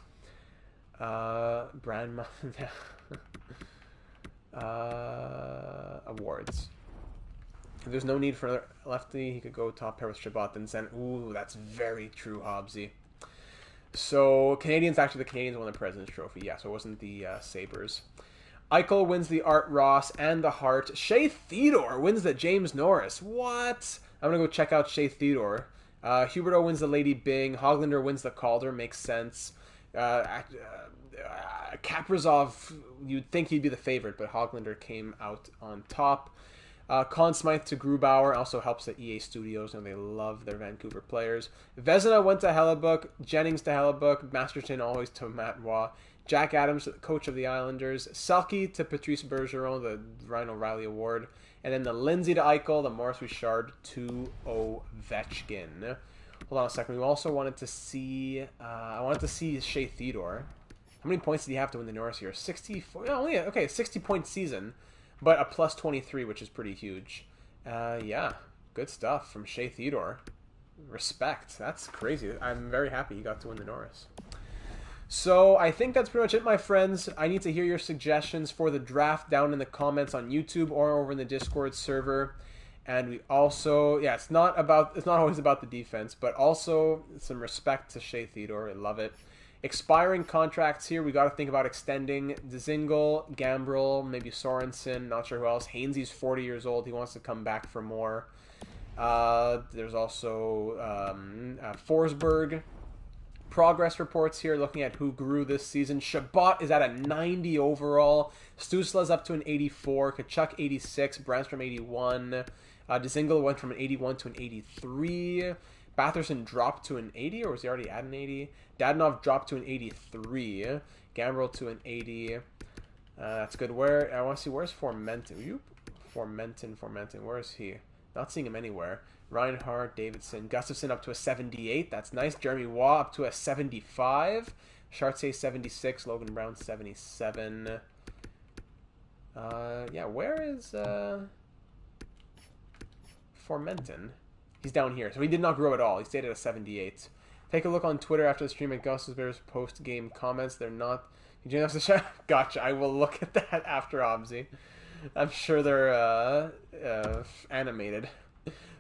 Brandma... awards. If there's no need for lefty, he could go top pair with Chabot and Zen. Ooh, that's very true, Hobbsy. So, Canadians, actually, the Canadians won the President's Trophy. Yeah, so it wasn't the Sabres. Eichel wins the Art Ross and the Hart. Shea Theodore wins the James Norris. What? I'm going to go check out Shea Theodore. Huberdeau wins the Lady Byng. Hoglander wins the Calder. Makes sense. Kaprizov, you'd think he'd be the favorite, but Hoglander came out on top. Conn Smythe to Grubauer also helps the EA Studios, and they love their Vancouver players. Vezina went to Hellebuck, Jennings to Hellebuck, Masterton always to Matt Waugh, Jack Adams, coach of the Islanders, Selke to Patrice Bergeron, the Ryan O'Reilly Award, and then the Lindsay to Eichel, the Maurice Richard to Ovechkin. Hold on a second. We also wanted to see, I wanted to see Shea Theodore. How many points did he have to win the Norris here? 64. Oh, yeah, okay, 60-point season. But a plus 23, which is pretty huge. Yeah, good stuff from Shea Theodore. Respect. That's crazy. I'm very happy he got to win the Norris. So I think that's pretty much it, my friends. I need to hear your suggestions for the draft down in the comments on YouTube or over in the Discord server. And we also, yeah, it's not always about the defense, but also some respect to Shea Theodore. I love it. Expiring contracts here, we got to think about extending Dzingel, Gambrel, maybe Sorensen, not sure who else. Hainsey's 40 years old. He wants to come back for more. There's also Forsberg. Progress reports here looking at who grew this season. Chabot is at a 90 overall. Stusla's up to an 84. Kachuk 86. Brandstrom 81. Dzingel went from an 81 to an 83. Batherson dropped to an 80, or was he already at an 80? Dadonov dropped to an 83. Gambrel to an 80. That's good. Where I want to see, where's Formenton? Formenton. Where is he? Not seeing him anywhere. Reinhardt, Davidson, Gustafson up to a 78. That's nice. Jeremy Waugh up to a 75. Chartier 76. Logan Brown 77. Yeah, where is Formenton? He's down here. So he did not grow at all. He stayed at a 78. Take a look on Twitter after the stream at Gus's Bears post-game comments. They're not... Gotcha. I will look at that after Obsy. I'm sure they're animated.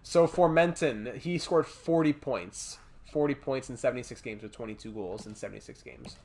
So Formenton, he scored 40 points. 40 points in 76 games with 22 goals in 76 games.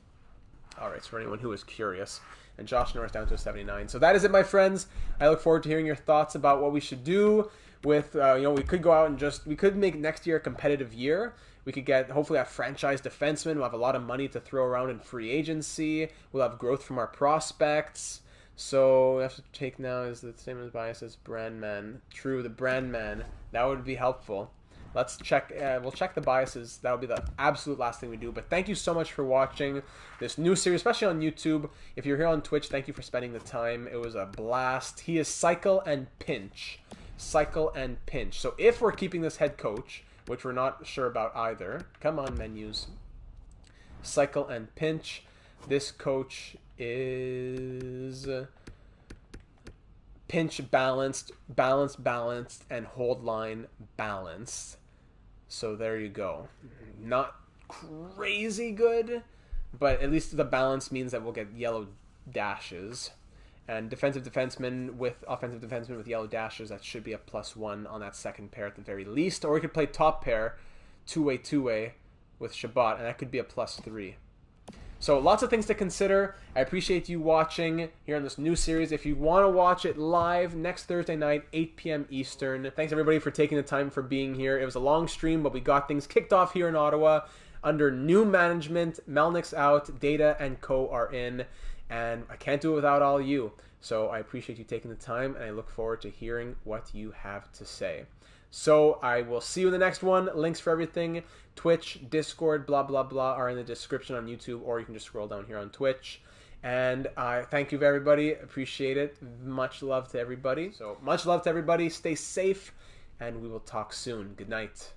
All right, so for anyone who is curious. And Josh Norris down to a 79. So that is it, my friends. I look forward to hearing your thoughts about what we should do with, we could go out and we could make next year a competitive year. We could get, hopefully, a franchise defenseman. We'll have a lot of money to throw around in free agency. We'll have growth from our prospects. So we have to take now is the same as bias as Brandman. True, the Brandman. That would be helpful. Let's check. We'll check the biases. That'll be the absolute last thing we do. But thank you so much for watching this new series, especially on YouTube. If you're here on Twitch, thank you for spending the time. It was a blast. He is Cycle and Pinch. Cycle and Pinch. So if we're keeping this head coach, which we're not sure about either. Come on, menus. Cycle and Pinch. This coach is pinch balanced, and hold line balanced. So there you go. Not crazy good, but at least the balance means that we'll get yellow dashes. And offensive defenseman with yellow dashes, that should be a +1 on that second pair at the very least. Or we could play top pair, two-way with Chabot, and that could be a +3. So lots of things to consider. I appreciate you watching here on this new series. If you want to watch it live next Thursday night, 8 p.m. Eastern. Thanks everybody for taking the time for being here. It was a long stream, but we got things kicked off here in Ottawa under new management. Melnyk's out, Data and Co are in, and I can't do it without all you. So I appreciate you taking the time, and I look forward to hearing what you have to say. So I will see you in the next one. Links for everything, Twitch, Discord, blah, blah, blah, are in the description on YouTube, or you can just scroll down here on Twitch. And I thank you, everybody. Appreciate it. Much love to everybody. So much love to everybody. Stay safe, and we will talk soon. Good night.